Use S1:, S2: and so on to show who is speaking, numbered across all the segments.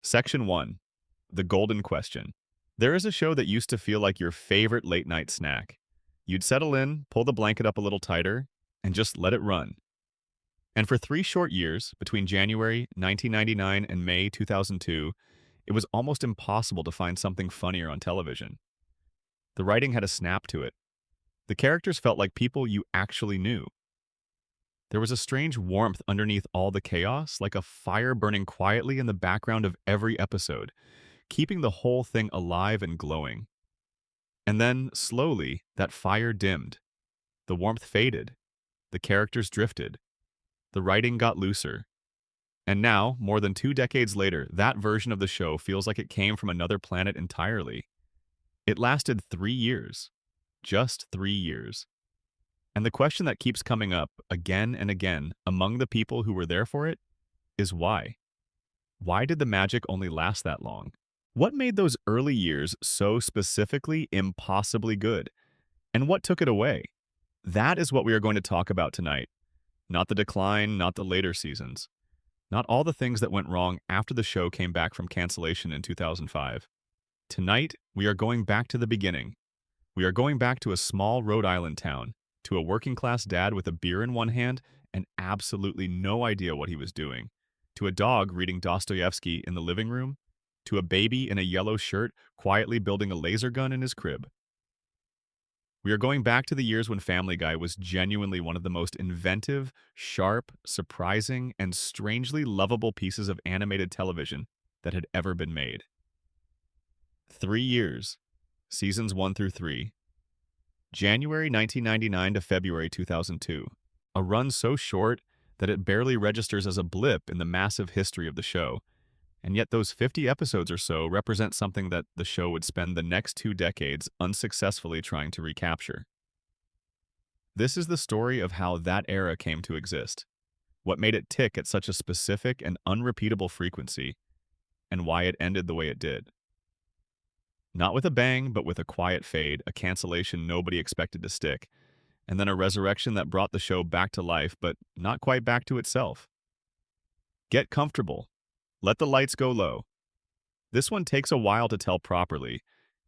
S1: Section 1. The Golden Question. There is a show that used to feel like your favorite late-night snack. You'd settle in, pull the blanket up a little tighter, and just let it run. And for 3 short years, between January 1999 and May 2002, it was almost impossible to find something funnier on television. The writing had a snap to it. The characters felt like people you actually knew. There was a strange warmth underneath all the chaos, like a fire burning quietly in the background of every episode, keeping the whole thing alive and glowing. And then, slowly, that fire dimmed. The warmth faded. The characters drifted. The writing got looser. And now, more than 2 decades later, that version of the show feels like it came from another planet entirely. It lasted 3 years. Just 3 years. And the question that keeps coming up again and again among the people who were there for it is why? Why did the magic only last that long? What made those early years so specifically impossibly good? And what took it away? That is what we are going to talk about tonight. Not the decline, not the later seasons. Not all the things that went wrong after the show came back from cancellation in 2005. Tonight, we are going back to the beginning. We are going back to a small Rhode Island town, to a working-class dad with a beer in one hand and absolutely no idea what he was doing, to a dog reading Dostoevsky in the living room, to a baby in a yellow shirt quietly building a laser gun in his crib. We are going back to the years when Family Guy was genuinely one of the most inventive, sharp, surprising, and strangely lovable pieces of animated television that had ever been made. 3 years, seasons 1 through 3. January 1999 to February 2002. A run so short that it barely registers as a blip in the massive history of the show. And yet those 50 episodes or so represent something that the show would spend the next 2 decades unsuccessfully trying to recapture. This is the story of how that era came to exist, what made it tick at such a specific and unrepeatable frequency, and why it ended the way it did. Not with a bang, but with a quiet fade, a cancellation nobody expected to stick, and then a resurrection that brought the show back to life, but not quite back to itself. Get comfortable. Let the lights go low. This one takes a while to tell properly,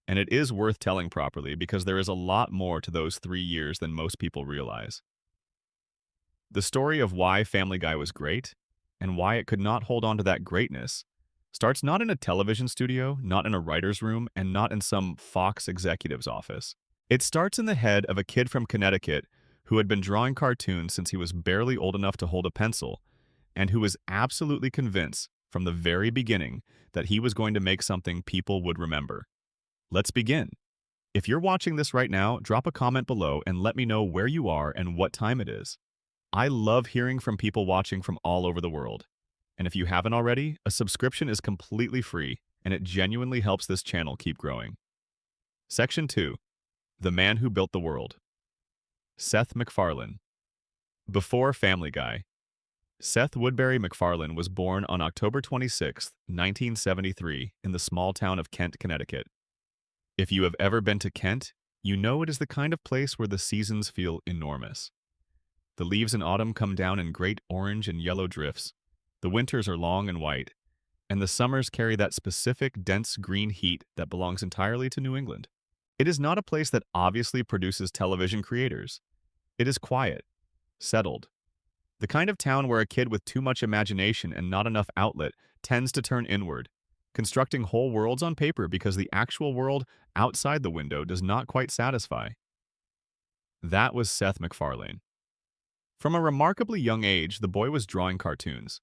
S1: and it is worth telling properly because there is a lot more to those 3 years than most people realize. The story of why Family Guy was great, and why it could not hold on to that greatness, starts not in a television studio, not in a writer's room, and not in some Fox executive's office. It starts in the head of a kid from Connecticut who had been drawing cartoons since he was barely old enough to hold a pencil, and who was absolutely convinced from the very beginning that he was going to make something people would remember. Let's begin. If you're watching this right now, drop a comment below and let me know where you are and what time it is. I love hearing from people watching from all over the world. And if you haven't already, a subscription is completely free, and it genuinely helps this channel keep growing. Section 2. The Man Who Built the World. Seth MacFarlane. Before Family Guy. Seth Woodbury MacFarlane was born on October 26, 1973, in the small town of Kent, Connecticut. If you have ever been to Kent, you know it is the kind of place where the seasons feel enormous. The leaves in autumn come down in great orange and yellow drifts. The winters are long and white, and the summers carry that specific dense green heat that belongs entirely to New England. It is not a place that obviously produces television creators. It is quiet, settled. The kind of town where a kid with too much imagination and not enough outlet tends to turn inward, constructing whole worlds on paper because the actual world outside the window does not quite satisfy. That was Seth MacFarlane. From a remarkably young age, the boy was drawing cartoons.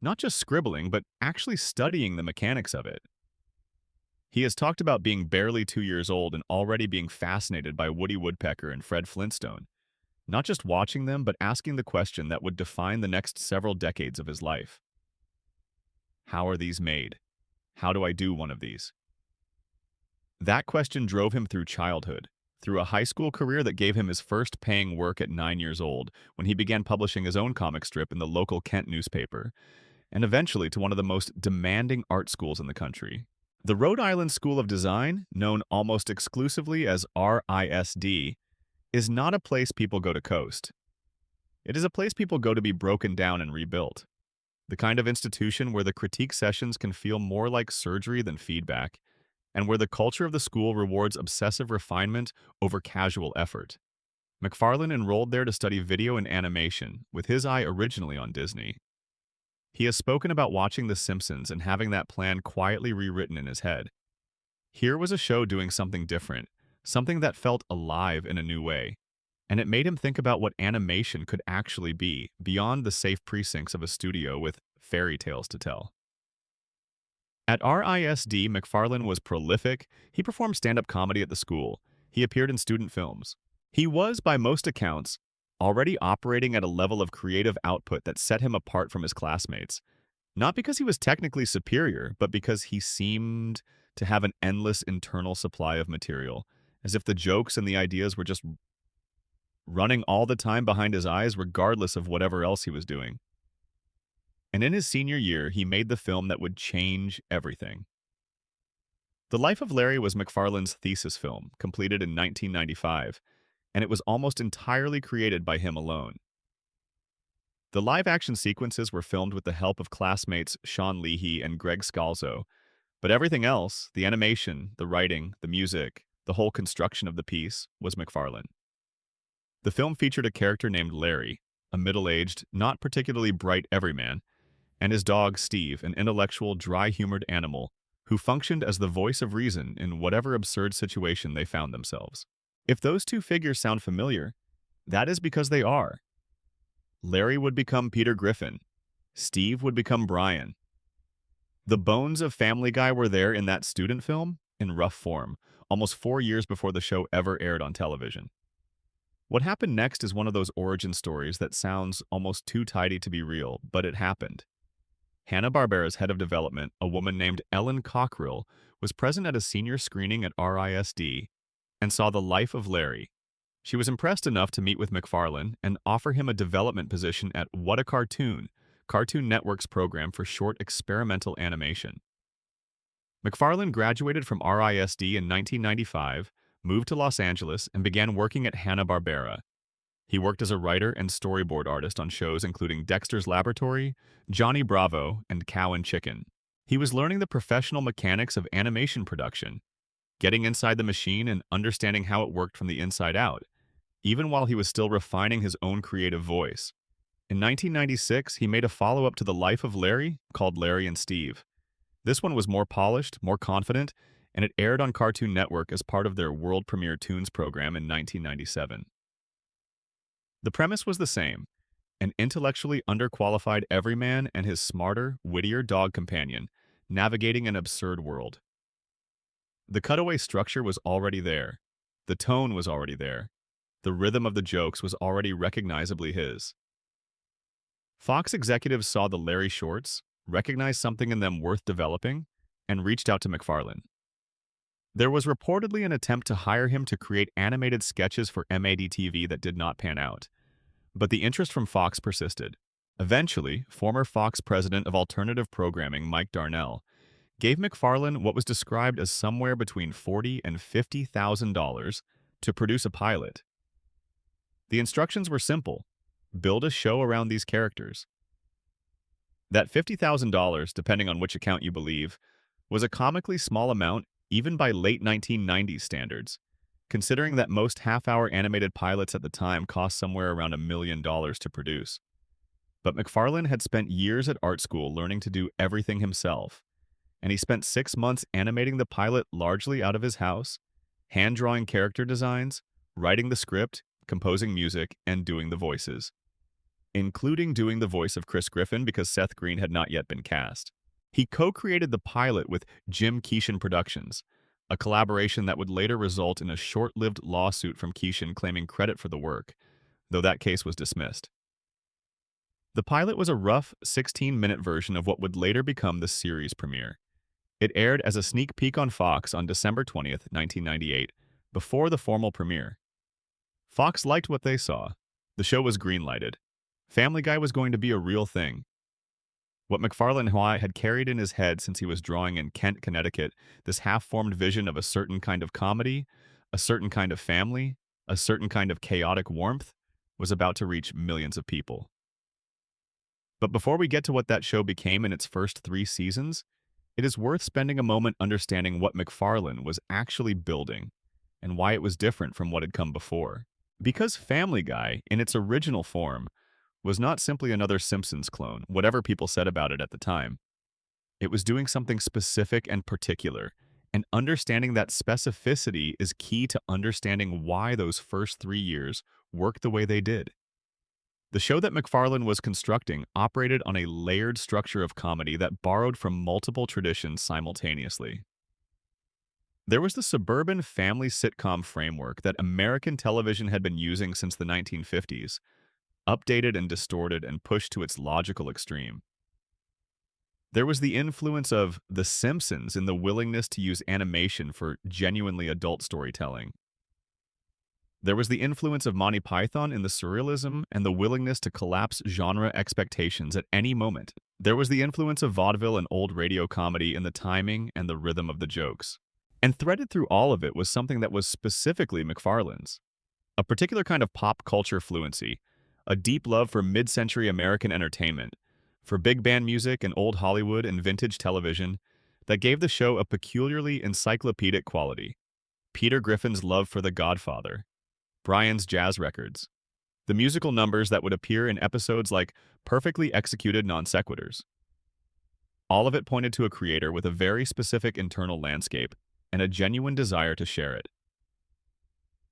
S1: Not just scribbling, but actually studying the mechanics of it. He has talked about being barely 2 years old and already being fascinated by Woody Woodpecker and Fred Flintstone. Not just watching them, but asking the question that would define the next several decades of his life. How are these made? How do I do one of these? That question drove him through childhood, through a high school career that gave him his first paying work at 9 years old, when he began publishing his own comic strip in the local Kent newspaper, and eventually to one of the most demanding art schools in the country. The Rhode Island School of Design, known almost exclusively as RISD, is not a place people go to coast. It is a place people go to be broken down and rebuilt. the kind of institution where the critique sessions can feel more like surgery than feedback, and where the culture of the school rewards obsessive refinement over casual effort. McFarlane enrolled there to study video and animation, with his eye originally on Disney. He has spoken about watching The Simpsons and having that plan quietly rewritten in his head. Here was a show doing something different, something that felt alive in a new way, and it made him think about what animation could actually be beyond the safe precincts of a studio with fairy tales to tell. At RISD, McFarlane was prolific. He performed stand-up comedy at the school. He appeared in student films. He was, by most accounts, already operating at a level of creative output that set him apart from his classmates. Not because he was technically superior, but because he seemed to have an endless internal supply of material, as if the jokes and the ideas were just running all the time behind his eyes, regardless of whatever else he was doing. And in his senior year, he made the film that would change everything. The Life of Larry was McFarlane's thesis film, completed in 1995, and it was almost entirely created by him alone. The live-action sequences were filmed with the help of classmates Sean Leahy and Greg Scalzo, but everything else, the animation, the writing, the music, the whole construction of the piece, was McFarlane. The film featured a character named Larry, a middle-aged, not particularly bright everyman, and his dog Steve, an intellectual, dry-humored animal who functioned as the voice of reason in whatever absurd situation they found themselves. If those two figures sound familiar, that is because they are. Larry would become Peter Griffin. Steve would become Brian. The bones of Family Guy were there in that student film, in rough form, almost 4 years before the show ever aired on television. What happened next is one of those origin stories that sounds almost too tidy to be real, but it happened. Hanna-Barbera's head of development, a woman named Ellen Cockrill, was present at a senior screening at RISD and saw The Life of Larry. She was impressed enough to meet with McFarlane and offer him a development position at What a Cartoon, Cartoon Network's program for short experimental animation. McFarlane graduated from RISD in 1995, moved to Los Angeles, and began working at Hanna-Barbera. He worked as a writer and storyboard artist on shows including Dexter's Laboratory, Johnny Bravo, and Cow and Chicken. He was learning the professional mechanics of animation production, getting inside the machine and understanding how it worked from the inside out, even while he was still refining his own creative voice. In 1996, he made a follow-up to The Life of Larry called Larry and Steve. This one was more polished, more confident, and it aired on Cartoon Network as part of their world premiere Toons program in 1997. The premise was the same: an intellectually underqualified everyman and his smarter, wittier dog companion navigating an absurd world. The cutaway structure was already there. The tone was already there. The rhythm of the jokes was already recognizably his. Fox executives saw the Larry shorts, recognized something in them worth developing, and reached out to McFarlane. There was reportedly an attempt to hire him to create animated sketches for MAD-TV that did not pan out, but the interest from Fox persisted. Eventually, former Fox president of alternative programming Mike Darnell gave McFarlane what was described as somewhere between $40,000 and $50,000 to produce a pilot. The instructions were simple: build a show around these characters. That $50,000, depending on which account you believe, was a comically small amount even by late 1990s standards, considering that most half-hour animated pilots at the time cost somewhere around $1 million to produce. But McFarlane had spent years at art school learning to do everything himself, and he spent 6 months animating the pilot largely out of his house, hand-drawing character designs, writing the script, composing music, and doing the voices, including doing the voice of Chris Griffin because Seth Green had not yet been cast. He co-created the pilot with Jim Keeshan Productions, a collaboration that would later result in a short-lived lawsuit from Keeshan claiming credit for the work, though that case was dismissed. The pilot was a rough 16-minute version of what would later become the series premiere. It aired as a sneak peek on Fox on December 20th, 1998, before the formal premiere. Fox liked what they saw. The show was greenlighted. Family Guy was going to be a real thing. What McFarlane had carried in his head since he was drawing in Kent, Connecticut, this half-formed vision of a certain kind of comedy, a certain kind of family, a certain kind of chaotic warmth, was about to reach millions of people. But before we get to what that show became in its first 3 seasons, it is worth spending a moment understanding what MacFarlane was actually building and why it was different from what had come before. Because Family Guy, in its original form, was not simply another Simpsons clone, whatever people said about it at the time. It was doing something specific and particular, and understanding that specificity is key to understanding why those first 3 years worked the way they did. The show that MacFarlane was constructing operated on a layered structure of comedy that borrowed from multiple traditions simultaneously. There was the suburban family sitcom framework that American television had been using since the 1950s, updated and distorted and pushed to its logical extreme. There was the influence of The Simpsons in the willingness to use animation for genuinely adult storytelling. There was the influence of Monty Python in the surrealism and the willingness to collapse genre expectations at any moment. There was the influence of vaudeville and old radio comedy in the timing and the rhythm of the jokes. And threaded through all of it was something that was specifically MacFarlane's. A particular kind of pop culture fluency, a deep love for mid-century American entertainment, for big band music and old Hollywood and vintage television, that gave the show a peculiarly encyclopedic quality. Peter Griffin's love for The Godfather, Brian's jazz records, the musical numbers that would appear in episodes like perfectly executed non sequiturs. All of it pointed to a creator with a very specific internal landscape and a genuine desire to share it.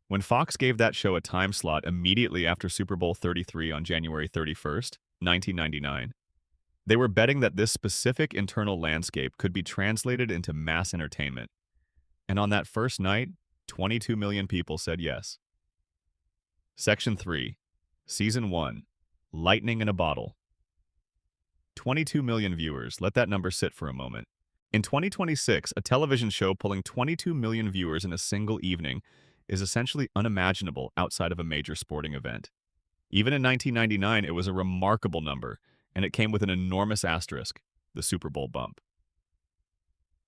S1: When Fox gave that show a time slot immediately after Super Bowl 33 on January 31st, 1999, they were betting that this specific internal landscape could be translated into mass entertainment. And on that first night, 22 million people said yes. Section 3, Season 1, Lightning in a Bottle. 22 million viewers, let that number sit for a moment. In 2026, a television show pulling 22 million viewers in a single evening is essentially unimaginable outside of a major sporting event. Even in 1999, it was a remarkable number, and it came with an enormous asterisk, the Super Bowl bump.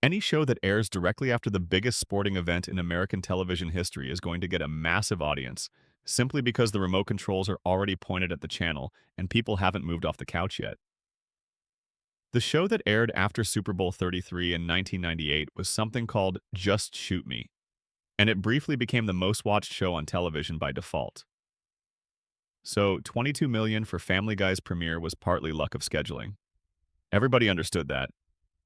S1: Any show that airs directly after the biggest sporting event in American television history is going to get a massive audience, simply because the remote controls are already pointed at the channel and people haven't moved off the couch yet. The show that aired after Super Bowl 33 in 1998 was something called Just Shoot Me, and it briefly became the most watched show on television by default. So 22 million for Family Guy's premiere was partly luck of scheduling. Everybody understood that,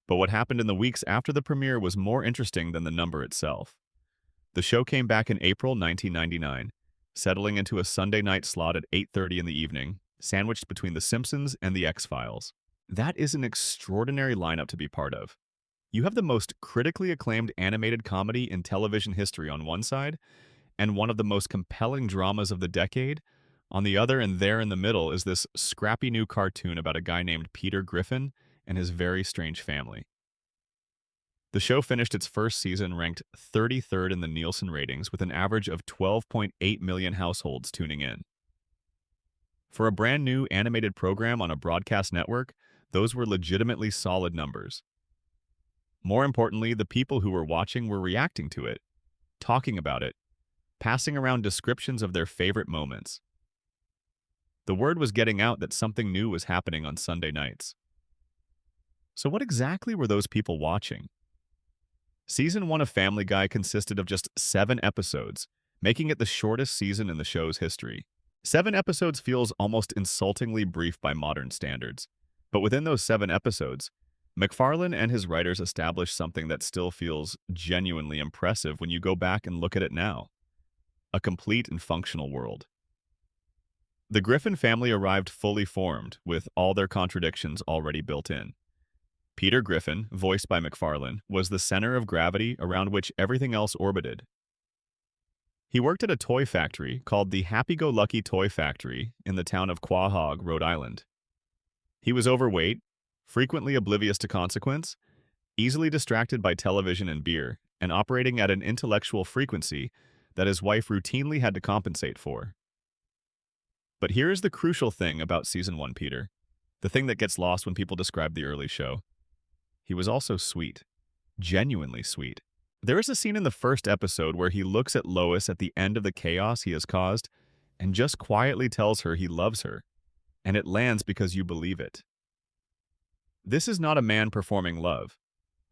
S1: but what happened in the weeks after the premiere was more interesting than the number itself. The show came back in April 1999, settling into a Sunday night slot at 8:30 in the evening, sandwiched between The Simpsons and The X-Files. That is an extraordinary lineup to be part of. You have the most critically acclaimed animated comedy in television history on one side, and one of the most compelling dramas of the decade on the other, and there in the middle is this scrappy new cartoon about a guy named Peter Griffin and his very strange family. The show finished its first season ranked 33rd in the Nielsen ratings with an average of 12.8 million households tuning in. For a brand new animated program on a broadcast network, those were legitimately solid numbers. More importantly, the people who were watching were reacting to it, talking about it, passing around descriptions of their favorite moments. The word was getting out that something new was happening on Sunday nights. So what exactly were those people watching? Season 1 of Family Guy consisted of just 7 episodes, making it the shortest season in the show's history. 7 episodes feels almost insultingly brief by modern standards, but within those 7 episodes, MacFarlane and his writers established something that still feels genuinely impressive when you go back and look at it now. A complete and functional world. The Griffin family arrived fully formed, with all their contradictions already built in. Peter Griffin, voiced by MacFarlane, was the center of gravity around which everything else orbited. He worked at a toy factory called the Happy-Go-Lucky Toy Factory in the town of Quahog, Rhode Island. He was overweight, frequently oblivious to consequence, easily distracted by television and beer, and operating at an intellectual frequency that his wife routinely had to compensate for. But here is the crucial thing about Season 1 Peter, the thing that gets lost when people describe the early show. He was also sweet. Genuinely sweet. There is a scene in the first episode where he looks at Lois at the end of the chaos he has caused and just quietly tells her he loves her. and it lands because you believe it. This is not a man performing love.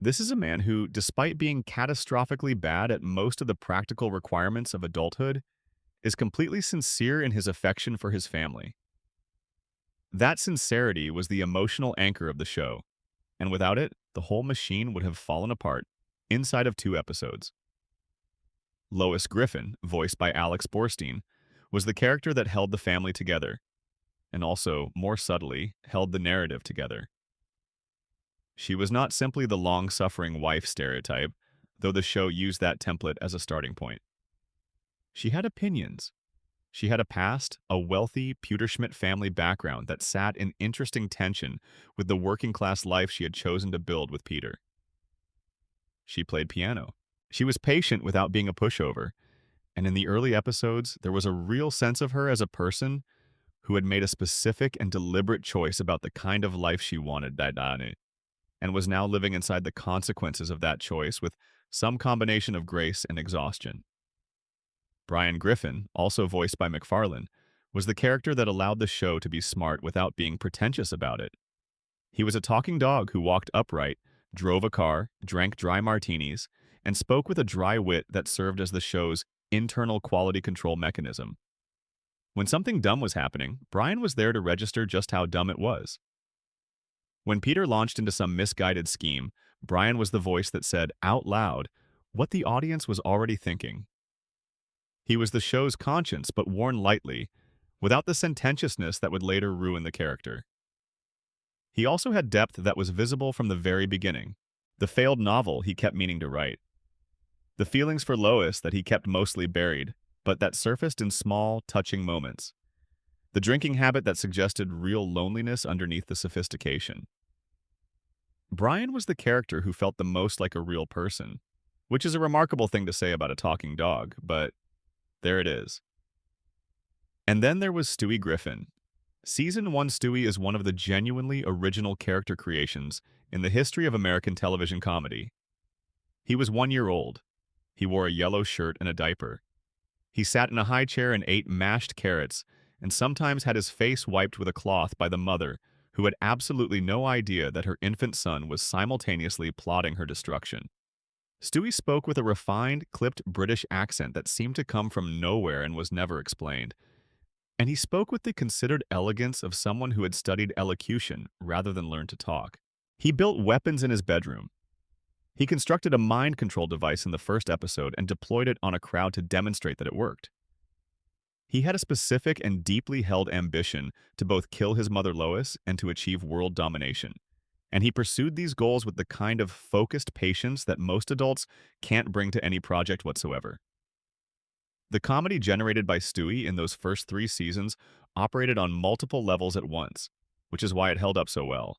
S1: This is a man who, despite being catastrophically bad at most of the practical requirements of adulthood, is completely sincere in his affection for his family. That sincerity was the emotional anchor of the show, and without it, the whole machine would have fallen apart inside of 2 episodes. Lois Griffin, voiced by Alex Borstein, was the character that held the family together, and also, more subtly, held the narrative together. She was not simply the long-suffering wife stereotype, though the show used that template as a starting point. She had opinions. She had a past, a wealthy Pewterschmidt family background that sat in interesting tension with the working-class life she had chosen to build with Peter. She played piano. She was patient without being a pushover, and in the early episodes, there was a real sense of her as a person who had made a specific and deliberate choice about the kind of life she wanted, and was now living inside the consequences of that choice with some combination of grace and exhaustion. Brian Griffin, also voiced by McFarlane, was the character that allowed the show to be smart without being pretentious about it. He was a talking dog who walked upright, drove a car, drank dry martinis, and spoke with a dry wit that served as the show's internal quality control mechanism. When something dumb was happening, Brian was there to register just how dumb it was. When Peter launched into some misguided scheme, Brian was the voice that said, out loud, what the audience was already thinking. He was the show's conscience, but worn lightly, without the sententiousness that would later ruin the character. He also had depth that was visible from the very beginning, the failed novel he kept meaning to write. The feelings for Lois that he kept mostly buried, but that surfaced in small, touching moments. The drinking habit that suggested real loneliness underneath the sophistication. Brian was the character who felt the most like a real person, which is a remarkable thing to say about a talking dog, but there it is. And then there was Stewie Griffin. Season 1 Stewie is one of the genuinely original character creations in the history of American television comedy. He was 1 year old. He wore a yellow shirt and a diaper. He sat in a high chair and ate mashed carrots, and sometimes had his face wiped with a cloth by the mother, who had absolutely no idea that her infant son was simultaneously plotting her destruction. Stewie spoke with a refined, clipped British accent that seemed to come from nowhere and was never explained. And he spoke with the considered elegance of someone who had studied elocution rather than learned to talk. He built weapons in his bedroom. He constructed a mind control device in the first episode and deployed it on a crowd to demonstrate that it worked. He had a specific and deeply held ambition to both kill his mother Lois and to achieve world domination. And he pursued these goals with the kind of focused patience that most adults can't bring to any project whatsoever. The comedy generated by Stewie in those first 3 seasons operated on multiple levels at once, which is why it held up so well.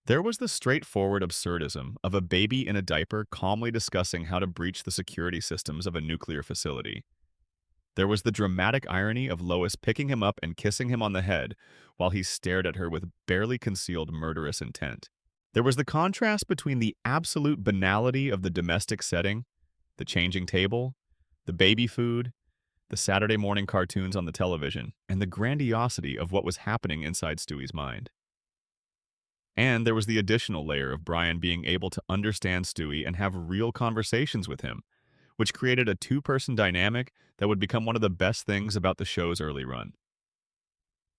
S1: There was the straightforward absurdism of a baby in a diaper calmly discussing how to breach the security systems of a nuclear facility. There was the dramatic irony of Lois picking him up and kissing him on the head while he stared at her with barely concealed murderous intent. There was the contrast between the absolute banality of the domestic setting, the changing table, the baby food, the Saturday morning cartoons on the television, and the grandiosity of what was happening inside Stewie's mind. And there was the additional layer of Brian being able to understand Stewie and have real conversations with him, which created a 2-person dynamic that would become one of the best things about the show's early run.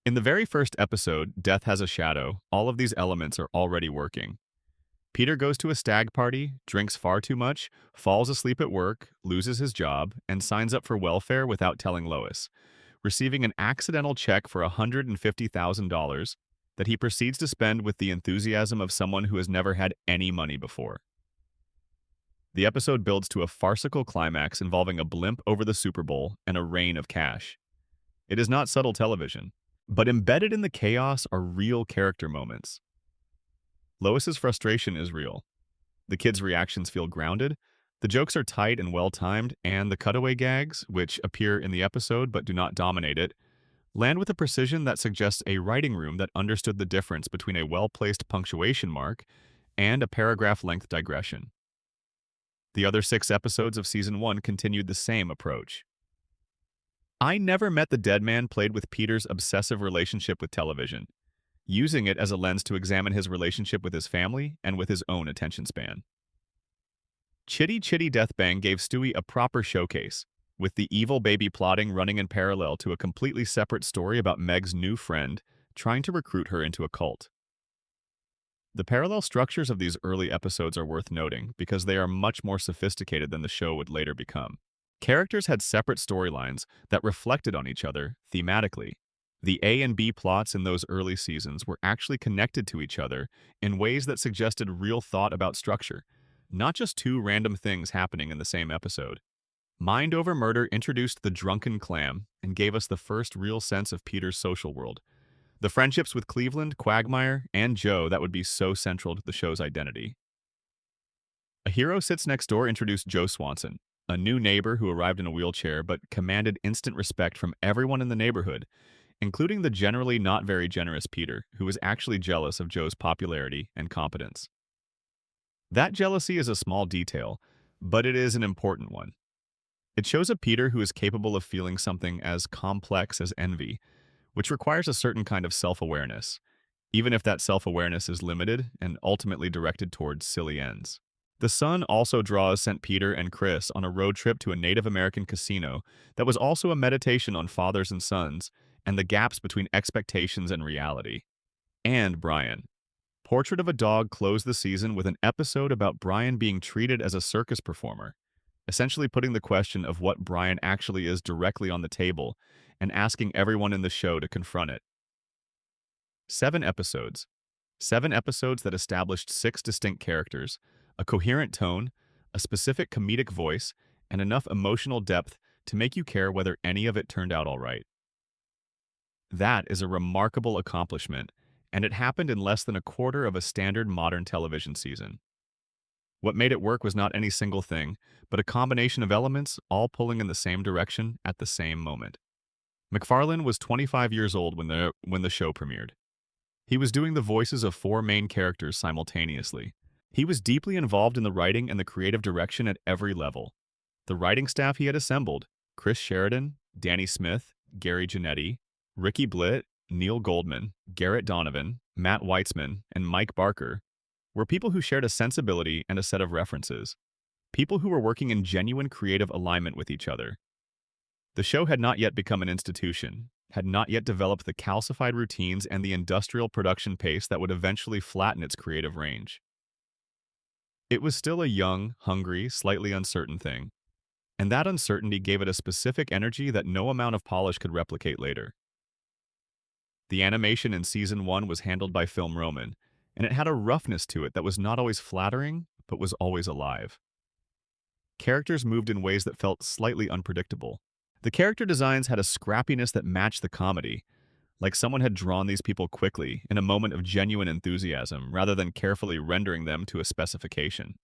S1: In the very first episode, Death Has a Shadow, all of these elements are already working. Peter goes to a stag party, drinks far too much, falls asleep at work, loses his job, and signs up for welfare without telling Lois, receiving an accidental check for $150,000 that he proceeds to spend with the enthusiasm of someone who has never had any money before. The episode builds to a farcical climax involving a blimp over the Super Bowl and a rain of cash. It is not subtle television, but embedded in the chaos are real character moments. Lois's frustration is real. The kids' reactions feel grounded, the jokes are tight and well-timed, and the cutaway gags, which appear in the episode but do not dominate it, land with a precision that suggests a writing room that understood the difference between a well-placed punctuation mark and a paragraph-length digression. The other 6 episodes of Season 1 continued the same approach. I Never Met the Dead Man played with Peter's obsessive relationship with television, using it as a lens to examine his relationship with his family and with his own attention span. Chitty Chitty Death Bang gave Stewie a proper showcase, with the evil baby plotting running in parallel to a completely separate story about Meg's new friend trying to recruit her into a cult. The parallel structures of these early episodes are worth noting because they are much more sophisticated than the show would later become. Characters had separate storylines that reflected on each other thematically. The A and B plots in those early seasons were actually connected to each other in ways that suggested real thought about structure, not just two random things happening in the same episode. Mind Over Murder introduced the drunken clam and gave us the first real sense of Peter's social world. The friendships with Cleveland, Quagmire, and Joe that would be so central to the show's identity. A Hero Sits Next Door introduced Joe Swanson, a new neighbor who arrived in a wheelchair but commanded instant respect from everyone in the neighborhood, including the generally not very generous Peter, who was actually jealous of Joe's popularity and competence. That jealousy is a small detail, but it is an important one. It shows a Peter who is capable of feeling something as complex as envy, which requires a certain kind of self-awareness, even if that self-awareness is limited and ultimately directed towards silly ends. The Sun also draws St. Peter and Chris on a road trip to a Native American casino that was also a meditation on fathers and sons and the gaps between expectations and reality. And Brian. Portrait of a Dog closed the season with an episode about Brian being treated as a circus performer, essentially putting the question of what Brian actually is directly on the table and asking everyone in the show to confront it. 7 episodes. 7 episodes that established 6 distinct characters, a coherent tone, a specific comedic voice, and enough emotional depth to make you care whether any of it turned out all right. That is a remarkable accomplishment, and it happened in less than a quarter of a standard modern television season. What made it work was not any single thing, but a combination of elements all pulling in the same direction at the same moment. MacFarlane was 25 years old when the show premiered. He was doing the voices of 4 main characters simultaneously. He was deeply involved in the writing and the creative direction at every level. The writing staff he had assembled, Chris Sheridan, Danny Smith, Gary Janetti, Ricky Blitt, Neil Goldman, Garrett Donovan, Matt Weitzman, and Mike Barker, were people who shared a sensibility and a set of references. People who were working in genuine creative alignment with each other. The show had not yet become an institution, had not yet developed the calcified routines and the industrial production pace that would eventually flatten its creative range. It was still a young, hungry, slightly uncertain thing, and that uncertainty gave it a specific energy that no amount of polish could replicate later. The animation in Season 1 was handled by Film Roman, and it had a roughness to it that was not always flattering, but was always alive. Characters moved in ways that felt slightly unpredictable. The character designs had a scrappiness that matched the comedy, like someone had drawn these people quickly in a moment of genuine enthusiasm rather than carefully rendering them to a specification.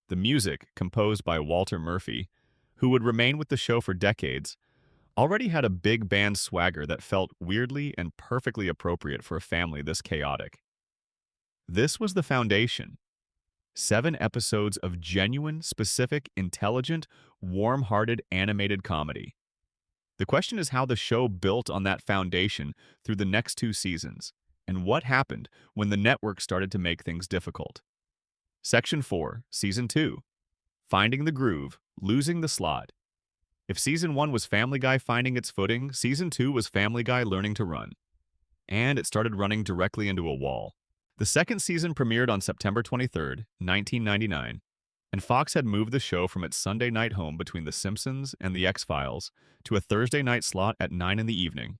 S1: The music, composed by Walter Murphy, who would remain with the show for decades, already had a big band swagger that felt weirdly and perfectly appropriate for a family this chaotic. This was the foundation. 7 episodes of genuine, specific, intelligent, warm-hearted animated comedy. The question is how the show built on that foundation through the next 2 seasons, and what happened when the network started to make things difficult. Section 4, Season 2. Finding the Groove, Losing the Slot. If Season 1 was Family Guy finding its footing, Season 2 was Family Guy learning to run. And it started running directly into a wall. The second season premiered on September 23, 1999, and Fox had moved the show from its Sunday night home between The Simpsons and The X-Files to a Thursday night slot at 9 in the evening.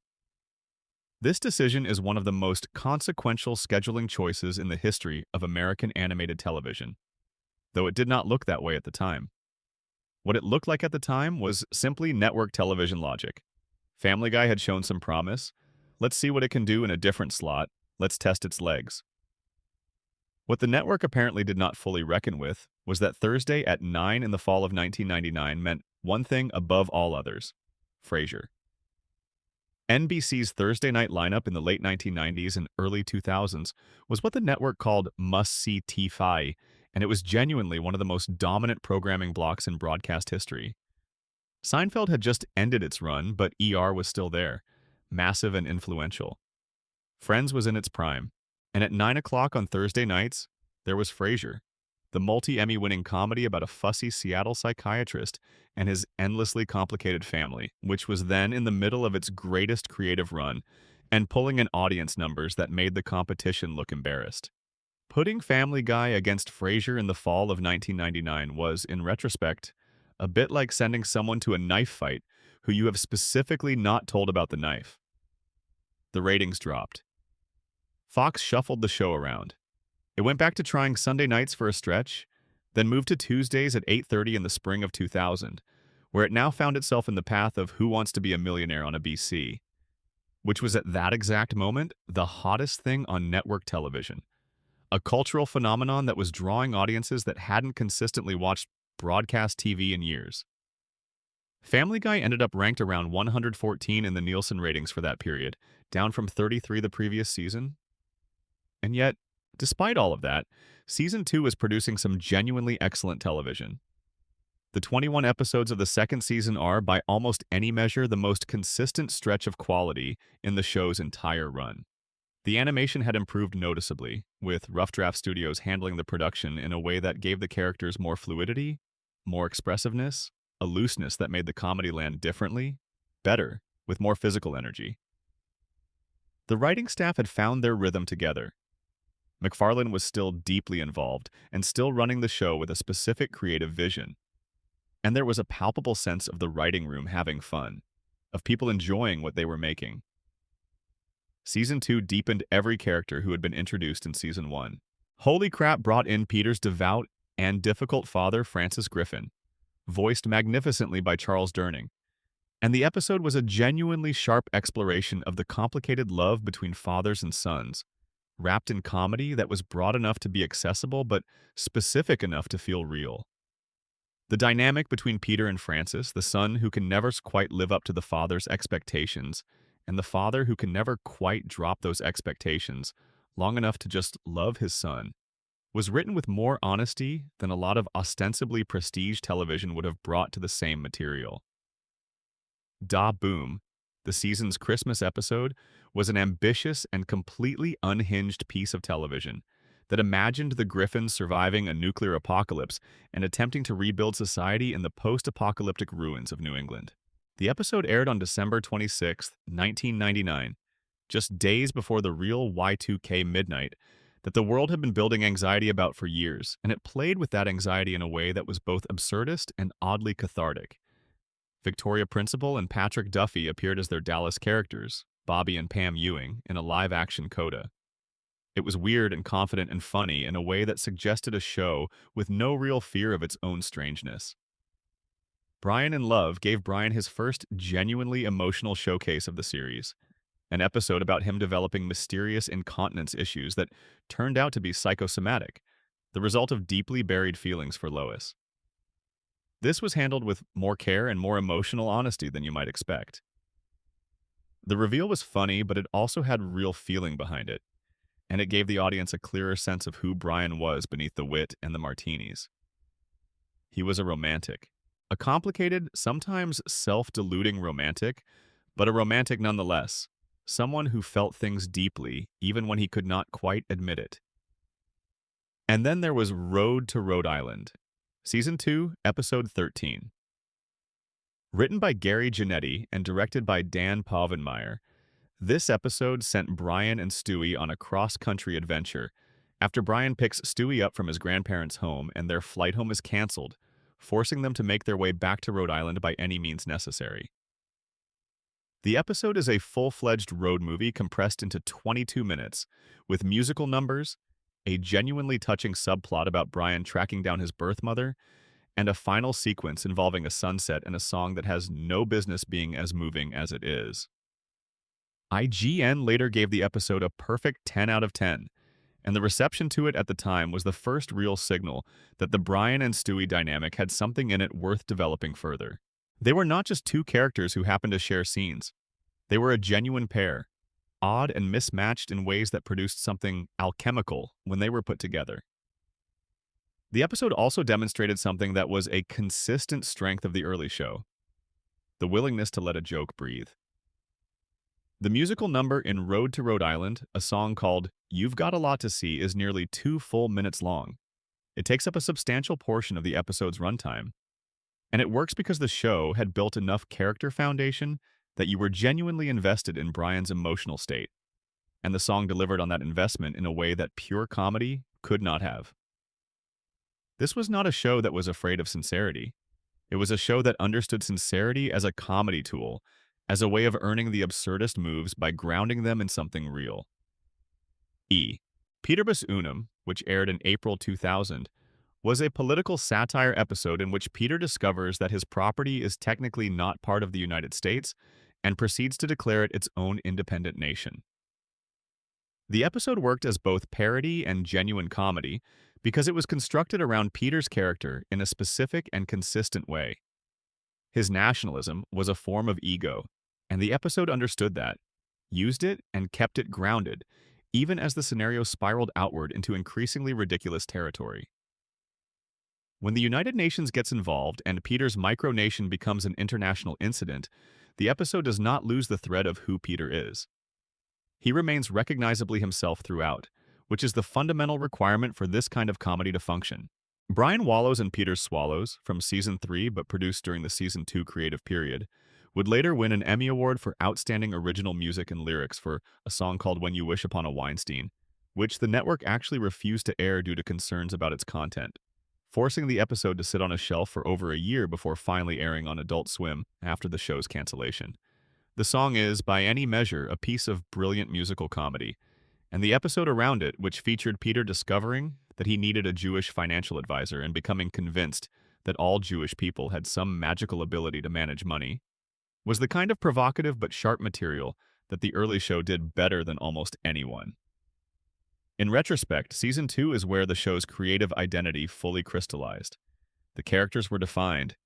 S1: This decision is one of the most consequential scheduling choices in the history of American animated television, though it did not look that way at the time. What it looked like at the time was simply network television logic. Family Guy had shown some promise. Let's see what it can do in a different slot. Let's test its legs. What the network apparently did not fully reckon with was that Thursday at 9 in the fall of 1999 meant one thing above all others: Frasier. NBC's Thursday night lineup in the late 1990s and early 2000s was what the network called must-see T-Fi, and it was genuinely one of the most dominant programming blocks in broadcast history. Seinfeld had just ended its run, but ER was still there, massive and influential. Friends was in its prime, and at 9 o'clock on Thursday nights, there was Frasier, the multi-Emmy winning comedy about a fussy Seattle psychiatrist and his endlessly complicated family, which was then in the middle of its greatest creative run and pulling in audience numbers that made the competition look embarrassed. Putting Family Guy against Frasier in the fall of 1999 was, in retrospect, a bit like sending someone to a knife fight who you have specifically not told about the knife. The ratings dropped. Fox shuffled the show around. It went back to trying Sunday nights for a stretch, then moved to Tuesdays at 8:30 in the spring of 2000, where it now found itself in the path of Who Wants to Be a Millionaire on a BC, which was at that exact moment the hottest thing on network television, a cultural phenomenon that was drawing audiences that hadn't consistently watched broadcast TV in years. Family Guy ended up ranked around 114 in the Nielsen ratings for that period, down from 33 the previous season. And yet, despite all of that, Season 2 was producing some genuinely excellent television. The 21 episodes of the second season are, by almost any measure, the most consistent stretch of quality in the show's entire run. The animation had improved noticeably, with Rough Draft Studios handling the production in a way that gave the characters more fluidity, more expressiveness, a looseness that made the comedy land differently, better, with more physical energy. The writing staff had found their rhythm together. MacFarlane was still deeply involved and still running the show with a specific creative vision. And there was a palpable sense of the writing room having fun, of people enjoying what they were making. Season 2 deepened every character who had been introduced in Season 1. Holy Crap brought in Peter's devout and difficult father, Francis Griffin, voiced magnificently by Charles Durning. And the episode was a genuinely sharp exploration of the complicated love between fathers and sons, wrapped in comedy that was broad enough to be accessible but specific enough to feel real. The dynamic between Peter and Francis, the son who can never quite live up to the father's expectations, and the father who can never quite drop those expectations long enough to just love his son, was written with more honesty than a lot of ostensibly prestige television would have brought to the same material. Da Boom, the season's Christmas episode, was an ambitious and completely unhinged piece of television that imagined the Griffins surviving a nuclear apocalypse and attempting to rebuild society in the post-apocalyptic ruins of New England. The episode aired on December 26, 1999, just days before the real Y2K midnight that the world had been building anxiety about for years, and it played with that anxiety in a way that was both absurdist and oddly cathartic. Victoria Principal and Patrick Duffy appeared as their Dallas characters, Bobby and Pam Ewing, in a live-action coda. It was weird and confident and funny in a way that suggested a show with no real fear of its own strangeness. Brian in Love gave Brian his first genuinely emotional showcase of the series, an episode about him developing mysterious incontinence issues that turned out to be psychosomatic, the result of deeply buried feelings for Lois. This was handled with more care and more emotional honesty than you might expect. The reveal was funny, but it also had real feeling behind it, and it gave the audience a clearer sense of who Brian was beneath the wit and the martinis. He was a romantic. A complicated, sometimes self-deluding romantic, but a romantic nonetheless. Someone who felt things deeply, even when he could not quite admit it. And then there was Road to Rhode Island, Season 2, Episode 13. Written by Gary Janetti and directed by Dan Povenmire, this episode sent Brian and Stewie on a cross-country adventure after Brian picks Stewie up from his grandparents' home and their flight home is canceled, forcing them to make their way back to Rhode Island by any means necessary. The episode is a full-fledged road movie compressed into 22 minutes, with musical numbers, a genuinely touching subplot about Brian tracking down his birth mother, and a final sequence involving a sunset and a song that has no business being as moving as it is. IGN later gave the episode a perfect 10 out of 10, and the reception to it at the time was the first real signal that the Brian and Stewie dynamic had something in it worth developing further. They were not just two characters who happened to share scenes. They were a genuine pair, odd and mismatched in ways that produced something alchemical when they were put together. The episode also demonstrated something that was a consistent strength of the early show: the willingness to let a joke breathe. The musical number in Road to Rhode Island, a song called You've Got a Lot to See, is nearly 2 full minutes long. It takes up a substantial portion of the episode's runtime, and it works because the show had built enough character foundation that you were genuinely invested in Brian's emotional state, and the song delivered on that investment in a way that pure comedy could not have. This was not a show that was afraid of sincerity. It was a show that understood sincerity as a comedy tool, as a way of earning the absurdest moves by grounding them in something real. E. Peterbus Unum, which aired in April 2000, was a political satire episode in which Peter discovers that his property is technically not part of the United States and proceeds to declare it its own independent nation. The episode worked as both parody and genuine comedy because it was constructed around Peter's character in a specific and consistent way. His nationalism was a form of ego, and the episode understood that, used it, and kept it grounded, even as the scenario spiraled outward into increasingly ridiculous territory. When the United Nations gets involved and Peter's micronation becomes an international incident, the episode does not lose the thread of who Peter is. He remains recognizably himself throughout, which is the fundamental requirement for this kind of comedy to function. Brian Wallows and Peter's Swallows, from Season 3 but produced during the Season 2 creative period, would later win an Emmy Award for Outstanding Original Music and Lyrics for a song called When You Wish Upon a Weinstein, which the network actually refused to air due to concerns about its content, forcing the episode to sit on a shelf for over a year before finally airing on Adult Swim after the show's cancellation. The song is, by any measure, a piece of brilliant musical comedy, and the episode around it, which featured Peter discovering that he needed a Jewish financial advisor and becoming convinced that all Jewish people had some magical ability to manage money, was the kind of provocative but sharp material that the early show did better than almost anyone. In retrospect, Season 2 is where the show's creative identity fully crystallized. The characters were defined,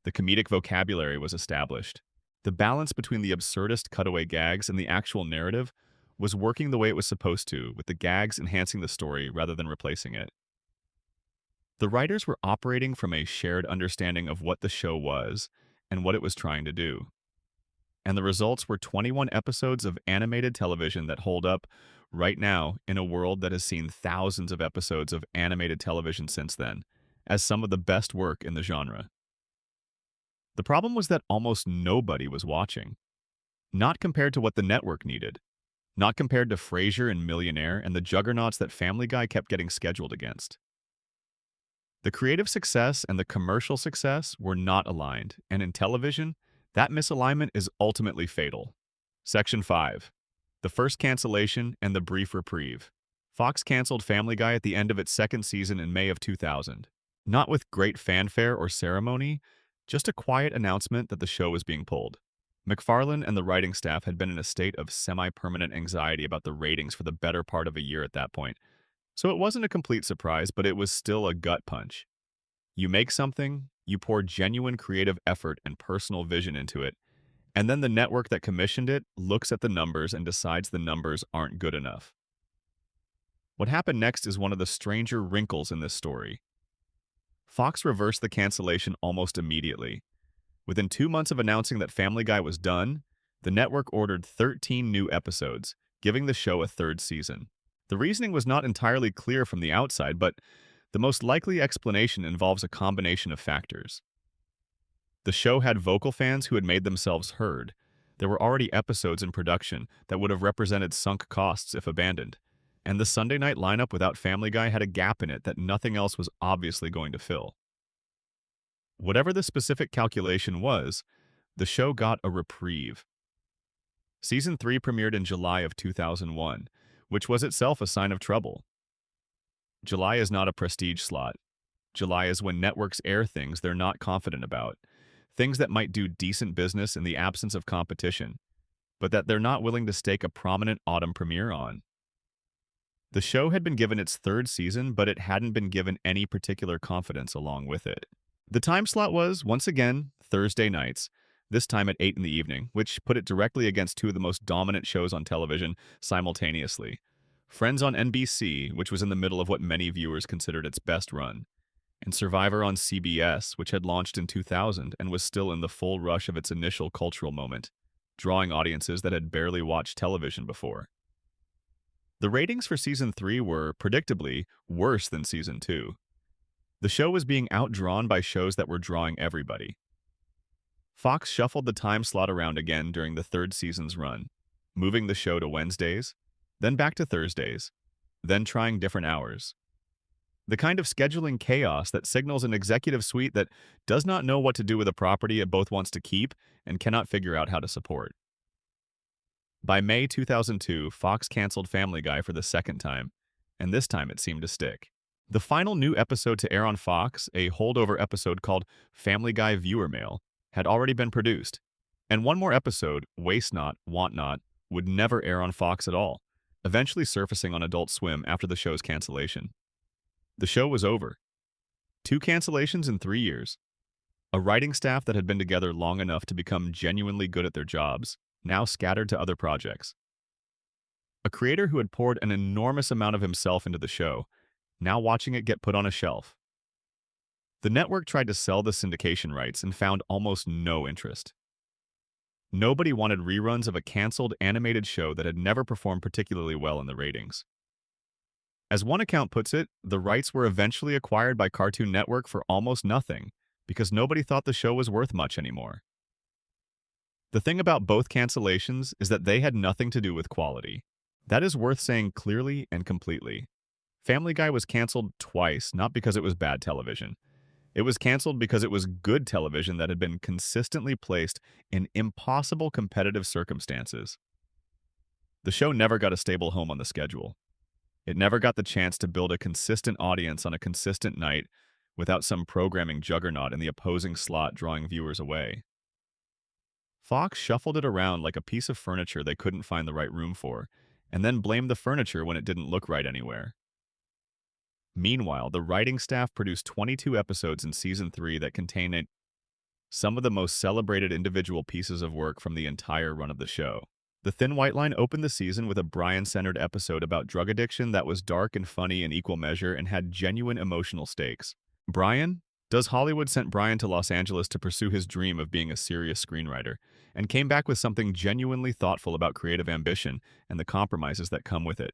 S1: the comedic vocabulary was established, the balance between the absurdist cutaway gags and the actual narrative was working the way it was supposed to, with the gags enhancing the story rather than replacing it. The writers were operating from a shared understanding of what the show was and what it was trying to do. And the results were 21 episodes of animated television that hold up right now in a world that has seen thousands of episodes of animated television since then, as some of the best work in the genre. The problem was that almost nobody was watching. Not compared to what the network needed. Not compared to Frasier and Millionaire and the juggernauts that Family Guy kept getting scheduled against. The creative success and the commercial success were not aligned, and in television, that misalignment is ultimately fatal. Section 5. The first cancellation and the brief reprieve. Fox canceled Family Guy at the end of its second season in May of 2000. Not with great fanfare or ceremony, just a quiet announcement that the show was being pulled. MacFarlane and the writing staff had been in a state of semi-permanent anxiety about the ratings for the better part of a year at that point, so it wasn't a complete surprise, but it was still a gut punch. You make something, you pour genuine creative effort and personal vision into it, and then the network that commissioned it looks at the numbers and decides the numbers aren't good enough. What happened next is one of the stranger wrinkles in this story. Fox reversed the cancellation almost immediately. Within 2 months of announcing that Family Guy was done, the network ordered 13 new episodes, giving the show a third season. The reasoning was not entirely clear from the outside, but the most likely explanation involves a combination of factors. The show had vocal fans who had made themselves heard. There were already episodes in production that would have represented sunk costs if abandoned, and the Sunday night lineup without Family Guy had a gap in it that nothing else was obviously going to fill. Whatever the specific calculation was, the show got a reprieve. Season 3 premiered in July of 2001, which was itself a sign of trouble. July is not a prestige slot. July is when networks air things they're not confident about, things that might do decent business in the absence of competition, but that they're not willing to stake a prominent autumn premiere on. The show had been given its third season, but it hadn't been given any particular confidence along with it. The time slot was, once again, Thursday nights, this time at 8 in the evening, which put it directly against two of the most dominant shows on television simultaneously. Friends on NBC, which was in the middle of what many viewers considered its best run, and Survivor on CBS, which had launched in 2000 and was still in the full rush of its initial cultural moment, drawing audiences that had barely watched television before. The ratings for Season 3 were, predictably, worse than Season 2. The show was being outdrawn by shows that were drawing everybody. Fox shuffled the time slot around again during the third season's run, moving the show to Wednesdays, then back to Thursdays, then trying different hours. The kind of scheduling chaos that signals an executive suite that does not know what to do with a property it both wants to keep and cannot figure out how to support. By May 2002, Fox canceled Family Guy for the second time, and this time it seemed to stick. The final new episode to air on Fox, a holdover episode called Family Guy Viewer Mail, had already been produced, and one more episode, Waste Not, Want Not, would never air on Fox at all, eventually surfacing on Adult Swim after the show's cancellation. The show was over. 2 cancellations in 3 years. A writing staff that had been together long enough to become genuinely good at their jobs, now scattered to other projects. A creator who had poured an enormous amount of himself into the show, now watching it get put on a shelf. The network tried to sell the syndication rights and found almost no interest. Nobody wanted reruns of a canceled animated show that had never performed particularly well in the ratings. As one account puts it, the rights were eventually acquired by Cartoon Network for almost nothing because nobody thought the show was worth much anymore. The thing about both cancellations is that they had nothing to do with quality. That is worth saying clearly and completely. Family Guy was canceled twice, not because it was bad television. It was canceled because it was good television that had been consistently placed in impossible competitive circumstances. The show never got a stable home on the schedule. It never got the chance to build a consistent audience on a consistent night without some programming juggernaut in the opposing slot drawing viewers away. Fox shuffled it around like a piece of furniture they couldn't find the right room for, and then blamed the furniture when it didn't look right anywhere. Meanwhile, the writing staff produced 22 episodes in Season 3 that contained some of the most celebrated individual pieces of work from the entire run of the show. The Thin White Line opened the season with a Brian-centered episode about drug addiction that was dark and funny in equal measure and had genuine emotional stakes. Brian? Does Hollywood sent Brian to Los Angeles to pursue his dream of being a serious screenwriter, and came back with something genuinely thoughtful about creative ambition and the compromises that come with it.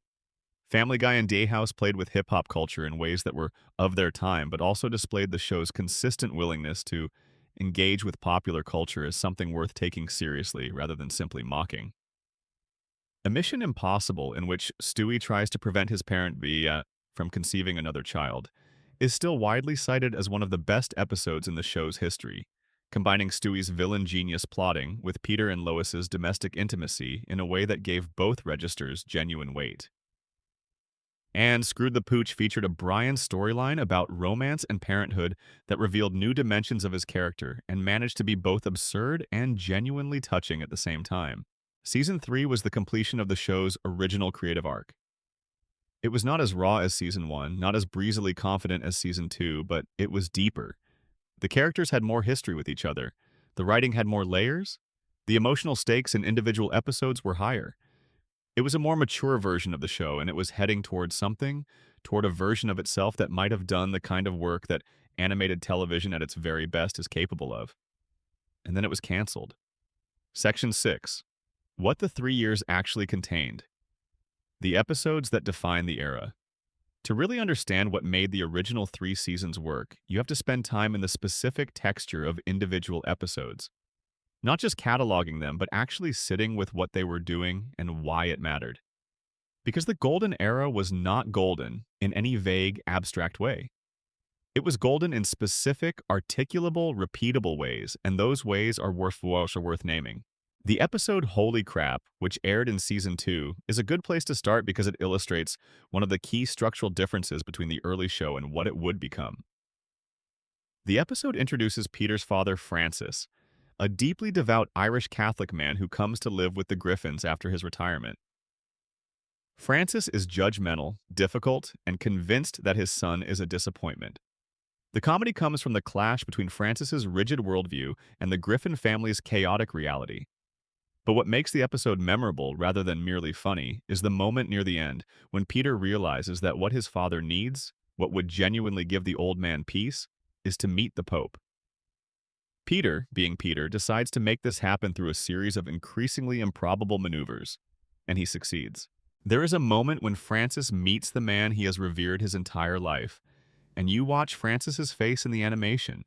S1: Family Guy and Day House played with hip-hop culture in ways that were of their time, but also displayed the show's consistent willingness to engage with popular culture as something worth taking seriously rather than simply mocking. A Mission Impossible, in which Stewie tries to prevent his parent Via from conceiving another child, is still widely cited as one of the best episodes in the show's history, combining Stewie's villain genius plotting with Peter and Lois's domestic intimacy in a way that gave both registers genuine weight. And Screwed the Pooch featured a Brian storyline about romance and parenthood that revealed new dimensions of his character and managed to be both absurd and genuinely touching at the same time. Season 3 was the completion of the show's original creative arc. It was not as raw as Season 1, not as breezily confident as Season 2, but it was deeper. The characters had more history with each other. The writing had more layers. The emotional stakes in individual episodes were higher. It was a more mature version of the show, and it was heading toward something, toward a version of itself that might have done the kind of work that animated television at its very best is capable of. And then it was canceled. Section 6. What the 3 years actually contained. The episodes that define the era. To really understand what made the original 3 seasons work, you have to spend time in the specific texture of individual episodes. Not just cataloging them, but actually sitting with what they were doing and why it mattered. Because the golden era was not golden in any vague, abstract way. It was golden in specific, articulable, repeatable ways, and those ways are worth naming. The episode Holy Crap, which aired in Season 2, is a good place to start because it illustrates one of the key structural differences between the early show and what it would become. The episode introduces Peter's father, Francis, a deeply devout Irish Catholic man who comes to live with the Griffins after his retirement. Francis is judgmental, difficult, and convinced that his son is a disappointment. The comedy comes from the clash between Francis's rigid worldview and the Griffin family's chaotic reality. But what makes the episode memorable rather than merely funny is the moment near the end when Peter realizes that what his father needs What would genuinely give the old man peace is to meet the Pope. Peter, being Peter, decides to make this happen through a series of increasingly improbable maneuvers, and he succeeds. There is a moment when Francis meets the man he has revered his entire life, and you watch Francis's face in the animation,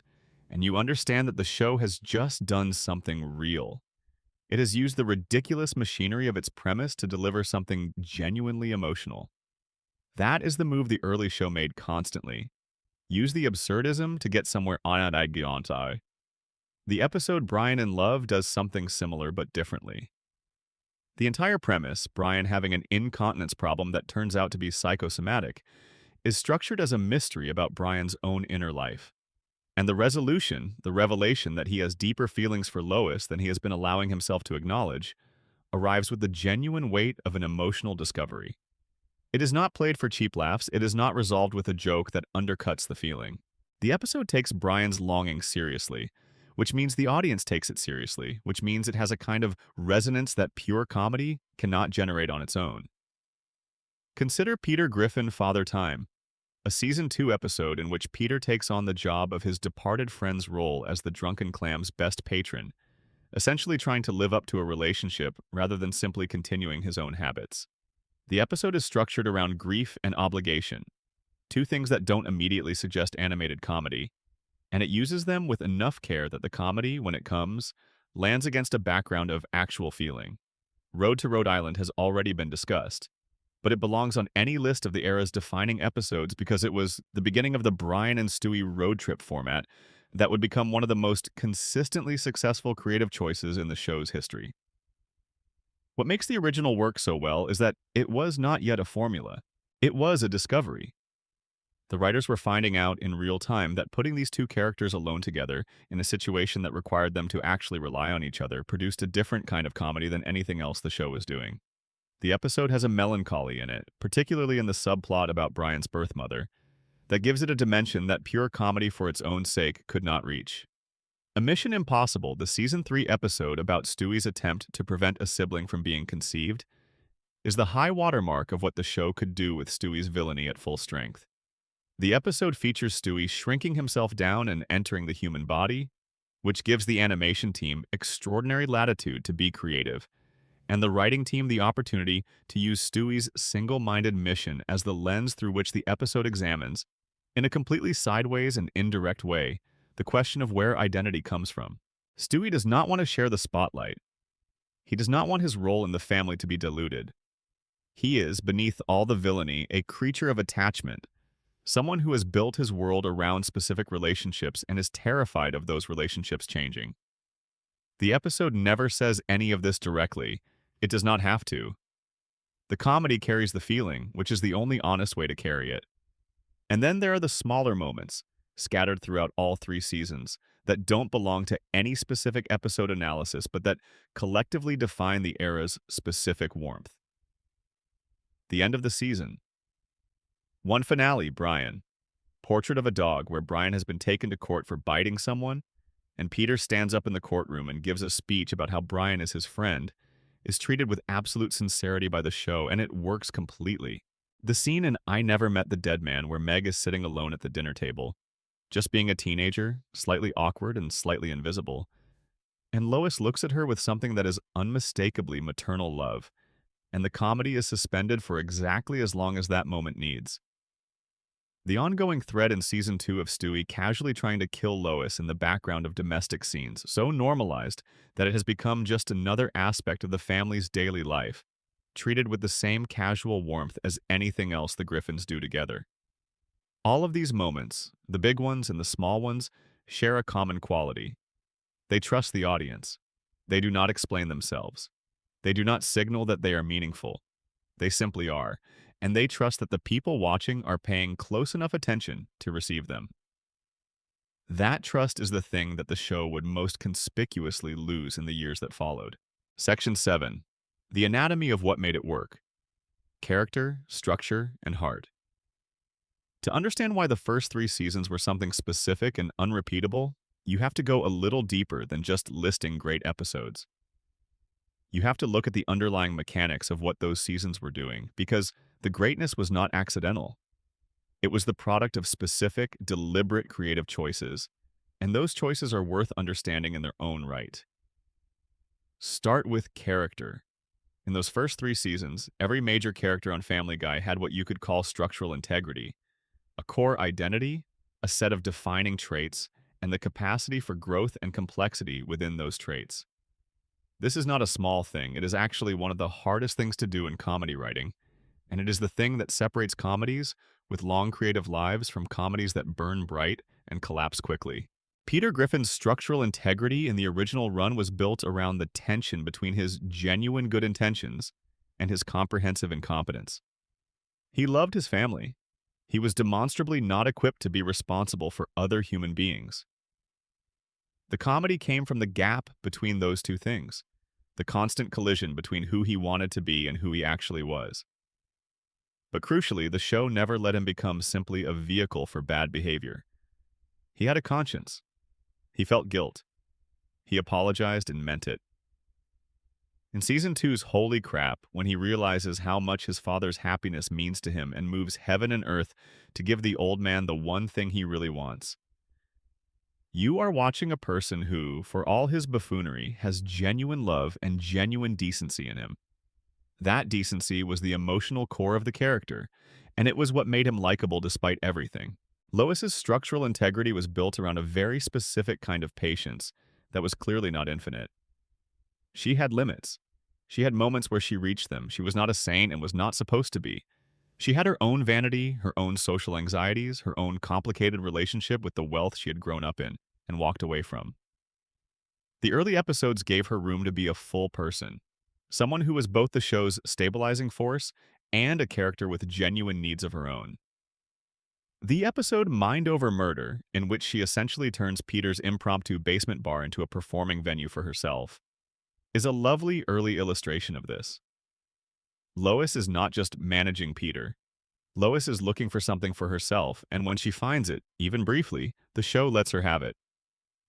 S1: and you understand that the show has just done something real. It has used the ridiculous machinery of its premise to deliver something genuinely emotional. That is the move the early show made constantly. Use the absurdism to get somewhere on. The episode Brian in Love does something similar but differently. The entire premise, Brian having an incontinence problem that turns out to be psychosomatic, is structured as a mystery about Brian's own inner life. And the resolution, the revelation that he has deeper feelings for Lois than he has been allowing himself to acknowledge, arrives with the genuine weight of an emotional discovery. It is not played for cheap laughs, it is not resolved with a joke that undercuts the feeling. The episode takes Brian's longing seriously, which means the audience takes it seriously, which means it has a kind of resonance that pure comedy cannot generate on its own. Consider Peter Griffin Father Time, a Season 2 episode in which Peter takes on the job of his departed friend's role as the Drunken Clam's best patron, essentially trying to live up to a relationship rather than simply continuing his own habits. The episode is structured around grief and obligation, two things that don't immediately suggest animated comedy, and it uses them with enough care that the comedy, when it comes, lands against a background of actual feeling. Road to Rhode Island has already been discussed, but it belongs on any list of the era's defining episodes because it was the beginning of the Brian and Stewie road trip format that would become one of the most consistently successful creative choices in the show's history. What makes the original work so well is that it was not yet a formula. It was a discovery. The writers were finding out in real time that putting these two characters alone together in a situation that required them to actually rely on each other produced a different kind of comedy than anything else the show was doing. The episode has a melancholy in it, particularly in the subplot about Brian's birth mother, that gives it a dimension that pure comedy for its own sake could not reach. A Mission Impossible, the Season 3 episode about Stewie's attempt to prevent a sibling from being conceived, is the high watermark of what the show could do with Stewie's villainy at full strength. The episode features Stewie shrinking himself down and entering the human body, which gives the animation team extraordinary latitude to be creative, and the writing team the opportunity to use Stewie's single-minded mission as the lens through which the episode examines, in a completely sideways and indirect way, the question of where identity comes from. Stewie does not want to share the spotlight. He does not want his role in the family to be diluted. He is, beneath all the villainy, a creature of attachment, someone who has built his world around specific relationships and is terrified of those relationships changing. The episode never says any of this directly. It does not have to. The comedy carries the feeling, which is the only honest way to carry it. And then there are the smaller moments, scattered throughout all 3 seasons, that don't belong to any specific episode analysis, but that collectively define the era's specific warmth. The end of the season. One finale, Brian. Portrait of a dog, where Brian has been taken to court for biting someone, and Peter stands up in the courtroom and gives a speech about how Brian is his friend, is treated with absolute sincerity by the show, and it works completely. The scene in I Never Met the Dead Man, where Meg is sitting alone at the dinner table, just being a teenager, slightly awkward and slightly invisible, and Lois looks at her with something that is unmistakably maternal love, and the comedy is suspended for exactly as long as that moment needs. The ongoing thread in Season 2 of Stewie casually trying to kill Lois in the background of domestic scenes, so normalized that it has become just another aspect of the family's daily life, treated with the same casual warmth as anything else the Griffins do together. All of these moments, the big ones and the small ones, share a common quality. They trust the audience. They do not explain themselves. They do not signal that they are meaningful. They simply are, and they trust that the people watching are paying close enough attention to receive them. That trust is the thing that the show would most conspicuously lose in the years that followed. Section 7. The anatomy of what made it work. Character, structure, and heart. To understand why the first 3 seasons were something specific and unrepeatable, you have to go a little deeper than just listing great episodes. You have to look at the underlying mechanics of what those seasons were doing, because the greatness was not accidental. It was the product of specific, deliberate creative choices, and those choices are worth understanding in their own right. Start with character. In those first 3 seasons, every major character on Family Guy had what you could call structural integrity, a core identity, a set of defining traits, and the capacity for growth and complexity within those traits. This is not a small thing, it is actually one of the hardest things to do in comedy writing, and it is the thing that separates comedies with long creative lives from comedies that burn bright and collapse quickly. Peter Griffin's structural integrity in the original run was built around the tension between his genuine good intentions and his comprehensive incompetence. He loved his family. He was demonstrably not equipped to be responsible for other human beings. The comedy came from the gap between those two things, the constant collision between who he wanted to be and who he actually was. But crucially, the show never let him become simply a vehicle for bad behavior. He had a conscience. He felt guilt. He apologized and meant it. In Season 2's Holy Crap, when he realizes how much his father's happiness means to him and moves heaven and earth to give the old man the one thing he really wants, you are watching a person who, for all his buffoonery, has genuine love and genuine decency in him. That decency was the emotional core of the character, and it was what made him likable despite everything. Lois's structural integrity was built around a very specific kind of patience that was clearly not infinite. She had limits. She had moments where she reached them. She was not a saint and was not supposed to be. She had her own vanity, her own social anxieties, her own complicated relationship with the wealth she had grown up in and walked away from. The early episodes gave her room to be a full person, someone who was both the show's stabilizing force and a character with genuine needs of her own. The episode Mind Over Murder, in which she essentially turns Peter's impromptu basement bar into a performing venue for herself, is a lovely early illustration of this. Lois is not just managing Peter. Lois is looking for something for herself, and when she finds it, even briefly, the show lets her have it.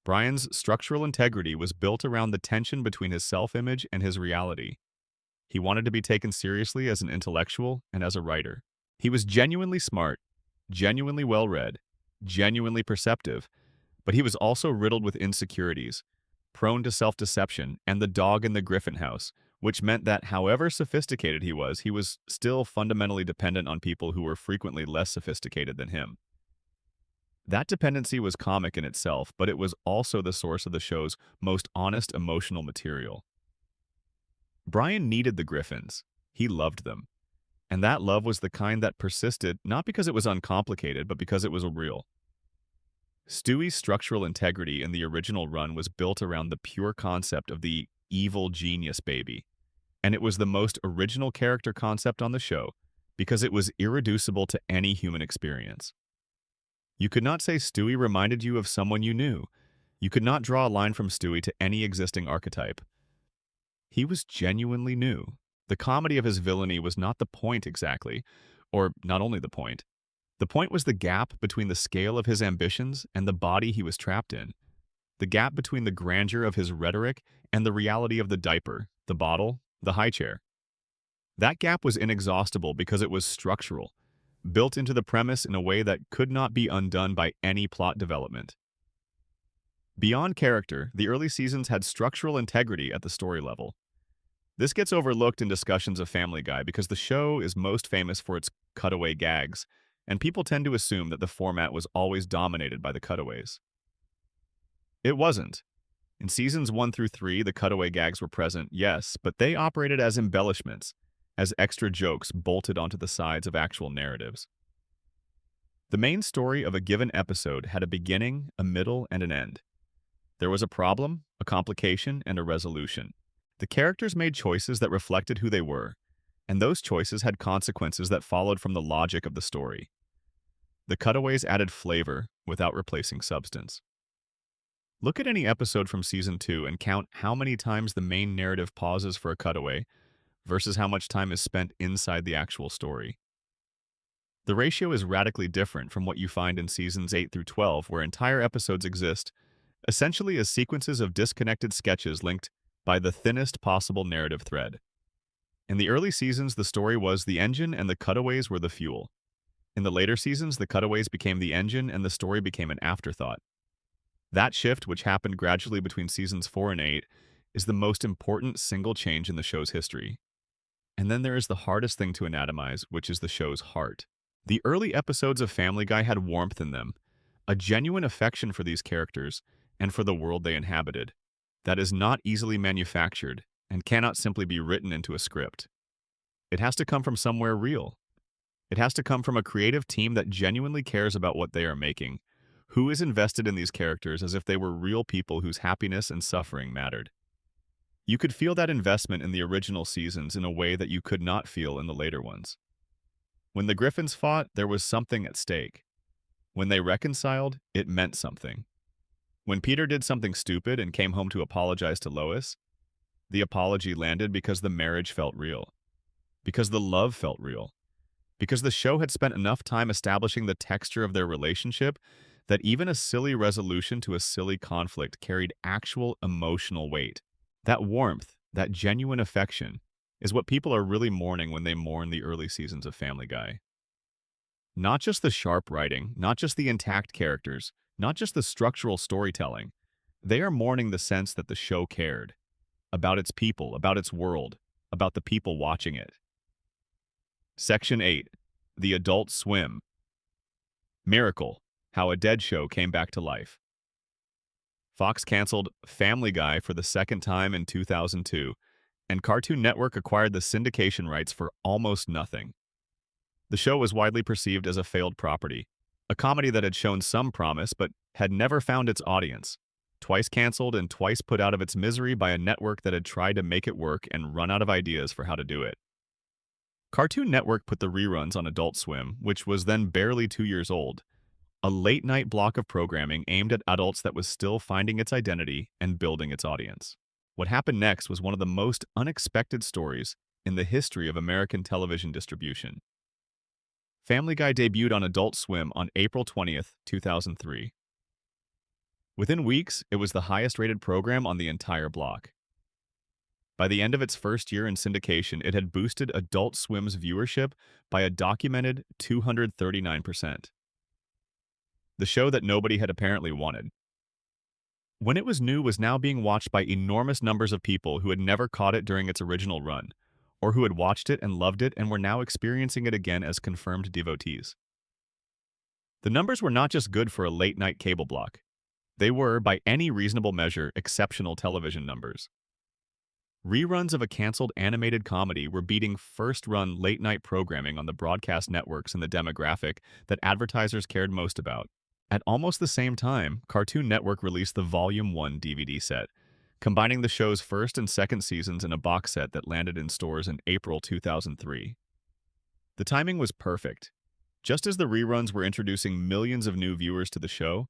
S1: Brian's structural integrity was built around the tension between his self-image and his reality. He wanted to be taken seriously as an intellectual and as a writer. He was genuinely smart, genuinely well-read, genuinely perceptive, but he was also riddled with insecurities, prone to self-deception, and the dog in the Griffin house, which meant that however sophisticated he was still fundamentally dependent on people who were frequently less sophisticated than him. That dependency was comic in itself, but it was also the source of the show's most honest emotional material. Brian needed the Griffins. He loved them. And that love was the kind that persisted not because it was uncomplicated, but because it was real. Stewie's structural integrity in the original run was built around the pure concept of the evil genius baby, and it was the most original character concept on the show because it was irreducible to any human experience. You could not say Stewie reminded you of someone you knew. You could not draw a line from Stewie to any existing archetype. He was genuinely new. The comedy of his villainy was not the point exactly, or not only the point. The point was the gap between the scale of his ambitions and the body he was trapped in. The gap between the grandeur of his rhetoric and the reality of the diaper, the bottle, the high chair. That gap was inexhaustible because it was structural, built into the premise in a way that could not be undone by any plot development. Beyond character, the early seasons had structural integrity at the story level. This gets overlooked in discussions of Family Guy because the show is most famous for its cutaway gags, and people tend to assume that the format was always dominated by the cutaways. It wasn't. In seasons 1 through 3, the cutaway gags were present, yes, but they operated as embellishments, as extra jokes bolted onto the sides of actual narratives. The main story of a given episode had a beginning, a middle, and an end. There was a problem, a complication, and a resolution. The characters made choices that reflected who they were, and those choices had consequences that followed from the logic of the story. The cutaways added flavor without replacing substance. Look at any episode from Season 2 and count how many times the main narrative pauses for a cutaway versus how much time is spent inside the actual story. The ratio is radically different from what you find in Seasons 8 through 12, where entire episodes exist essentially as sequences of disconnected sketches linked by the thinnest possible narrative thread. In the early seasons, the story was the engine and the cutaways were the fuel. In the later seasons, the cutaways became the engine and the story became an afterthought. That shift, which happened gradually between seasons 4 and 8, is the most important single change in the show's history. And then there is the hardest thing to anatomize, which is the show's heart. The early episodes of Family Guy had warmth in them, a genuine affection for these characters and for the world they inhabited, that is not easily manufactured and cannot simply be written into a script. It has to come from somewhere real. It has to come from a creative team that genuinely cares about what they are making, who is invested in these characters as if they were real people whose happiness and suffering mattered. You could feel that investment in the original seasons in a way that you could not feel in the later ones. When the Griffins fought, there was something at stake. When they reconciled, it meant something. When Peter did something stupid and came home to apologize to Lois, the apology landed because the marriage felt real, because the love felt real, because the show had spent enough time establishing the texture of their relationship that even a silly resolution to a silly conflict carried actual emotional weight. That warmth, that genuine affection, is what people are really mourning when they mourn the early seasons of Family Guy. Not just the sharp writing, not just the intact characters, not just the structural storytelling. They are mourning the sense that the show cared about its people, about its world, about the people watching it. Section 8. The Adult Swim. Miracle: How a Dead Show Came Back to Life. Fox canceled Family Guy for the second time in 2002, and Cartoon Network acquired the syndication rights for almost nothing. The show was widely perceived as a failed property, a comedy that had shown some promise but had never found its audience. Twice canceled and twice put out of its misery by a network that had tried to make it work and run out of ideas for how to do it. Cartoon Network put the reruns on Adult Swim, which was then barely 2 years old, a late-night block of programming aimed at adults that was still finding its identity and building its audience. What happened next was one of the most unexpected stories in the history of American television distribution. Family Guy debuted on Adult Swim on April 20th, 2003. Within weeks, it was the highest-rated program on the entire block. By the end of its first year in syndication, it had boosted Adult Swim's viewership by a documented 239%. The show that nobody had apparently wanted. When it was new, was now being watched by enormous numbers of people who had never caught it during its original run, or who had watched it and loved it and were now experiencing it again as confirmed devotees. The numbers were not just good for a late-night cable block. They were, by any reasonable measure, exceptional television numbers. Reruns of a canceled animated comedy were beating first-run late-night programming on the broadcast networks in the demographic that advertisers cared most about. At almost the same time, Cartoon Network released the Volume 1 DVD set, combining the show's first and second seasons in a box set that landed in stores in April 2003. The timing was perfect. Just as the reruns were introducing millions of new viewers to the show,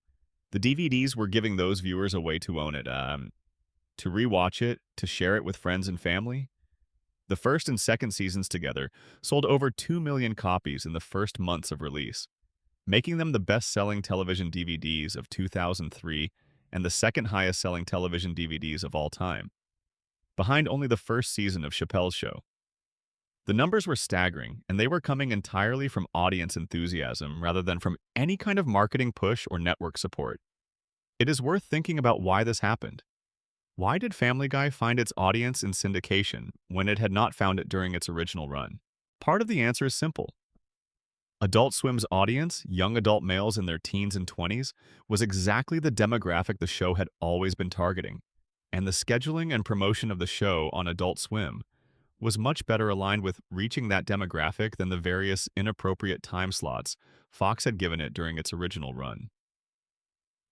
S1: the DVDs were giving those viewers a way to own it, to rewatch it, to share it with friends and family. The first and second seasons together sold over 2 million copies in the first months of release, making them the best-selling television DVDs of 2003 and the second highest-selling television DVDs of all time, behind only the first season of Chappelle's Show. The numbers were staggering, and they were coming entirely from audience enthusiasm rather than from any kind of marketing push or network support. It is worth thinking about why this happened. Why did Family Guy find its audience in syndication when it had not found it during its original run? Part of the answer is simple. Adult Swim's audience, young adult males in their teens and 20s, was exactly the demographic the show had always been targeting, and the scheduling and promotion of the show on Adult Swim was much better aligned with reaching that demographic than the various inappropriate time slots Fox had given it during its original run.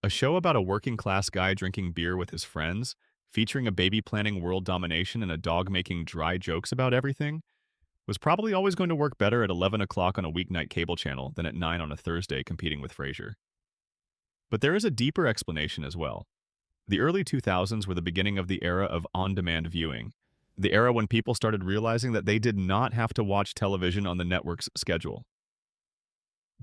S1: A show about a working-class guy drinking beer with his friends, featuring a baby planning world domination and a dog making dry jokes about everything, was probably always going to work better at 11 o'clock on a weeknight cable channel than at 9 on a Thursday competing with Frasier. But there is a deeper explanation as well. The early 2000s were the beginning of the era of on-demand viewing, the era when people started realizing that they did not have to watch television on the network's schedule.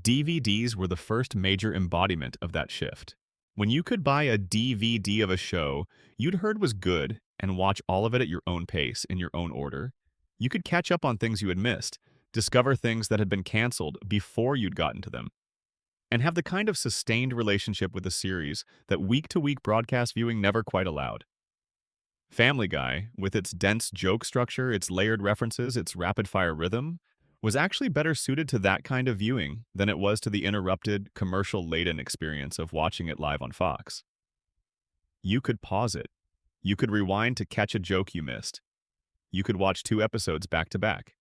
S1: DVDs were the first major embodiment of that shift. When you could buy a DVD of a show you'd heard was good and watch all of it at your own pace, in your own order, you could catch up on things you had missed, discover things that had been canceled before you'd gotten to them, and have the kind of sustained relationship with the series that week-to-week broadcast viewing never quite allowed. Family Guy, with its dense joke structure, its layered references, its rapid-fire rhythm, was actually better suited to that kind of viewing than it was to the interrupted, commercial-laden experience of watching it live on Fox. You could pause it. You could rewind to catch a joke you missed. You could watch 2 episodes back to back.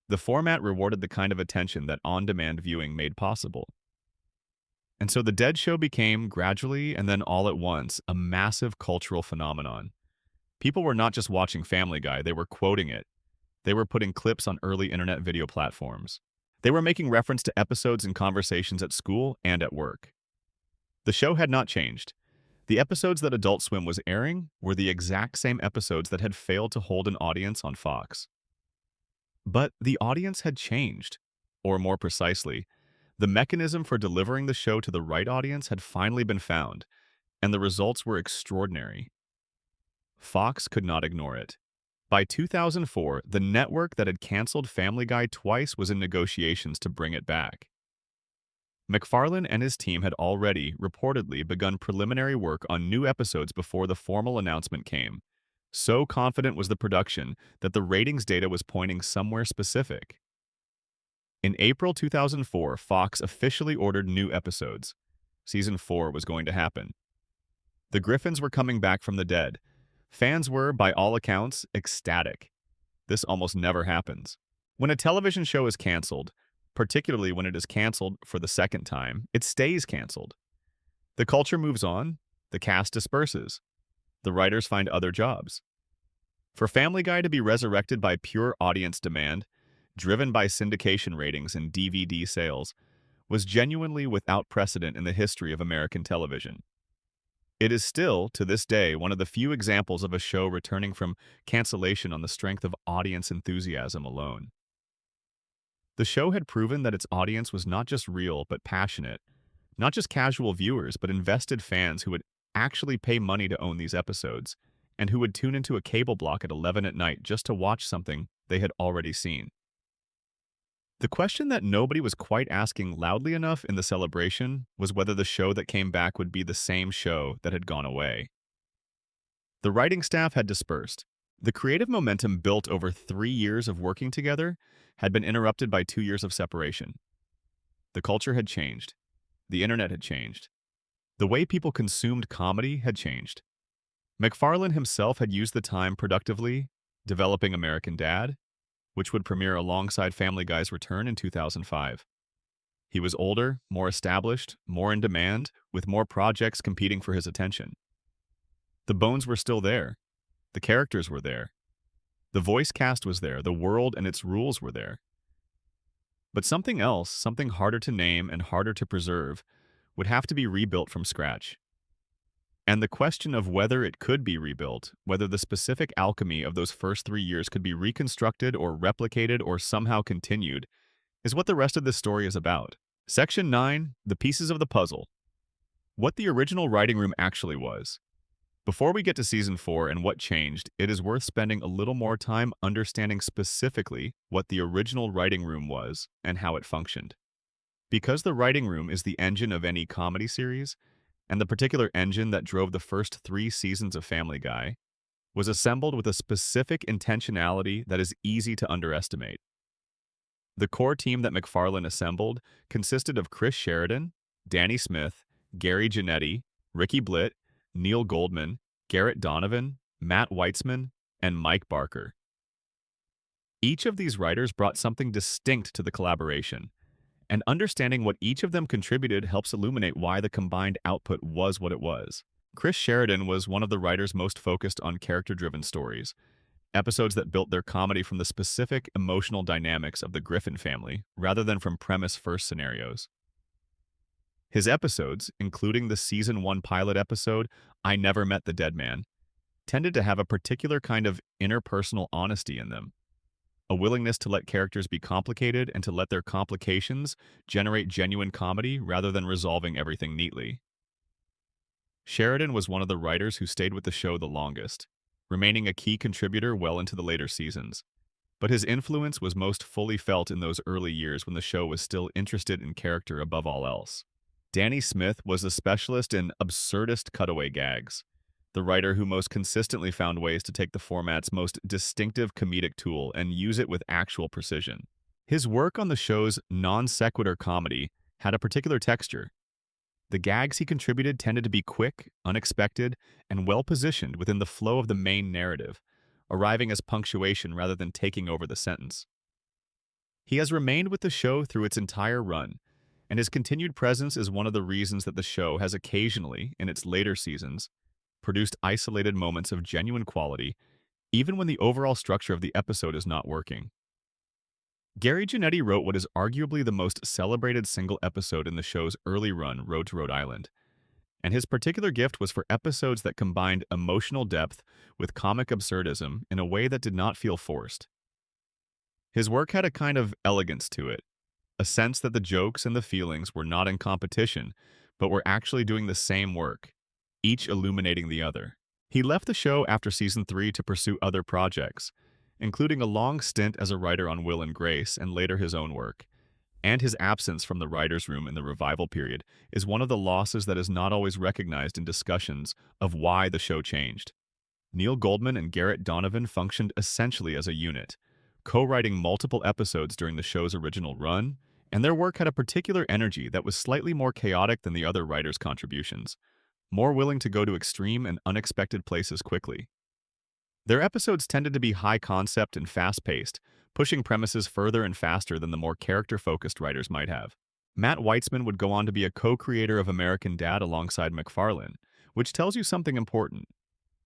S1: The format rewarded the kind of attention that on-demand viewing made possible. And so The Dead Show became, gradually and then all at once, a massive cultural phenomenon. People were not just watching Family Guy, they were quoting it. They were putting clips on early internet video platforms. They were making reference to episodes in conversations at school and at work. The show had not changed. The episodes that Adult Swim was airing were the exact same episodes that had failed to hold an audience on Fox. But the audience had changed. Or more precisely, the mechanism for delivering the show to the right audience had finally been found, and the results were extraordinary. Fox could not ignore it. By 2004, the network that had canceled Family Guy twice was in negotiations to bring it back. MacFarlane and his team had already, reportedly, begun preliminary work on new episodes before the formal announcement came. So confident was the production that the ratings data was pointing somewhere specific. In April 2004, Fox officially ordered new episodes. Season 4 was going to happen. The Griffins were coming back from the dead. Fans were, by all accounts, ecstatic. This almost never happens. When a television show is canceled, particularly when it is canceled for the second time, it stays canceled. The culture moves on, the cast disperses. The writers find other jobs. For Family Guy to be resurrected by pure audience demand, driven by syndication ratings and DVD sales, was genuinely without precedent in the history of American television. It is still, to this day, one of the few examples of a show returning from cancellation on the strength of audience enthusiasm alone. The show had proven that its audience was not just real but passionate, not just casual viewers but invested fans who would actually pay money to own these episodes, and who would tune into a cable block at 11 at night just to watch something they had already seen. The question that nobody was quite asking loudly enough in the celebration was whether the show that came back would be the same show that had gone away. The writing staff had dispersed. The creative momentum built over 3 years of working together had been interrupted by 2 years of separation. The culture had changed. The internet had changed. The way people consumed comedy had changed. MacFarlane himself had used the time productively, developing American Dad, which would premiere alongside Family Guy's return in 2005. He was older, more established, more in demand, with more projects competing for his attention. The bones were still there. The characters were there. The voice cast was there. The world and its rules were there. But something else, something harder to name and harder to preserve, would have to be rebuilt from scratch. And the question of whether it could be rebuilt, whether the specific alchemy of those first 3 years could be reconstructed or replicated or somehow continued, is what the rest of this story is about. Section 9, The Pieces of the Puzzle. What the original writing room actually was. Before we get to Season 4 and what changed, it is worth spending a little more time understanding specifically what the original writing room was and how it functioned. Because the writing room is the engine of any comedy series, and the particular engine that drove the first 3 seasons of Family Guy, was assembled with a specific intentionality that is easy to underestimate. The core team that MacFarlane assembled consisted of Chris Sheridan, Danny Smith, Gary Janetti, Ricky Blitt, Neil Goldman, Garrett Donovan, Matt Weitzman, and Mike Barker. Each of these writers brought something distinct to the collaboration, and understanding what each of them contributed helps illuminate why the combined output was what it was. Chris Sheridan was one of the writers most focused on character-driven stories, episodes that built their comedy from the specific emotional dynamics of the Griffin family, rather than from premise-first scenarios. His episodes, including the Season 1 pilot episode, I Never Met the Dead Man, tended to have a particular kind of interpersonal honesty in them, a willingness to let characters be complicated and to let their complications generate genuine comedy rather than resolving everything neatly. Sheridan was one of the writers who stayed with the show the longest, remaining a key contributor well into the later seasons. but his influence was most fully felt in those early years when the show was still interested in character above all else. Danny Smith was a specialist in absurdist cutaway gags, the writer who most consistently found ways to take the format's most distinctive comedic tool and use it with actual precision. His work on the show's non-sequitur comedy had a particular texture. The gags he contributed tended to be quick, unexpected, and well-positioned within the flow of the main narrative, arriving as punctuation rather than taking over the sentence. He has remained with the show through its entire run, and his continued presence is one of the reasons that the show has occasionally, in its later seasons, produced isolated moments of genuine quality, even when the overall structure of the episode is not working. Gary Janetti wrote what is arguably the most celebrated single episode in the show's early run, Road to Rhode Island, and his particular gift was for episodes that combined emotional depth with comic absurdism in a way that did not feel forced. His work had a kind of elegance to it, a sense that the jokes and the feelings were not in competition, but were actually doing the same work, each illuminating the other. He left the show after season 3 to pursue other projects, including a long stint as a writer on Will and Grace and later his own work. And his absence from the writer's room in the revival period is one of the losses that is not always recognized in discussions of why the show changed. Neil Goldman and Garrett Donovan functioned essentially as a unit, co-writing multiple episodes during the show's original run, and their work had a particular energy that was slightly more chaotic than the other writers' contributions, more willing to go to extreme and unexpected places quickly. Their episodes tended to be high concept and fast-paced, pushing premises further and faster than the more character-focused writers might have. Matt Weitzman would go on to be a co-creator of American Dad alongside MacFarlane, which tells you something important.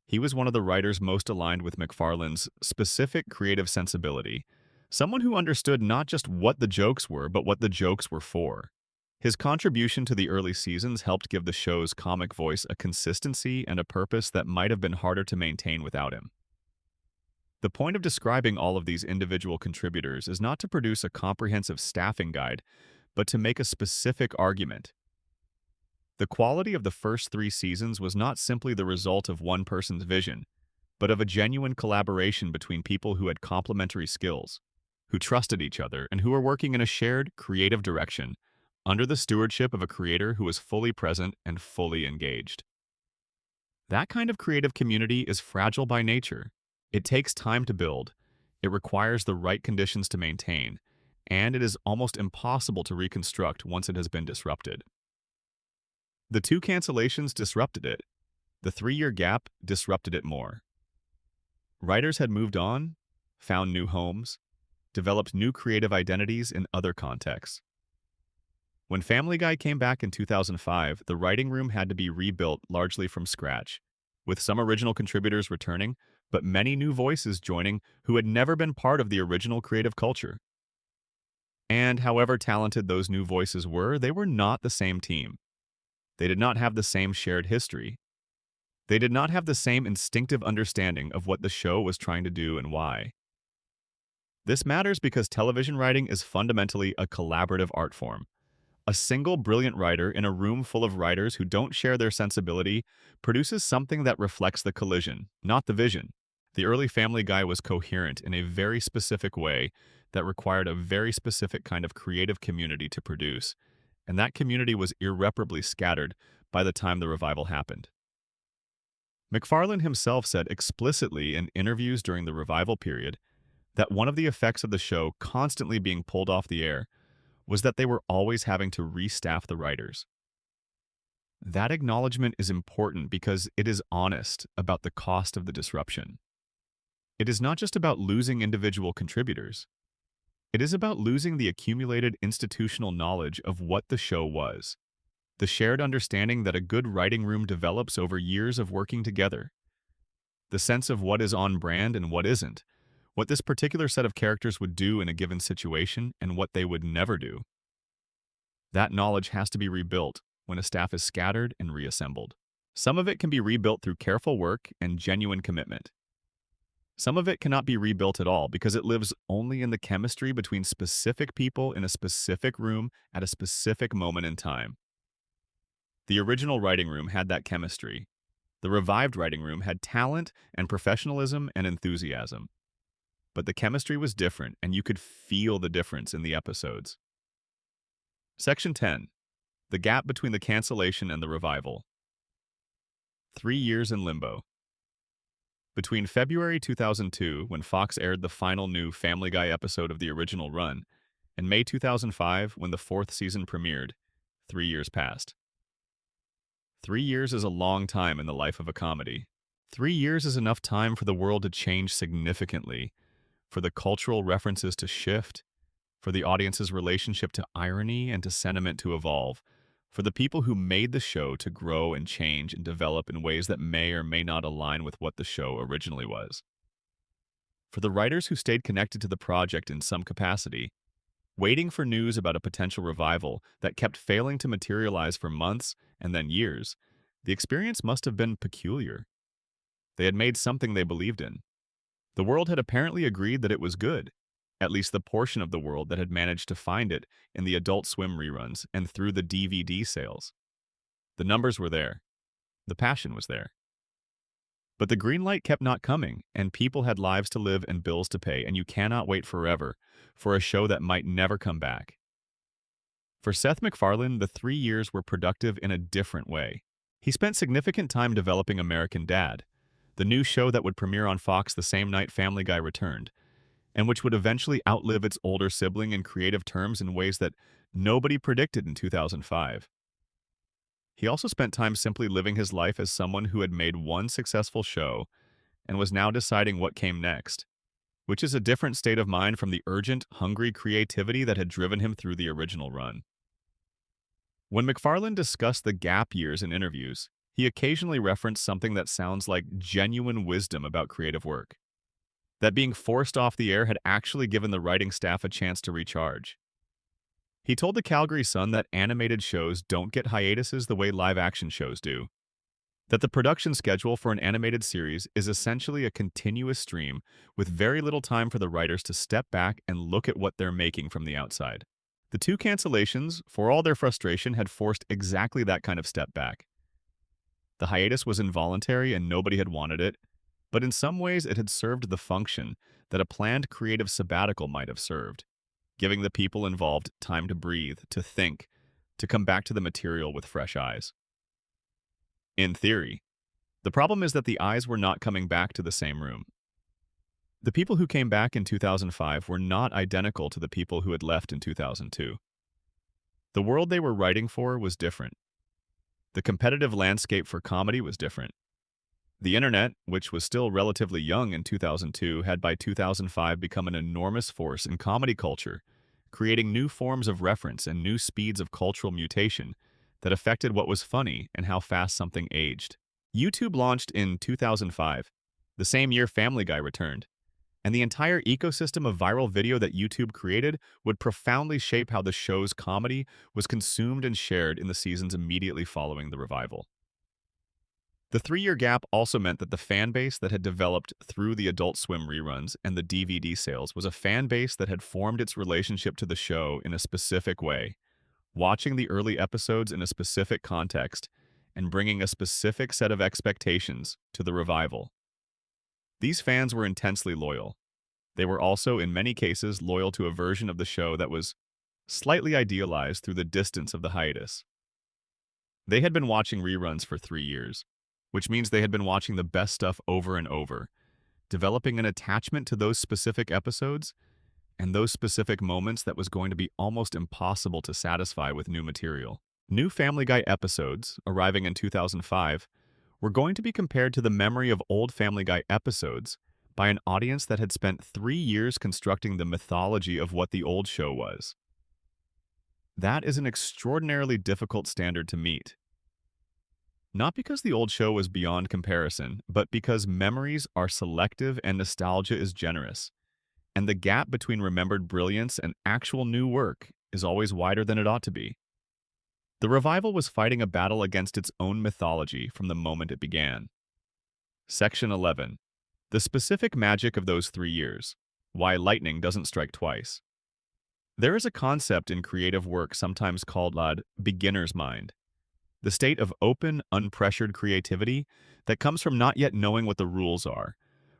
S1: He was one of the writers most aligned with MacFarlane's specific creative sensibility, someone who understood not just what the jokes were, but what the jokes were for. His contribution to the early seasons helped give the show's comic voice a consistency and a purpose that might have been harder to maintain without him. The point of describing all of these individual contributors is not to produce a comprehensive staffing guide, but to make a specific argument. The quality of the first 3 seasons was not simply the result of one person's vision, but of a genuine collaboration between people who had complementary skills, who trusted each other, and who were working in a shared, creative direction, under the stewardship of a creator who was fully present and fully engaged. That kind of creative community is fragile by nature. It takes time to build, it requires the right conditions to maintain, and it is almost impossible to reconstruct once it has been disrupted. The 2 cancellations disrupted it. The 3-year gap disrupted it more. Writers had moved on, found new homes, developed new creative identities in other contexts. When Family Guy came back in 2005, the writing room had to be rebuilt largely from scratch, with some original contributors returning, but many new voices joining who had never been part of the original creative culture. And however talented those new voices were, they were not the same team. They did not have the same shared history. They did not have the same instinctive understanding of what the show was trying to do and why. This matters because television writing is fundamentally a collaborative art form. A single brilliant writer in a room full of writers who don't share their sensibility produces something that reflects the collision, not the vision. The early Family Guy was coherent in a very specific way that required a very specific kind of creative community to produce, and that community was irreparably scattered by the time the revival happened. MacFarlane himself said explicitly in interviews during the revival period that one of the effects of the show constantly being pulled off the air was that they were always having to restaff the writers. That acknowledgement is important because it is honest about the cost of the disruption. It is not just about losing individual contributors. It is about losing the accumulated institutional knowledge of what the show was, the shared understanding that a good writing room develops over years of working together, the sense of what is on brand and what isn't, what this particular set of characters would do in a given situation and what they would never do. That knowledge has to be rebuilt when a staff is scattered and reassembled. Some of it can be rebuilt through careful work and genuine commitment. Some of it cannot be rebuilt at all because it lives only in the chemistry between specific people in a specific room at a specific moment in time. The original writing room had that chemistry. The revived writing room had talent and professionalism and enthusiasm. but the chemistry was different, and you could feel the difference in the episodes. Section 10. The gap between the cancellation and the revival. 3 years in limbo. Between February 2002, when Fox aired the final new Family Guy episode of the original run, and May 2005, when the fourth season premiered, 3 years passed. 3 years is a long time in the life of a comedy. 3 years is enough time for the world to change significantly, for the cultural references to shift, for the audience's relationship to irony and to sentiment to evolve, for the people who made the show to grow and change and develop in ways that may or may not align with what the show originally was. For the writers who stayed connected to the project in some capacity, waiting for news about a potential revival that kept failing to materialize for months and then years, the experience must have been peculiar. They had made something they believed in. The world had apparently agreed that it was good, at least the portion of the world that had managed to find it in the Adult Swim reruns and through the DVD sales. The numbers were there. The passion was there. But the green light kept not coming, and people had lives to live and bills to pay, and you cannot wait forever for a show that might never come back. For Seth MacFarlane, the 3 years were productive in a different way. He spent significant time developing American Dad, the new show that would premiere on Fox the same night Family Guy returned, and which would eventually outlive its older sibling in creative terms in ways that nobody predicted in 2005. He also spent time simply living his life as someone who had made one successful show and was now deciding what came next, which is a different state of mind from the urgent, hungry creativity that had driven him through the original run. When MacFarlane discussed the gap years in interviews, he occasionally referenced something that sounds like genuine wisdom about creative work. That being forced off the air had actually given the writing staff a chance to recharge. He told the Calgary Sun that animated shows don't get hiatuses the way live-action shows do. That the production schedule for an animated series is essentially a continuous stream with very little time for the writers to step back and look at what they're making from the outside. The two cancellations, for all their frustration, had forced exactly that kind of step back. The hiatus was involuntary and nobody had wanted it, but in some ways it had served the function that a planned creative sabbatical might have served, giving the people involved time to breathe, to think, to come back to the material with fresh eyes. In theory, the problem is that the eyes were not coming back to the same room. The people who came back in 2005 were not identical to the people who had left in 2002. The world they were writing for was different. The competitive landscape for comedy was different. The internet, which was still relatively young in 2002, had by 2005 become an enormous force in comedy culture, creating new forms of reference and new speeds of cultural mutation that affected what was funny and how fast something aged. YouTube launched in 2005, the same year Family Guy returned, and the entire ecosystem of viral video that YouTube created would profoundly shape how the show's comedy was consumed and shared in the seasons immediately following the revival. The 3-year gap also meant that the fan base that had developed through the Adult Swim reruns and the DVD sales was a fan base that had formed its relationship to the show in a specific way, watching the early episodes in a specific context and bringing a specific set of expectations to the revival. These fans were intensely loyal. They were also, in many cases, loyal to a version of the show that was slightly idealized through the distance of the hiatus. They had been watching reruns for 3 years, which means they had been watching the best stuff over and over, developing an attachment to those specific episodes and those specific moments that was going to be almost impossible to satisfy with new material. New Family Guy episodes, arriving in 2005, were going to be compared to the memory of old Family Guy episodes by an audience that had spent 3 years constructing the mythology of what the old show was. That is an extraordinarily difficult standard to meet. Not because the old show was beyond comparison, but because memories are selective and nostalgia is generous, and the gap between remembered brilliance and actual new work is always wider than it ought to be. The revival was fighting a battle against its own mythology from the moment it began. Section 11. The specific magic of those 3 years. Why lightning doesn't strike twice. There is a concept in creative work sometimes called beginner's mind. The state of open, unpressured creativity that comes from not yet knowing what the rules are,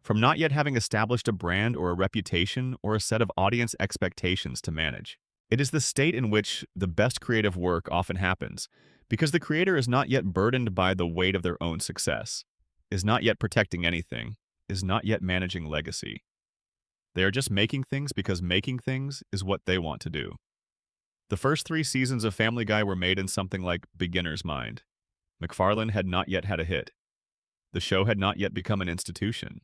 S1: from not yet having established a brand or a reputation or a set of audience expectations to manage. It is the state in which the best creative work often happens, because the creator is not yet burdened by the weight of their own success, is not yet protecting anything, is not yet managing legacy. They are just making things because making things is what they want to do. The first 3 seasons of Family Guy were made in something like beginner's mind. MacFarlane had not yet had a hit. The show had not yet become an institution.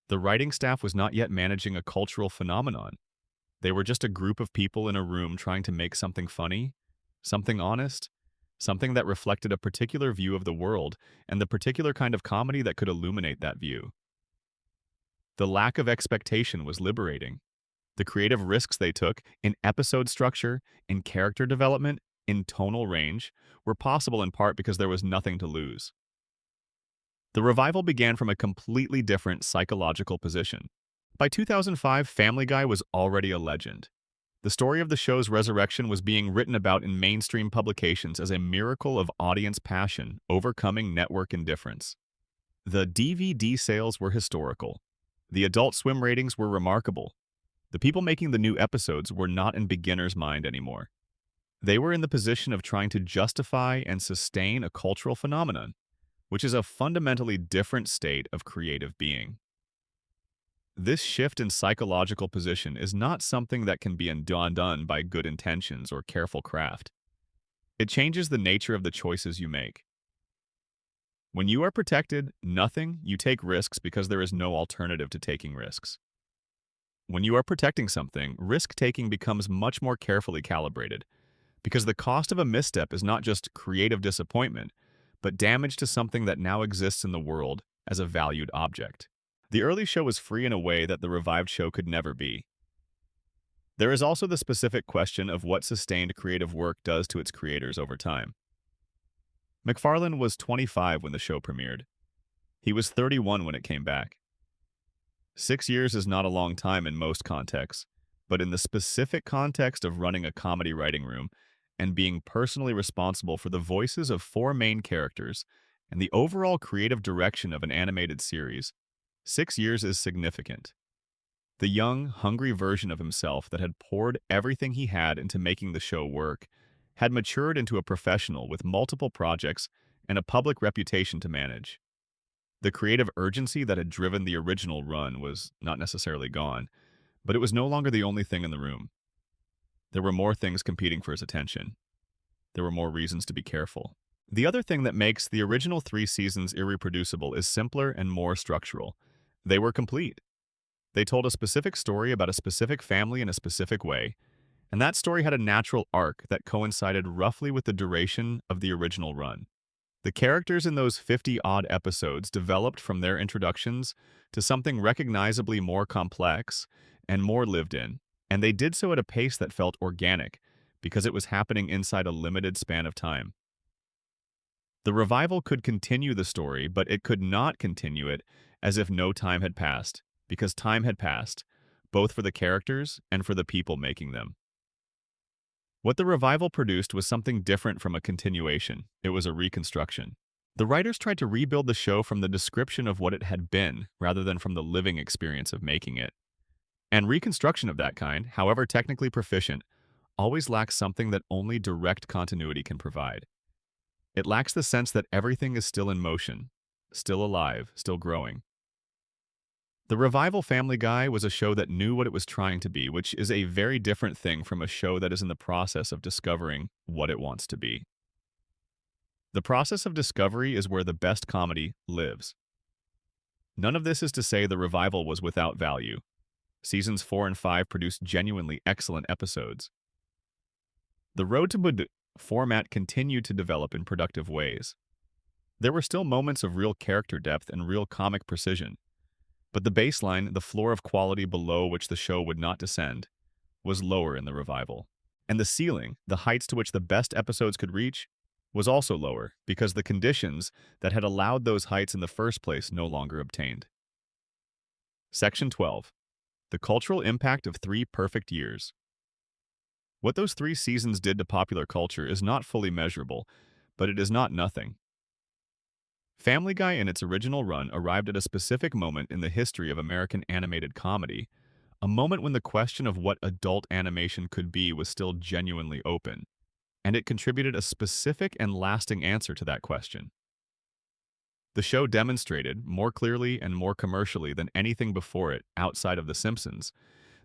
S1: The writing staff was not yet managing a cultural phenomenon. They were just a group of people in a room trying to make something funny, something honest, something that reflected a particular view of the world and the particular kind of comedy that could illuminate that view. The lack of expectation was liberating. The creative risks they took in episode structure, in character development, in tonal range, were possible in part because there was nothing to lose. The revival began from a completely different psychological position. By 2005, Family Guy was already a legend. The story of the show's resurrection was being written about in mainstream publications as a miracle of audience passion overcoming network indifference. The DVD sales were historical. The Adult Swim ratings were remarkable. The people making the new episodes were not in beginner's mind anymore. They were in the position of trying to justify and sustain a cultural phenomenon, which is a fundamentally different state of creative being. This shift in psychological position is not something that can be undone by good intentions or careful craft. It changes the nature of the choices you make. When you are protected, you take risks because there is no alternative to taking risks. When you are protecting something, risk-taking becomes much more carefully calibrated, because the cost of a misstep is not just creative disappointment, but damage to something that now exists in the world as a valued object. The early show was free in a way that the revived show could never be. There is also the specific question of what sustained creative work does to its creators over time. MacFarlane was 25 when the show premiered. He was 31 when it came back. 6 years is not a long time in most contexts, but in the specific context of running a comedy writing room and being personally responsible for the voices of 4 main characters and the overall creative direction of an animated series, 6 years is significant. The young, hungry version of himself that had poured everything he had into making the show work had matured into a professional with multiple projects and a public reputation to manage. The creative urgency that had driven the original run was not necessarily gone, but it was no longer the only thing in the room. There were more things competing for his attention. There were more reasons to be careful. The other thing that makes the original 3 seasons irreproducible is simpler and more structural. They were complete. They told a specific story about a specific family in a specific way, and that story had a natural arc that coincided roughly with the duration of the original run. The characters in those 50-odd episodes developed from their introductions to something recognizably more complex and more lived in, and they did so at a pace that felt organic because it was happening inside a limited span of time. The revival could continue the story, but it could not continue it as if no time had passed, because time had passed, both for the characters and for the people making them. What the revival produced was something different from a continuation. It was a reconstruction. The writers tried to rebuild the show from the description of what it had been, rather than from the living experience of making it. And reconstruction of that kind, however technically proficient, always lacks something that only direct continuity can provide. It lacks the sense that everything is still in motion, still alive, still growing. The revival Family Guy was a show that knew what it was trying to be, which is a very different thing from a show that is in the process of discovering what it wants to be. The process of discovery is where the best comedy lives. None of this is to say the revival was without value. Seasons 4 and 5 produced genuinely excellent episodes. The Road to Bud format continued to develop in productive ways. There were still moments of real character depth and real comic precision, but the baseline, the floor of quality below which the show would not descend, was lower in the revival. And the ceiling, the heights to which the best episodes could reach, was also lower because the conditions that had allowed those heights in the first place no longer obtained. Section 12. The cultural impact of 3 perfect years. What those 3 seasons did to popular culture is not fully measurable, but it is not nothing. Family Guy in its original run arrived at a specific moment in the history of American animated comedy, a moment when the question of what adult animation could be was still genuinely open, and it contributed a specific and lasting answer to that question. The show demonstrated, more clearly and more commercially than anything before it outside of The Simpsons,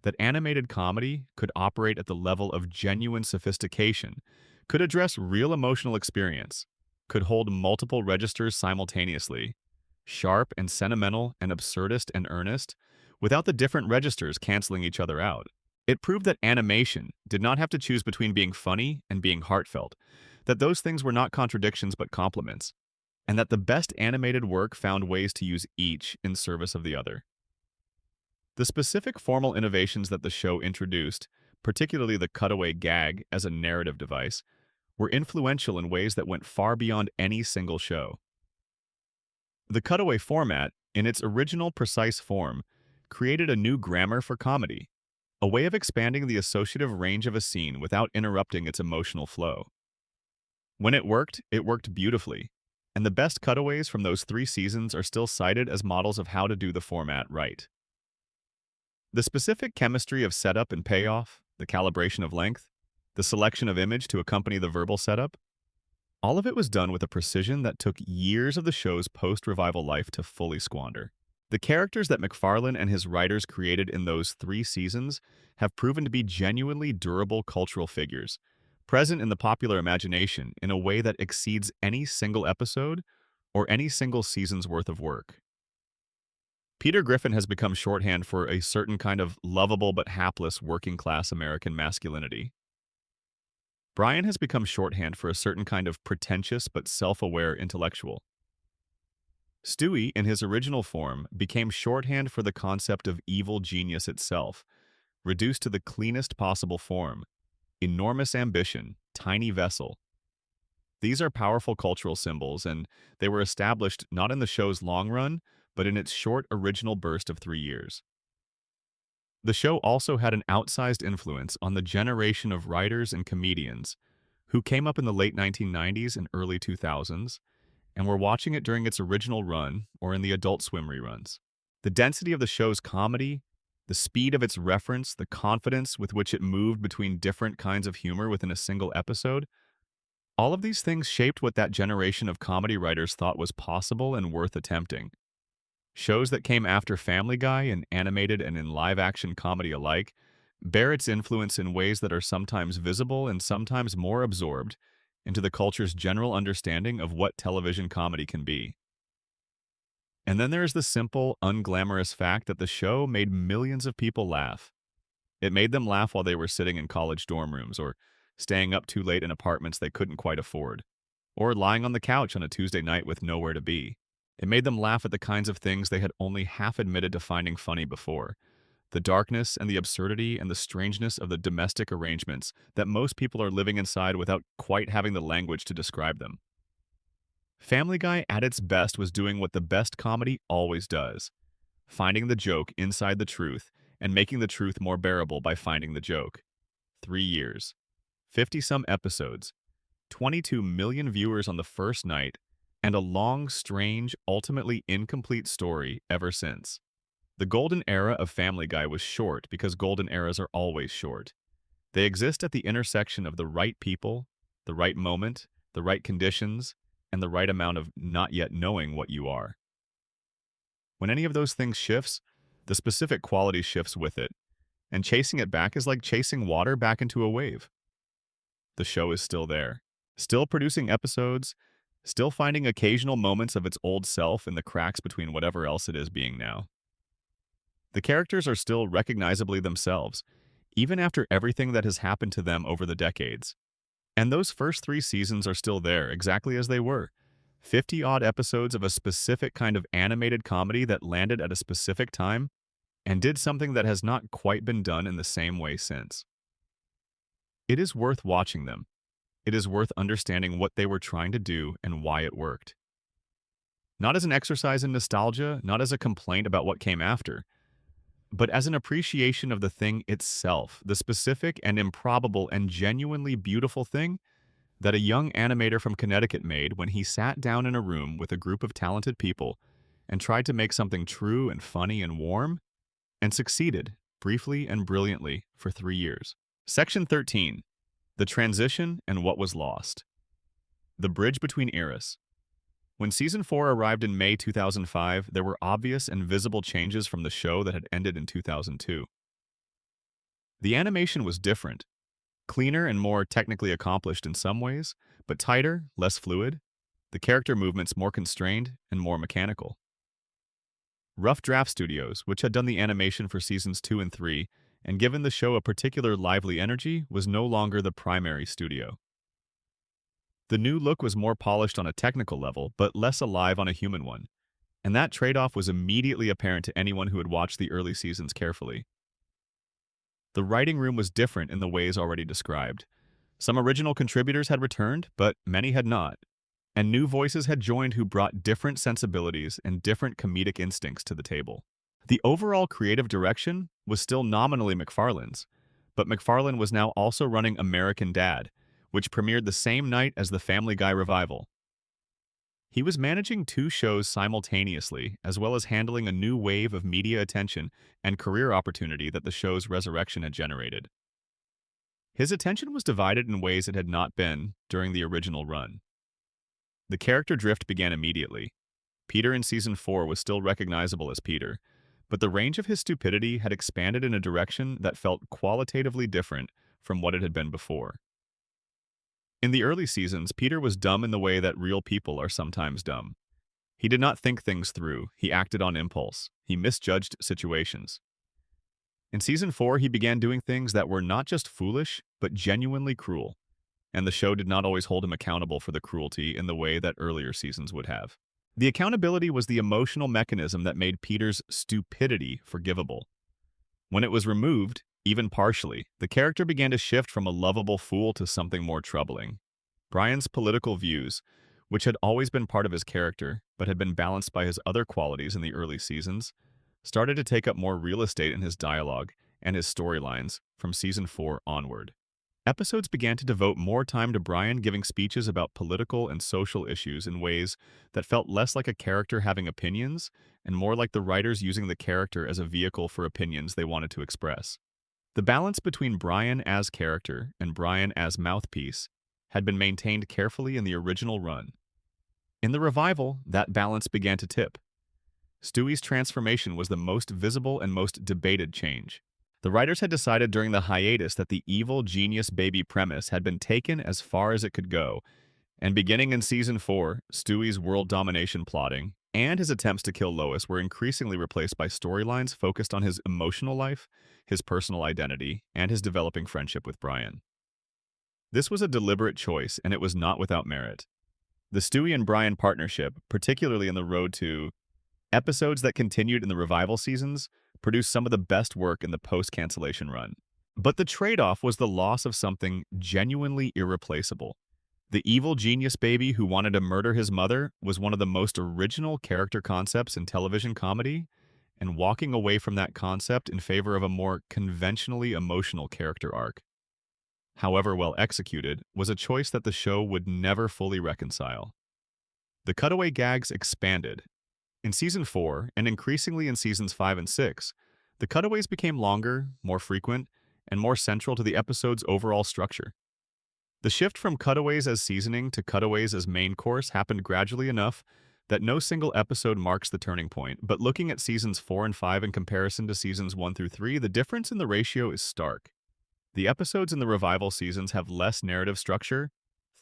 S1: that animated comedy could operate at the level of genuine sophistication, could address real emotional experience, could hold multiple registers simultaneously, sharp and sentimental and absurdist and earnest, without the different registers canceling each other out. It proved that animation did not have to choose between being funny and being heartfelt, that those things were not contradictions but complements, and that the best animated work found ways to use each in service of the other. The specific formal innovations that the show introduced, particularly the cutaway gag as a narrative device, were influential in ways that went far beyond any single show. The cutaway format, in its original precise form, created a new grammar for comedy, a way of expanding the associative range of a scene without interrupting its emotional flow. When it worked beautifully, and the best cutaways from those 3 seasons are still cited as models of how to do the format right. The specific chemistry of setup and payoff, the calibration of length, the selection of image to accompany the verbal setup, all of it was done with a precision that took years of the show's post-revival life to fully squander. The characters that McFarlane and his writers created in those 3 seasons have proven to be genuinely durable cultural figures, present in the popular imagination in a way that exceeds any single episode or any single season's worth of work. Peter Griffin has become shorthand for a certain kind of lovable but hapless working-class American masculinity. Brian has become shorthand for a certain kind of pretentious but self-aware intellectual. Stewie, in his original form, became shorthand for the concept of evil genius itself, reduced to the cleanest possible form: enormous ambition, tiny vessel. These are powerful cultural symbols, and they were established not in the show's long run, but in its short original burst of 3 years. The show also had an outsized influence on the generation of writers and comedians who came up in the late 1990s and early 2000s and were watching it during its original run or in the Adult Swim reruns. The density of the show's comedy, the speed of its reference, the confidence with which it moved between different kinds of humor within a single episode, all of these things shaped what that generation of comedy writers thought was possible and worth attempting. Shows that came after Family Guy in animated and in live-action comedy alike bear its influence in ways that are sometimes visible and sometimes more absorbed into the culture's general understanding of what television comedy can be. And then there is the simple, unglamorous fact that the show made millions of people laugh. It made them laugh while they were sitting in college dorm rooms, or staying up too late in apartments they couldn't quite afford, or lying on the couch on a Tuesday night with nowhere to be. It made them laugh at the kinds of things they had only half admitted to finding funny before: the darkness and the absurdity and the strangeness of the domestic arrangements that most people are living inside without quite having the language to describe them. Family Guy at its best was doing what the best comedy always does: finding the joke inside the truth and making the truth more bearable by finding the joke. 3 years, 50-some episodes, 22 million viewers on the first night, and a long, strange, ultimately incomplete story ever since. The golden era of Family Guy was short because golden eras are always short. They exist at the intersection of the right people, the right moment, the right conditions, and the right amount of not yet knowing what you are. When any of those things shifts, the specific quality shifts with it, and chasing it back is like chasing water back into a wave. The show is still there, still producing episodes, still finding occasional moments of its old self in the cracks between whatever else it is being now. The characters are still recognizably themselves, even after everything that has happened to them over the decades. And those first 3 seasons are still there, exactly as they were: 50-odd episodes of a specific kind of animated comedy that landed at a specific time and did something that has not quite been done in the same way since. It is worth watching them. It is worth understanding what they were trying to do and why it worked. Not as an exercise in nostalgia, not as a complaint about what came after, but as an appreciation of the thing itself, the specific and improbable and genuinely beautiful thing that a young animator from Connecticut made when he sat down in a room with a group of talented people and tried to make something true and funny and warm, and succeeded, briefly and brilliantly, for 3 years. Section 13. The Transition and What Was Lost. The Bridge Between Eras. When Season 4 arrived in May 2005, there were obvious and visible changes from the show that had ended in 2002. The animation was different, cleaner and more technically accomplished in some ways, but tighter, less fluid, the character movements more constrained and more mechanical. Rough Draft Studios, which had done the animation for Seasons 2 and 3 and given the show a particular lively energy, was no longer the primary studio. The new look was more polished on a technical level, but less alive on a human one, and that trade-off was immediately apparent to anyone who had watched the early seasons carefully. The writing room was different in the ways already described. Some original contributors had returned, but many had not, and new voices had joined who brought different sensibilities and different comedic instincts to the table. The overall creative direction was still nominally McFarlane's, but McFarlane was now also running American Dad, which premiered the same night as the Family Guy revival. He was managing two shows simultaneously, as well as handling a new wave of media attention and career opportunity that the show's resurrection had generated. His attention was divided in ways it had not been during the original run. The character drift began immediately. Peter in Season 4 was still recognizable as Peter, but the range of his stupidity had expanded in a direction that felt qualitatively different from what it had been before. In the early seasons, Peter was dumb in the way that real people are sometimes dumb. He did not think things through, he acted on impulse, he misjudged situations. In Season 4, he began doing things that were not just foolish, but genuinely cruel, and the show did not always hold him accountable for the cruelty in the way that earlier seasons would have. The accountability was the emotional mechanism that made Peter's stupidity forgivable. When it was removed, even partially, the character began to shift from a lovable fool to something more troubling. Brian's political views, which had always been part of his character but had been balanced by his other qualities in the early seasons, started to take up more real estate in his dialogue and his storylines from Season 4 onward. Episodes began to devote more time to Brian giving speeches about political and social issues in ways that felt less like a character having opinions and more like the writers using the character as a vehicle for opinions they wanted to express. The balance between Brian as character and Brian as mouthpiece had been maintained carefully in the original run. In the revival, that balance began to tip. Stewie's transformation was the most visible and most debated change. The writers had decided during the hiatus that the evil genius baby premise had been taken as far as it could go, and beginning in Season 4, Stewie's world domination plotting and his attempts to kill Lois were increasingly replaced by storylines focused on his emotional life, his personal identity, and his developing friendship with Brian. This was a deliberate choice, and it was not without merit. The Stewie and Brian partnership, particularly in the road to episodes that continued in the revival seasons, produced some of the best work in the post-cancellation run. But the trade-off was the loss of something genuinely irreplaceable. The evil genius baby who wanted to murder his mother was one of the most original character concepts in television comedy, and walking away from that concept in favor of a more conventionally emotional character arc, however well executed, was a choice that the show would never fully reconcile. The cutaway gags expanded. In Season 4, and increasingly in Seasons 5 and 6, the cutaways became longer, more frequent, and more central to the episode's overall structure. The shift from cutaways as seasoning to cutaways as main course happened gradually enough that no single episode marks the turning point, but looking at Seasons 4 and 5 in comparison to Seasons 1 through 3, the difference in the ratio is stark. The episodes in the revival seasons have less narrative structure,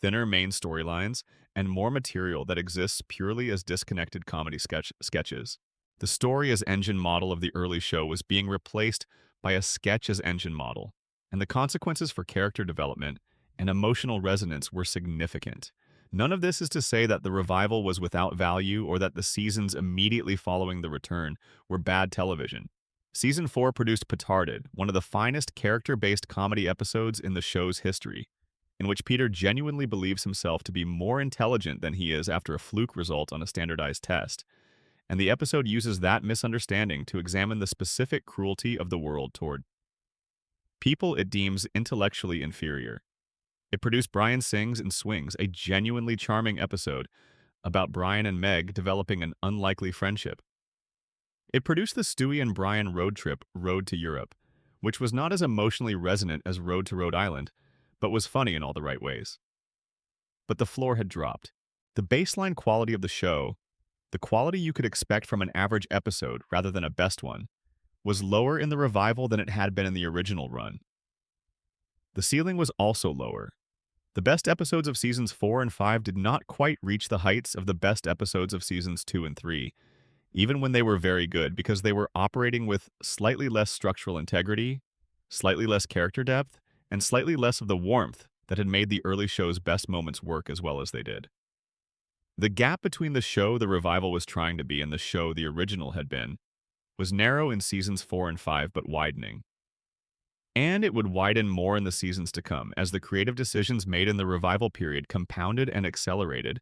S1: thinner main storylines, and more material that exists purely as disconnected comedy sketches. The story as engine model of the early show was being replaced by a sketch as engine model, and the consequences for character development and emotional resonance were significant. None of this is to say that the revival was without value or that the seasons immediately following the return were bad television. Season 4 produced Petarded, one of the finest character-based comedy episodes in the show's history, in which Peter genuinely believes himself to be more intelligent than he is after a fluke result on a standardized test, and the episode uses that misunderstanding to examine the specific cruelty of the world toward people it deems intellectually inferior. It produced Brian Sings and Swings, a genuinely charming episode about Brian and Meg developing an unlikely friendship. It produced the Stewie and Brian road trip, Road to Europe, which was not as emotionally resonant as Road to Rhode Island, but was funny in all the right ways. But the floor had dropped. The baseline quality of the show, the quality you could expect from an average episode rather than a best one, was lower in the revival than it had been in the original run. The ceiling was also lower. The best episodes of seasons 4 and 5 did not quite reach the heights of the best episodes of seasons 2 and 3, even when they were very good, because they were operating with slightly less structural integrity, slightly less character depth, and slightly less of the warmth that had made the early show's best moments work as well as they did. The gap between the show the revival was trying to be and the show the original had been was narrow in seasons 4 and 5, but widening. And it would widen more in the seasons to come as the creative decisions made in the revival period compounded and accelerated,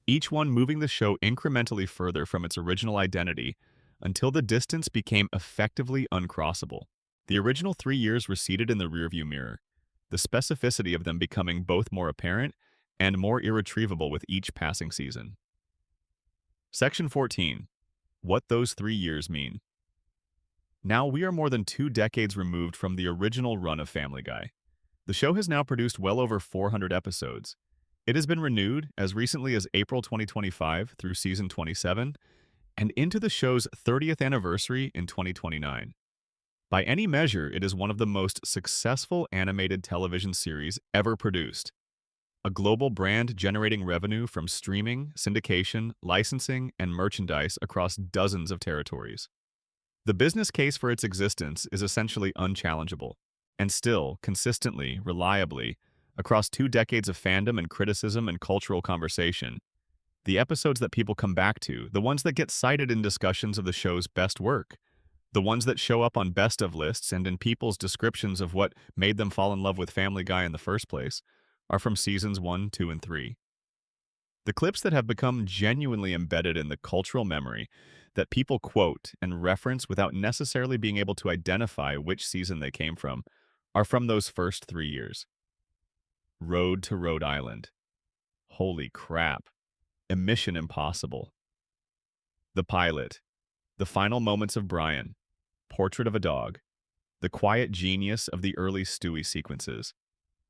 S1: each one moving the show incrementally further from its original identity until the distance became effectively uncrossable. The original 3 years receded in the rearview mirror, the specificity of them becoming both more apparent and more irretrievable with each passing season. Section 14. What those 3 years mean. Now we are more than 2 decades removed from the original run of Family Guy. The show has now produced well over 400 episodes. It has been renewed as recently as April 2025 through season 27, and into the show's 30th anniversary in 2029. By any measure, it is one of the most successful animated television series ever produced. A global brand generating revenue from streaming, syndication, licensing, and merchandise across dozens of territories. The business case for its existence is essentially unchallengeable, and still, consistently, reliably, across 2 decades of fandom and criticism and cultural conversation, the episodes that people come back to, the ones that get cited in discussions of the show's best work, the ones that show up on best of lists and in people's descriptions of what made them fall in love with Family Guy in the first place, are from seasons 1, 2, and 3. The clips that have become genuinely embedded in the cultural memory that people quote and reference without necessarily being able to identify which season they came from are from those first 3 years. Road to Rhode Island. Holy crap. Mission Impossible. The pilot. The final moments of Brian. Portrait of a dog. The quiet genius of the early Stewie sequences.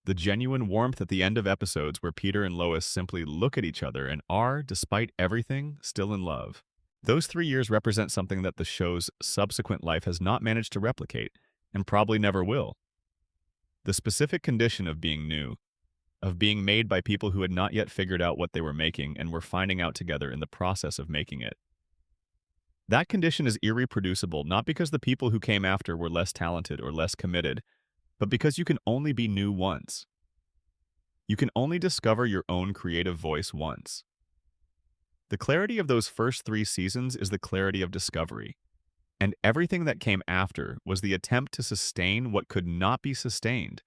S1: The genuine warmth at the end of episodes where Peter and Lois simply look at each other and are, despite everything, still in love. Those 3 years represent something that the show's subsequent life has not managed to replicate, and probably never will. The specific condition of being new, of being made by people who had not yet figured out what they were making and were finding out together in the process of making it. That condition is irreproducible not because the people who came after were less talented or less committed, but because you can only be new once. You can only discover your own creative voice once. The clarity of those first 3 seasons is the clarity of discovery, and everything that came after was the attempt to sustain what could not be sustained,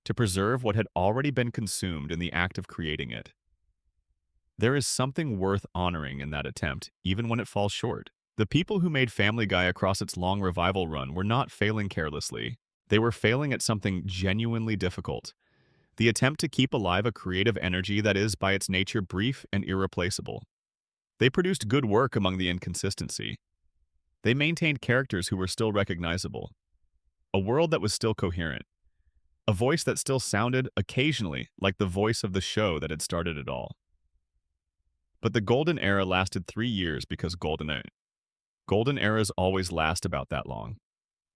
S1: to preserve what had already been consumed in the act of creating it. There is something worth honoring in that attempt, even when it falls short. The people who made Family Guy across its long revival run were not failing carelessly. They were failing at something genuinely difficult, the attempt to keep alive a creative energy that is, by its nature, brief and irreplaceable. They produced good work among the inconsistency. They maintained characters who were still recognizable, a world that was still coherent, a voice that still sounded, occasionally, like the voice of the show that had started it all. But the golden era lasted 3 years because golden eras always last about that long.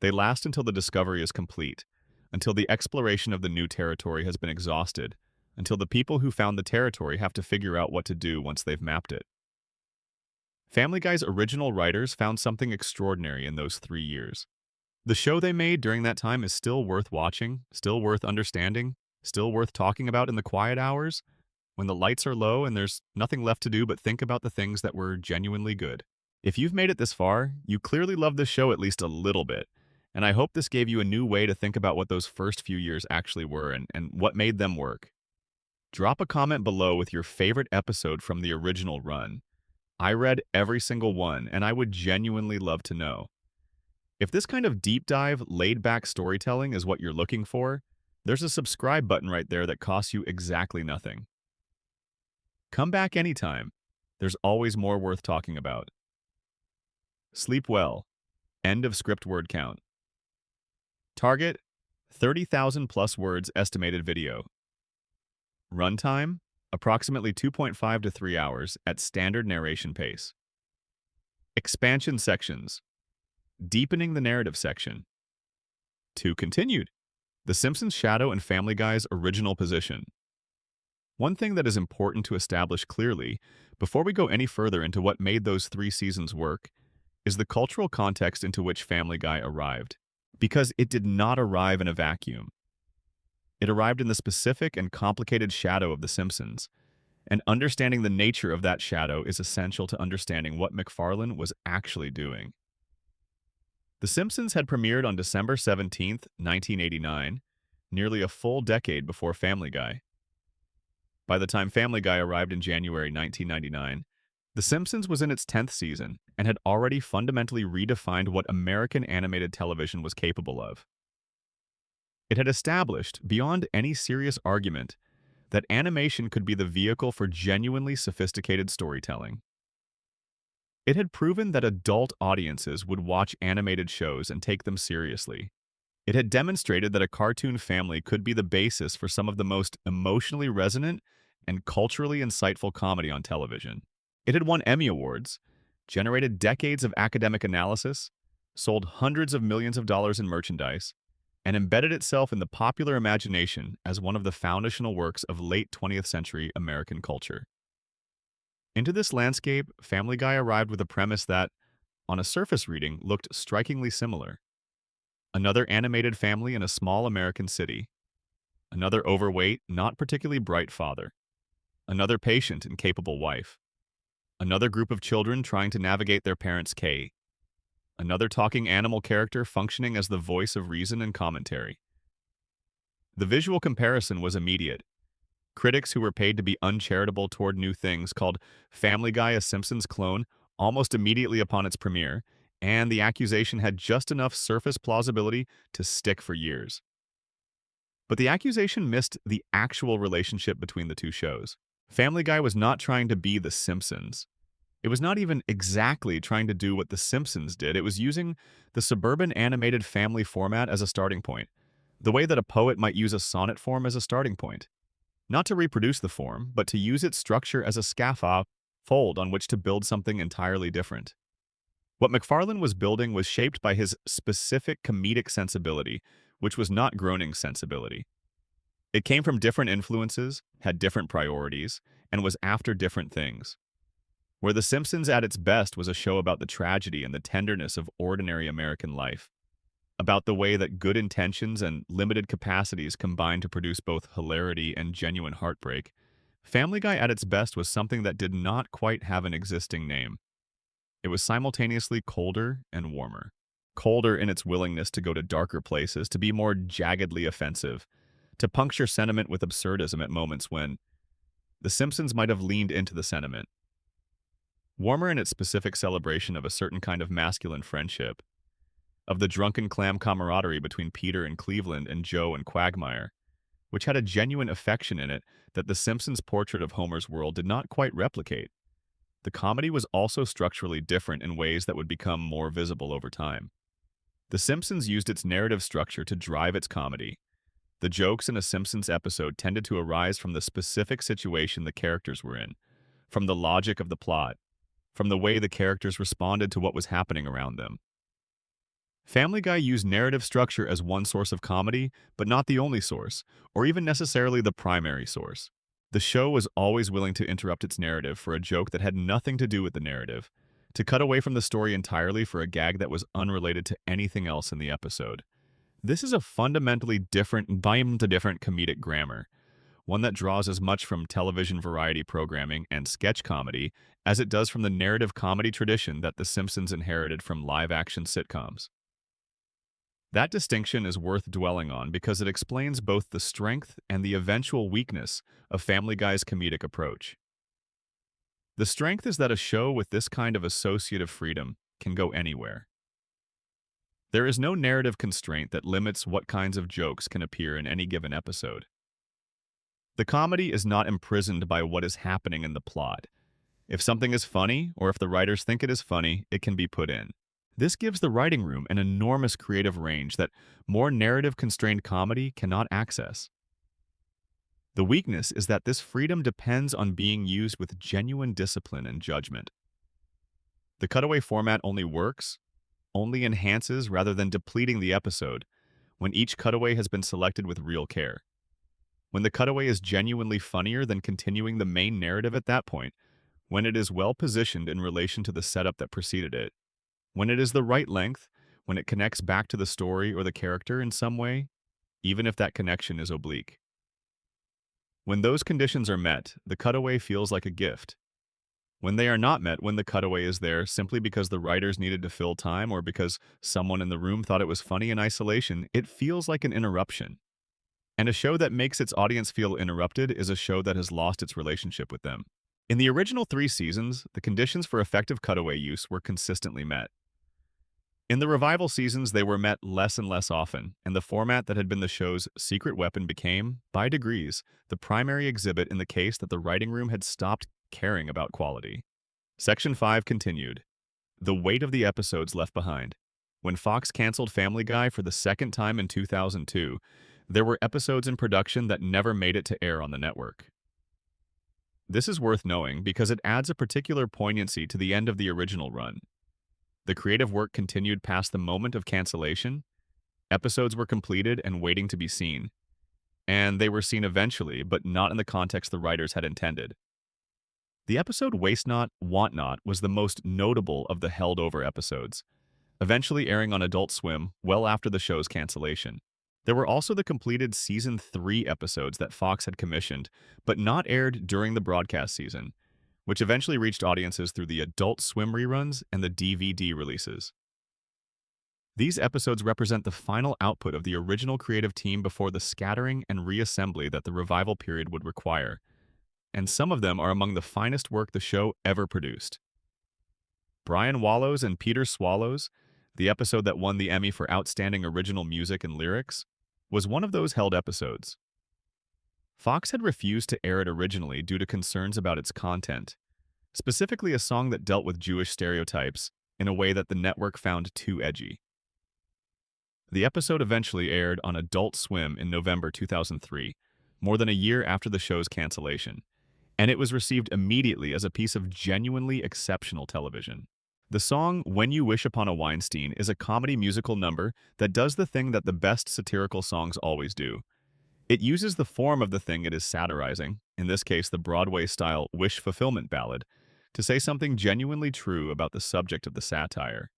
S1: They last until the discovery is complete, until the exploration of the new territory has been exhausted, until the people who found the territory have to figure out what to do once they've mapped it. Family Guy's original writers found something extraordinary in those 3 years. The show they made during that time is still worth watching, still worth understanding, still worth talking about in the quiet hours, when the lights are low and there's nothing left to do but think about the things that were genuinely good. If you've made it this far, you clearly love this show at least a little bit, and I hope this gave you a new way to think about what those first few years actually were and what made them work. Drop a comment below with your favorite episode from the original run. I read every single one, and I would genuinely love to know. If this kind of deep dive, laid-back storytelling is what you're looking for, There's a subscribe button right there that costs you exactly nothing. Come back anytime. There's always more worth talking about. Sleep well. End of script word count. Target 30,000 plus words estimated video. Runtime approximately 2.5 to 3 hours at standard narration pace. Expansion sections. Deepening the narrative section. 2 continued. The Simpsons' shadow and Family Guy's original position. One thing that is important to establish clearly, before we go any further into what made those 3 seasons work, is the cultural context into which Family Guy arrived. Because it did not arrive in a vacuum. It arrived in the specific and complicated shadow of The Simpsons, and understanding the nature of that shadow is essential to understanding what MacFarlane was actually doing. The Simpsons had premiered on December 17, 1989, nearly a full decade before Family Guy. By the time Family Guy arrived in January 1999, The Simpsons was in its 10th season and had already fundamentally redefined what American animated television was capable of. It had established, beyond any serious argument, that animation could be the vehicle for genuinely sophisticated storytelling. It had proven that adult audiences would watch animated shows and take them seriously. It had demonstrated that a cartoon family could be the basis for some of the most emotionally resonant and culturally insightful comedy on television. It had won Emmy Awards, generated decades of academic analysis, sold hundreds of millions of dollars in merchandise, and embedded itself in the popular imagination as one of the foundational works of late 20th century American culture. Into this landscape, Family Guy arrived with a premise that, on a surface reading, looked strikingly similar. Another animated family in a small American city. Another overweight, not particularly bright father. Another patient and capable wife. Another group of children trying to navigate their parents' K. Another talking animal character functioning as the voice of reason and commentary. The visual comparison was immediate. Critics who were paid to be uncharitable toward new things called Family Guy a Simpsons clone almost immediately upon its premiere, and the accusation had just enough surface plausibility to stick for years. But the accusation missed the actual relationship between the two shows. Family Guy was not trying to be The Simpsons. It was not even exactly trying to do what The Simpsons did. It was using the suburban animated family format as a starting point, the way that a poet might use a sonnet form as a starting point. Not to reproduce the form, but to use its structure as a scaffold on which to build something entirely different. What MacFarlane was building was shaped by his specific comedic sensibility, which was not Groening's sensibility. It came from different influences, had different priorities, and was after different things. Where The Simpsons at its best was a show about the tragedy and the tenderness of ordinary American life, about the way that good intentions and limited capacities combine to produce both hilarity and genuine heartbreak, Family Guy at its best was something that did not quite have an existing name. It was simultaneously colder and warmer. Colder in its willingness to go to darker places, to be more jaggedly offensive, to puncture sentiment with absurdism at moments when The Simpsons might have leaned into the sentiment. Warmer in its specific celebration of a certain kind of masculine friendship, of the drunken clam camaraderie between Peter and Cleveland and Joe and Quagmire, which had a genuine affection in it that The Simpsons' portrait of Homer's world did not quite replicate. The comedy was also structurally different in ways that would become more visible over time. The Simpsons used its narrative structure to drive its comedy. The jokes in a Simpsons episode tended to arise from the specific situation the characters were in, from the logic of the plot, from the way the characters responded to what was happening around them. Family Guy used narrative structure as one source of comedy, but not the only source, or even necessarily the primary source. The show was always willing to interrupt its narrative for a joke that had nothing to do with the narrative, to cut away from the story entirely for a gag that was unrelated to anything else in the episode. This is a fundamentally different comedic grammar, one that draws as much from television variety programming and sketch comedy as it does from the narrative comedy tradition that The Simpsons inherited from live-action sitcoms. That distinction is worth dwelling on because it explains both the strength and the eventual weakness of Family Guy's comedic approach. The strength is that a show with this kind of associative freedom can go anywhere. There is no narrative constraint that limits what kinds of jokes can appear in any given episode. The comedy is not imprisoned by what is happening in the plot. If something is funny, or if the writers think it is funny, it can be put in. This gives the writing room an enormous creative range that more narrative-constrained comedy cannot access. The weakness is that this freedom depends on being used with genuine discipline and judgment. The cutaway format only enhances rather than depleting the episode when each cutaway has been selected with real care. When the cutaway is genuinely funnier than continuing the main narrative at that point, when it is well positioned in relation to the setup that preceded it, when it is the right length, when it connects back to the story or the character in some way, even if that connection is oblique. When those conditions are met, the cutaway feels like a gift. When they are not met, when the cutaway is there simply because the writers needed to fill time or because someone in the room thought it was funny in isolation, it feels like an interruption. And a show that makes its audience feel interrupted is a show that has lost its relationship with them. In the original 3 seasons, the conditions for effective cutaway use were consistently met. In the revival seasons, they were met less and less often, and the format that had been the show's secret weapon became, by degrees, the primary exhibit in the case that the writing room had stopped caring about quality. Section 5 continued. The weight of the episodes left behind. When Fox canceled Family Guy for the second time in 2002, there were episodes in production that never made it to air on the network. This is worth knowing because it adds a particular poignancy to the end of the original run. The creative work continued past the moment of cancellation. Episodes were completed and waiting to be seen. And they were seen eventually, but not in the context the writers had intended. The episode Waste Not, Want Not was the most notable of the held-over episodes, eventually airing on Adult Swim well after the show's cancellation. There were also the completed Season 3 episodes that Fox had commissioned, but not aired during the broadcast season, which eventually reached audiences through the Adult Swim reruns and the DVD releases. These episodes represent the final output of the original creative team before the scattering and reassembly that the revival period would require, and some of them are among the finest work the show ever produced. Brian Wallows and Peter Swallows, the episode that won the Emmy for Outstanding Original Music and Lyrics, was one of those held episodes. Fox had refused to air it originally due to concerns about its content, specifically a song that dealt with Jewish stereotypes in a way that the network found too edgy. The episode eventually aired on Adult Swim in November 2003, more than a year after the show's cancellation, and it was received immediately as a piece of genuinely exceptional television. The song When You Wish Upon a Weinstein is a comedy musical number that does the thing that the best satirical songs always do. It uses the form of the thing it is satirizing, in this case the Broadway-style wish fulfillment ballad, to say something genuinely true about the subject of the satire.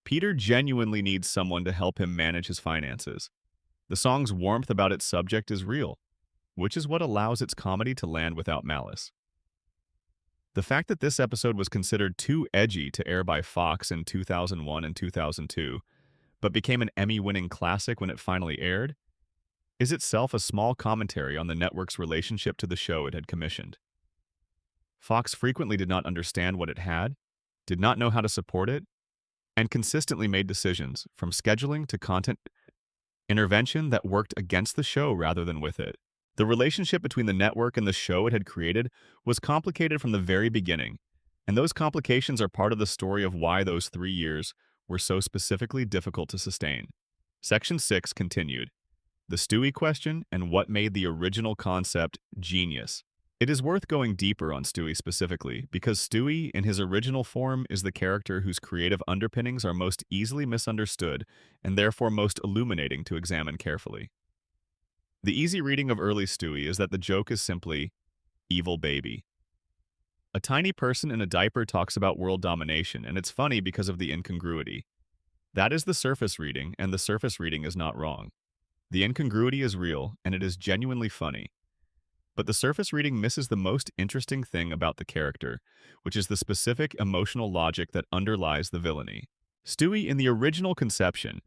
S1: Peter genuinely needs someone to help him manage his finances. The song's warmth about its subject is real, which is what allows its comedy to land without malice. The fact that this episode was considered too edgy to air by Fox in 2001 and 2002, but became an Emmy-winning classic when it finally aired, is itself a small commentary on the network's relationship to the show it had commissioned. Fox frequently did not understand what it had, did not know how to support it, and consistently made decisions, from scheduling to content intervention, that worked against the show rather than with it. The relationship between the network and the show it had created was complicated from the very beginning, and those complications are part of the story of why those 3 years were so specifically difficult to sustain. Section 6 continued. The Stewie question and what made the original concept genius. It is worth going deeper on Stewie specifically, because Stewie, in his original form, is the character whose creative underpinnings are most easily misunderstood and therefore most illuminating to examine carefully. The easy reading of early Stewie is that the joke is simply, evil baby. A tiny person in a diaper talks about world domination, and it's funny because of the incongruity. That is the surface reading, and the surface reading is not wrong. The incongruity is real, and it is genuinely funny. But the surface reading misses the most interesting thing about the character, which is the specific emotional logic that underlies the villainy. Stewie, in the original conception,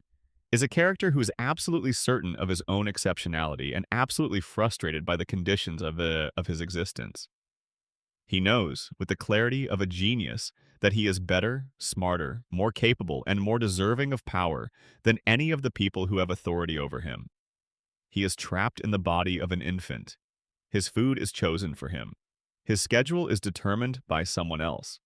S1: is a character who is absolutely certain of his own exceptionality and absolutely frustrated by the conditions of his existence. He knows, with the clarity of a genius, that he is better, smarter, more capable, and more deserving of power than any of the people who have authority over him. He is trapped in the body of an infant. His food is chosen for him. His schedule is determined by someone else.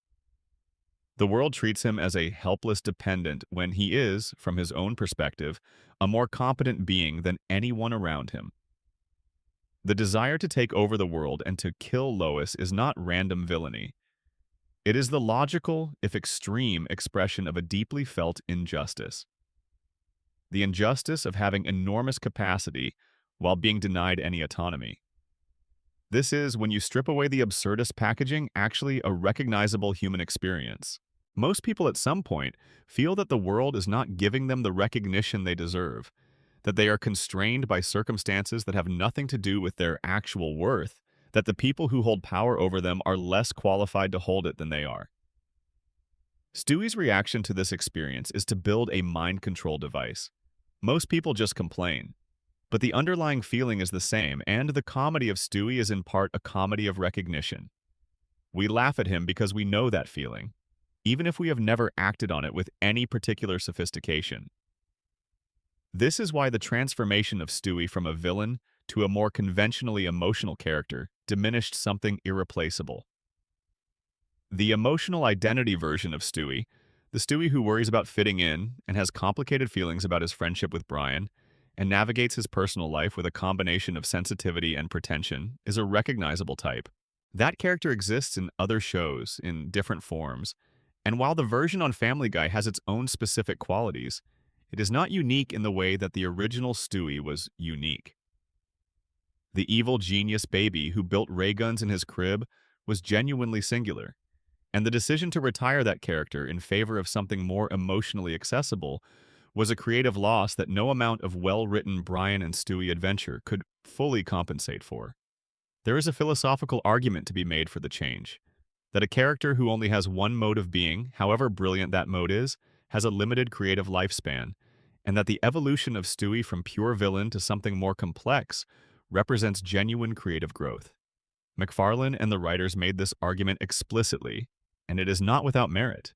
S1: The world treats him as a helpless dependent when he is, from his own perspective, a more competent being than anyone around him. The desire to take over the world and to kill Lois is not random villainy. It is the logical, if extreme, expression of a deeply felt injustice. The injustice of having enormous capacity while being denied any autonomy. This is, when you strip away the absurdist packaging, actually a recognizable human experience. Most people at some point feel that the world is not giving them the recognition they deserve, that they are constrained by circumstances that have nothing to do with their actual worth, that the people who hold power over them are less qualified to hold it than they are. Stewie's reaction to this experience is to build a mind control device. Most people just complain. But the underlying feeling is the same, and the comedy of Stewie is in part a comedy of recognition. We laugh at him because we know that feeling, even if we have never acted on it with any particular sophistication. This is why the transformation of Stewie from a villain to a more conventionally emotional character diminished something irreplaceable. The emotional identity version of Stewie, the Stewie who worries about fitting in and has complicated feelings about his friendship with Brian, and navigates his personal life with a combination of sensitivity and pretension, is a recognizable type. That character exists in other shows, in different forms, and while the version on Family Guy has its own specific qualities, it is not unique in the way that the original Stewie was unique. The evil genius baby who built ray guns in his crib was genuinely singular, and the decision to retire that character in favor of something more emotionally accessible was a creative loss that no amount of well-written Brian and Stewie adventure could fully compensate for. There is a philosophical argument to be made for the change, that a character who only has one mode of being, however brilliant that mode is, has a limited creative lifespan, and that the evolution of Stewie from pure villain to something more complex represents genuine creative growth. McFarlane and the writers made this argument explicitly, and it is not without merit.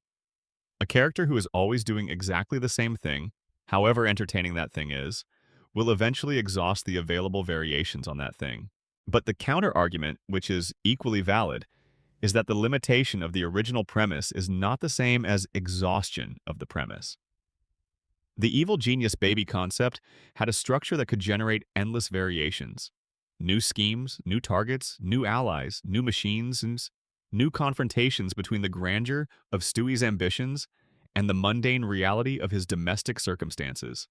S1: A character who is always doing exactly the same thing, however entertaining that thing is, will eventually exhaust the available variations on that thing. But the counter-argument, which is equally valid, is that the limitation of the original premise is not the same as exhaustion of the premise. The evil genius baby concept had a structure that could generate endless variations. New schemes, new targets, new allies, new machines, and new confrontations between the grandeur of Stewie's ambitions and the mundane reality of his domestic circumstances.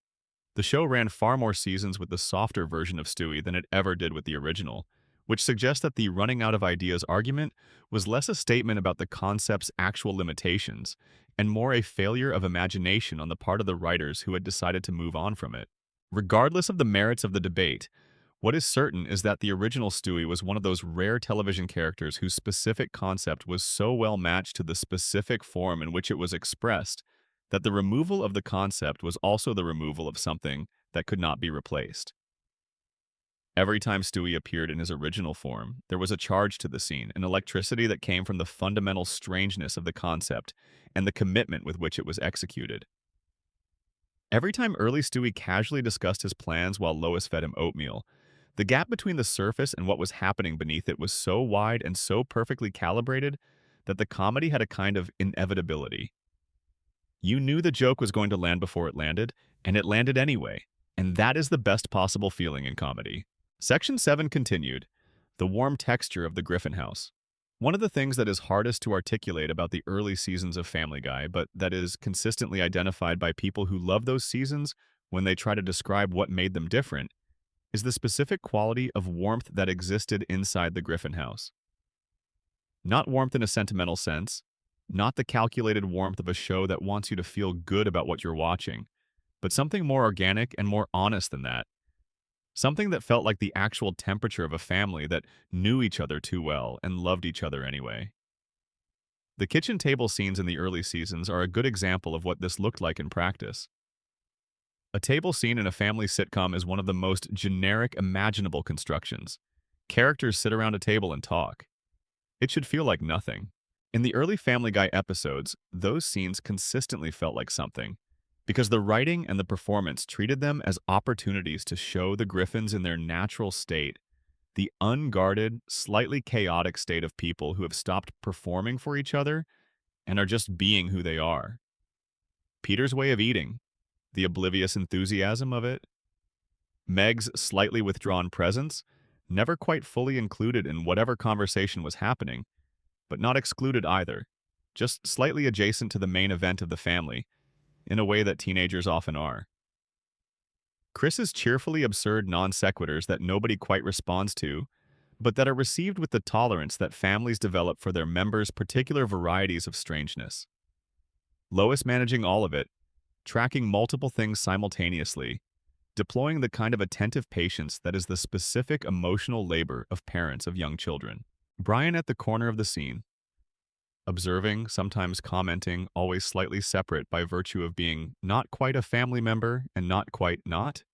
S1: The show ran far more seasons with the softer version of Stewie than it ever did with the original, which suggests that the running out of ideas argument was less a statement about the concept's actual limitations and more a failure of imagination on the part of the writers who had decided to move on from it. Regardless of the merits of the debate, what is certain is that the original Stewie was one of those rare television characters whose specific concept was so well matched to the specific form in which it was expressed that the removal of the concept was also the removal of something that could not be replaced. Every time Stewie appeared in his original form, there was a charge to the scene, an electricity that came from the fundamental strangeness of the concept and the commitment with which it was executed. Every time early Stewie casually discussed his plans while Lois fed him oatmeal, the gap between the surface and what was happening beneath it was so wide and so perfectly calibrated that the comedy had a kind of inevitability. You knew the joke was going to land before it landed, and it landed anyway, and that is the best possible feeling in comedy. Section 7 continued, the warm texture of the Griffin house. One of the things that is hardest to articulate about the early seasons of Family Guy, but that is consistently identified by people who love those seasons when they try to describe what made them different, is the specific quality of warmth that existed inside the Griffin house. Not warmth in a sentimental sense, not the calculated warmth of a show that wants you to feel good about what you're watching, but something more organic and more honest than that. Something that felt like the actual temperature of a family that knew each other too well and loved each other anyway. The kitchen table scenes in the early seasons are a good example of what this looked like in practice. A table scene in a family sitcom is one of the most generic imaginable constructions. Characters sit around a table and talk. It should feel like nothing. In the early Family Guy episodes, those scenes consistently felt like something, because the writing and the performance treated them as opportunities to show the Griffins in their natural state, the unguarded, slightly chaotic state of people who have stopped performing for each other and are just being who they are. Peter's way of eating, the oblivious enthusiasm of it, Meg's slightly withdrawn presence, never quite fully included in whatever conversation was happening, but not excluded either, just slightly adjacent to the main event of the family, in a way that teenagers often are. Chris's cheerfully absurd non sequiturs that nobody quite responds to, but that are received with the tolerance that families develop for their members' particular varieties of strangeness. Lois managing all of it, tracking multiple things simultaneously, deploying the kind of attentive patience that is the specific emotional labor of parents of young children. Brian at the corner of the scene, observing, sometimes commenting, always slightly separate by virtue of being not quite a family member and not quite not.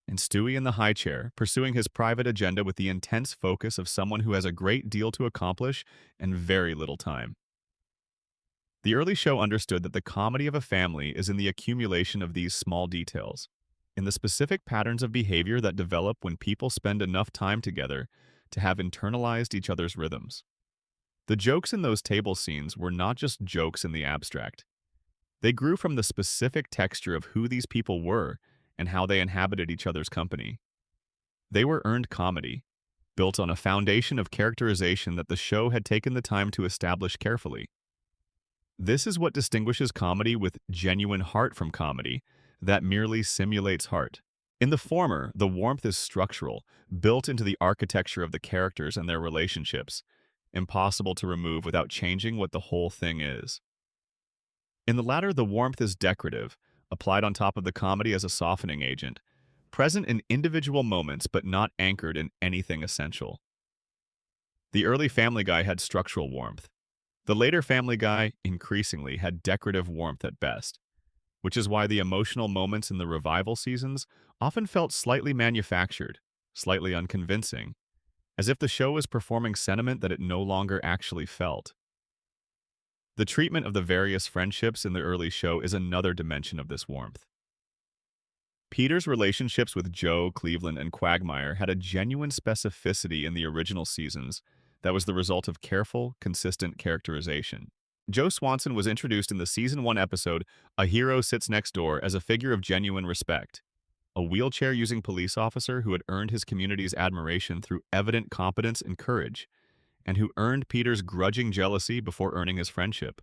S1: And Stewie in the high chair, pursuing his private agenda with the intense focus of someone who has a great deal to accomplish and very little time. The early show understood that the comedy of a family is in the accumulation of these small details, in the specific patterns of behavior that develop when people spend enough time together to have internalized each other's rhythms. The jokes in those table scenes were not just jokes in the abstract. They grew from the specific texture of who these people were and how they inhabited each other's company. They were earned comedy, built on a foundation of characterization that the show had taken the time to establish carefully. This is what distinguishes comedy with genuine heart from comedy that merely simulates heart. In the former, the warmth is structural, built into the architecture of the characters and their relationships, impossible to remove without changing what the whole thing is. In the latter, the warmth is decorative, applied on top of the comedy as a softening agent, present in individual moments but not anchored in anything essential. The early Family Guy had structural warmth. The later Family Guy, increasingly, had decorative warmth at best, which is why the emotional moments in the revival seasons often felt slightly manufactured, slightly unconvincing, as if the show was performing sentiment that it no longer actually felt. The treatment of the various friendships in the early show is another dimension of this warmth. Peter's relationships with Joe, Cleveland, and Quagmire had a genuine specificity in the original seasons that was the result of careful, consistent characterization. Joe Swanson was introduced in the Season 1 episode, A Hero Sits Next Door, as a figure of genuine respect, a wheelchair-using police officer who had earned his community's admiration through evident competence and courage, and who earned Peter's grudging jealousy before earning his friendship.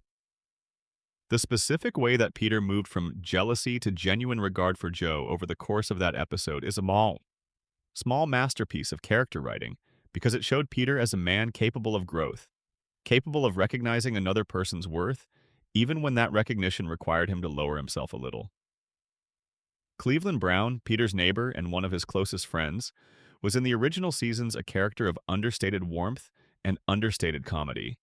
S1: The specific way that Peter moved from jealousy to genuine regard for Joe over the course of that episode is a small masterpiece of character writing, because it showed Peter as a man capable of growth, capable of recognizing another person's worth, even when that recognition required him to lower himself a little. Cleveland Brown, Peter's neighbor and one of his closest friends, was in the original seasons a character of understated warmth and understated comedy,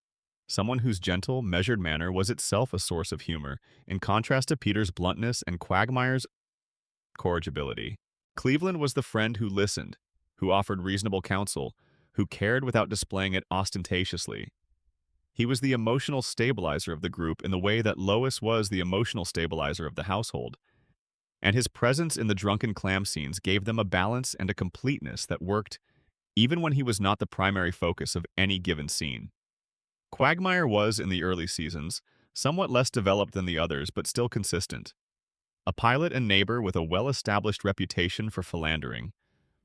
S1: someone whose gentle, measured manner was itself a source of humor, in contrast to Peter's bluntness and Quagmire's corrigibility. Cleveland was the friend who listened, who offered reasonable counsel, who cared without displaying it ostentatiously. He was the emotional stabilizer of the group in the way that Lois was the emotional stabilizer of the household, and his presence in the drunken clam scenes gave them a balance and a completeness that worked even when he was not the primary focus of any given scene. Quagmire was, in the early seasons, somewhat less developed than the others but still consistent. A pilot and neighbor with a well-established reputation for philandering,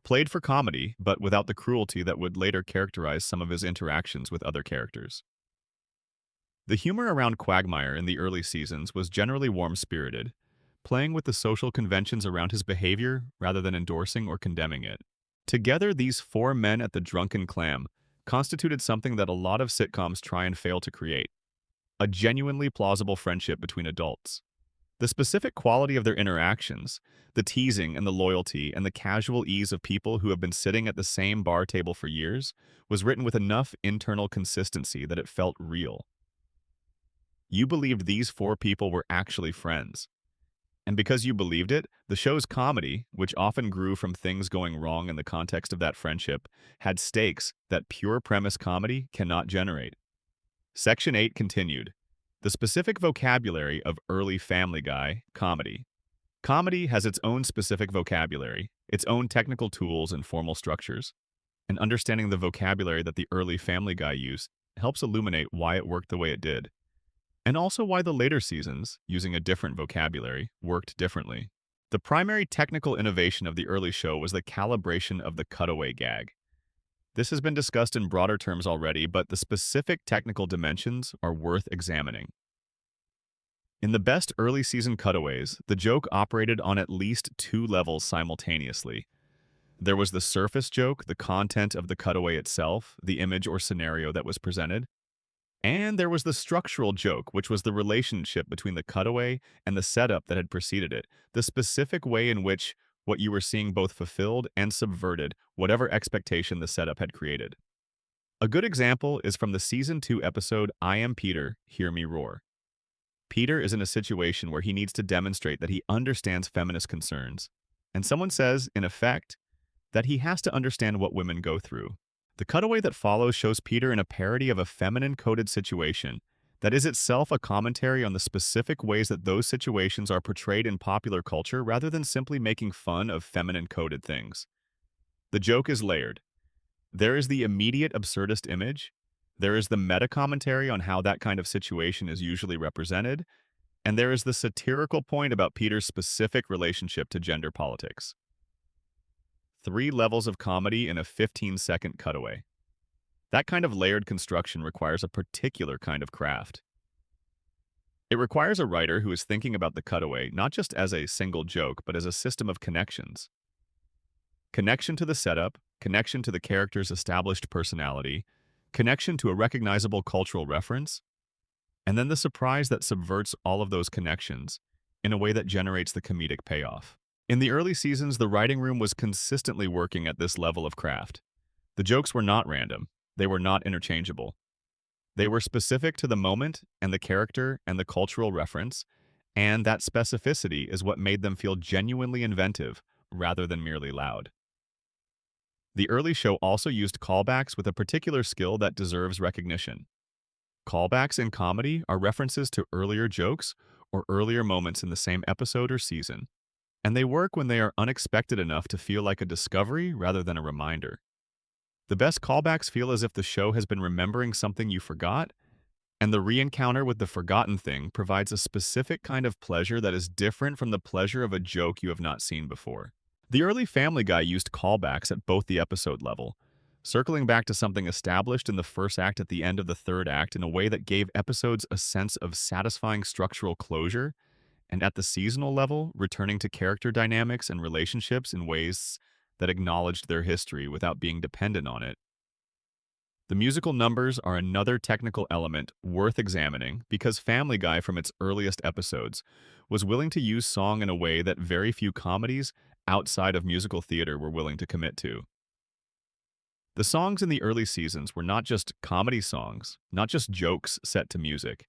S1: played for comedy but without the cruelty that would later characterize some of his interactions with other characters. The humor around Quagmire in the early seasons was generally warm-spirited, playing with the social conventions around his behavior rather than endorsing or condemning it. Together, these four men at the drunken clam constituted something that a lot of sitcoms try and fail to create: a genuinely plausible friendship between adults. The specific quality of their interactions, the teasing and the loyalty and the casual ease of people who have been sitting at the same bar table for years, was written with enough internal consistency that it felt real. You believed these four people were actually friends, And because you believed it, the show's comedy, which often grew from things going wrong in the context of that friendship, had stakes that pure premise comedy cannot generate. Section 8 continued. The specific vocabulary of early Family Guy comedy. Comedy has its own specific vocabulary, its own technical tools and formal structures. And understanding the vocabulary that the early Family Guy used helps illuminate why it worked the way it did, and also why the later seasons, using a different vocabulary, worked differently. The primary technical innovation of the early show was the calibration of the cutaway gag. This has been discussed in broader terms already, but the specific technical dimensions are worth examining. In the best early season cutaways, the joke operated on at least two levels simultaneously. There was the surface joke, the content of the cutaway itself, the image or scenario that was presented. And there was the structural joke, which was the relationship between the cutaway and the setup that had preceded it, the specific way in which what you were seeing both fulfilled and subverted whatever expectation the setup had created. A good example is from the Season 2 episode I Am Peter, Hear Me Roar. Peter is in a situation where he needs to demonstrate that he understands feminist concerns, and someone says, in effect, that he has to understand what women go through. The cutaway that follows shows Peter in a parody of a feminine-coded situation that is itself a commentary on the specific ways that those situations are portrayed in popular culture rather than simply making fun of feminine-coded things. The joke is layered. There is the immediate absurdist image, there is the meta-commentary on how that kind of situation is usually represented, and there is the satirical point about Peter's specific relationship to gender politics. 3 levels of comedy in a 15-second cutaway. That kind of layered construction requires a particular kind of craft. It requires a writer who is thinking about the cutaway not just as a single joke, but as a system of connections. Connection to the setup, connection to the character's established personality, connection to a recognizable cultural reference, and then the surprise that subverts all of those connections in a way that generates the comedic payoff. In the early seasons, the writing room was consistently working at this level of craft. The jokes were not random. They were not interchangeable. They were specific to the moment and the character and the cultural reference, and that specificity is what made them feel genuinely inventive rather than merely loud. The early show also used callbacks with a particular skill that deserves recognition. Callbacks in comedy are references to earlier jokes or earlier moments in the same episode or season, and they work when they are unexpected enough to feel like a discovery rather than a reminder. The best callbacks feel as if the show has been remembering something you forgot, and the re-encounter with the forgotten thing provides a specific kind of pleasure that is different from the pleasure of a joke you have not seen before. The early Family Guy used callbacks at both the episode level, circling back to something established in the first act at the end of the third act in a way that gave episodes a sense of satisfying structural closure, and at the seasonal level, returning to character dynamics and relationships in ways that acknowledged their history without being dependent on it. The musical numbers are another technical element worth examining because Family Guy from its earliest episodes was willing to use song in a way that very few comedies outside of musical theater were willing to commit to. The songs in the early seasons were not just comedy songs, not just jokes set to music.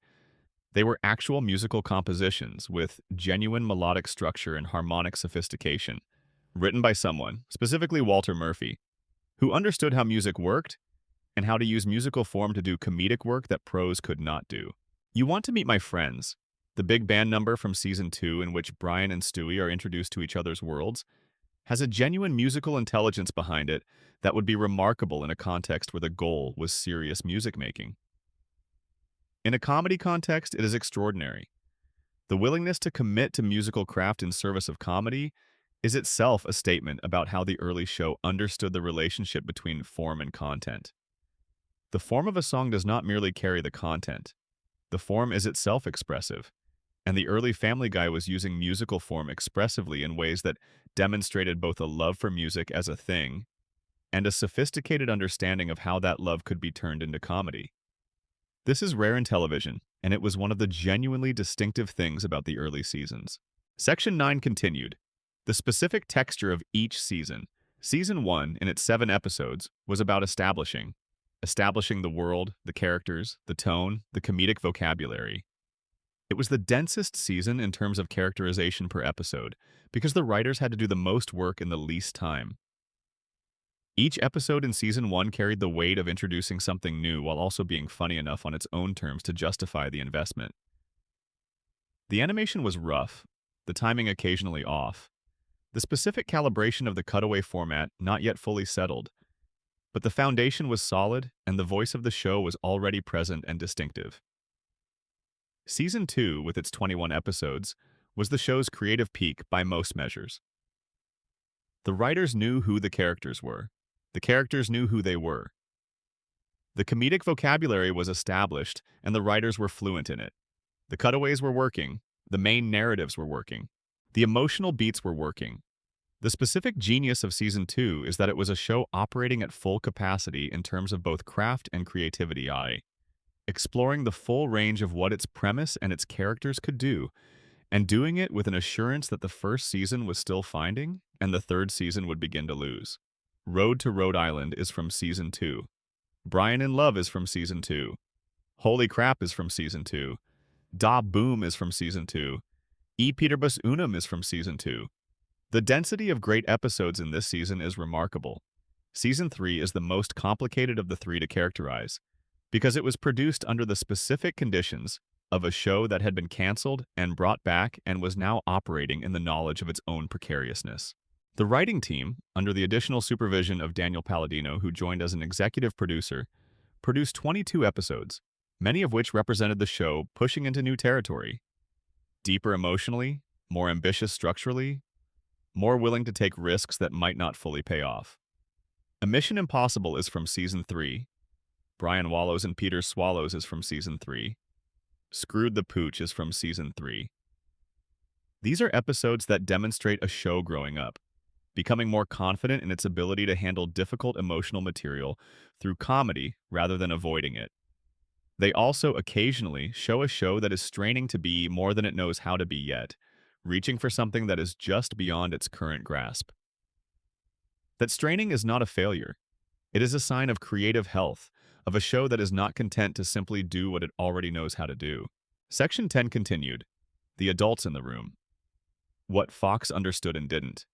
S1: They were actual musical compositions with genuine melodic structure and harmonic sophistication, written by someone, specifically Walter Murphy, who understood how music worked and how to use musical form to do comedic work that prose could not do. You Want to Meet My Friends, the big band number from Season 2 in which Brian and Stewie are introduced to each other's worlds, has a genuine musical intelligence behind it that would be remarkable in a context where the goal was serious music making. In a comedy context, it is extraordinary. The willingness to commit to musical craft in service of comedy is itself a statement about how the early show understood the relationship between form and content. The form of a song does not merely carry the content. The form is itself expressive, and the early Family Guy was using musical form expressively in ways that demonstrated both a love for music as a thing and a sophisticated understanding of how that love could be turned into comedy. This is rare in television, and it was one of the genuinely distinctive things about the early seasons. Section 9 continued. The specific texture of each season. Season 1, in its 7 episodes, was about establishing the world, the characters, the tone, the comedic vocabulary. It was the densest season in terms of characterization per episode, because the writers had to do the most work in the least time. Each episode in Season 1 carried the weight of introducing something new while also being funny enough on its own terms to justify the investment. The animation was rough, the timing occasionally off, the specific calibration of the cutaway format not yet fully settled, but the foundation was solid and the voice of the show was already present and distinctive. Season 2, with its 21 episodes, was the show's creative peak by most measures. The writers knew who the characters were. The characters knew who they were. The comedic vocabulary was established, and the writers were fluent in it. The cutaways were working. The main narratives were working. The emotional beats were working. The specific genius of Season 2 is that it was a show operating at full capacity in terms of both craft and creativity, exploring the full range of what its premise and its characters could do, and doing it with an assurance that the first season was still finding and the third season would begin to lose. Road to Rhode Island is from Season 2. Brian in Love is from Season 2. Holy Crap is from Season 2. Da Boom is from Season 2. E Peterbus Unum is from Season 2. The density of great episodes in this season is remarkable. Season 3 is the most complicated of the three to characterize, because it was produced under the specific conditions of a show that had been canceled and brought back and was now operating in the knowledge of its own precariousness. The writing team, under the additional supervision of Daniel Palladino, who joined as an executive producer, produced 22 episodes, many of which represented the show pushing into new territory. Deeper emotionally, more ambitious structurally, more willing to take risks that might not fully pay off. A Mission Impossible is from Season 3. Brian Wallows and Peter Swallows is from Season 3. Screwed the Pooch is from Season 3. These are episodes that demonstrate a show growing up, becoming more confident in its ability to handle difficult emotional material through comedy rather than avoiding it. They also occasionally show a show that is straining to be more than it knows how to be yet, reaching for something that is just beyond its current grasp. That straining is not a failure. It is a sign of creative health, of a show that is not content to simply do what it already knows how to do. Section 10 continued. The adults in the room. What Fox understood and didn't.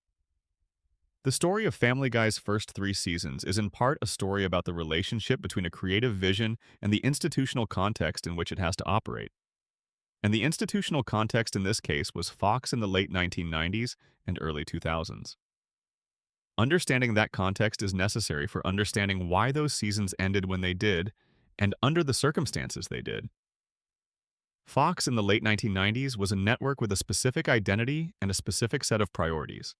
S1: The story of Family Guy's first 3 seasons is in part a story about the relationship between a creative vision and the institutional context in which it has to operate. And the institutional context in this case was Fox in the late 1990s and early 2000s. Understanding that context is necessary for understanding why those seasons ended when they did, and under the circumstances they did. Fox in the late 1990s was a network with a specific identity and a specific set of priorities.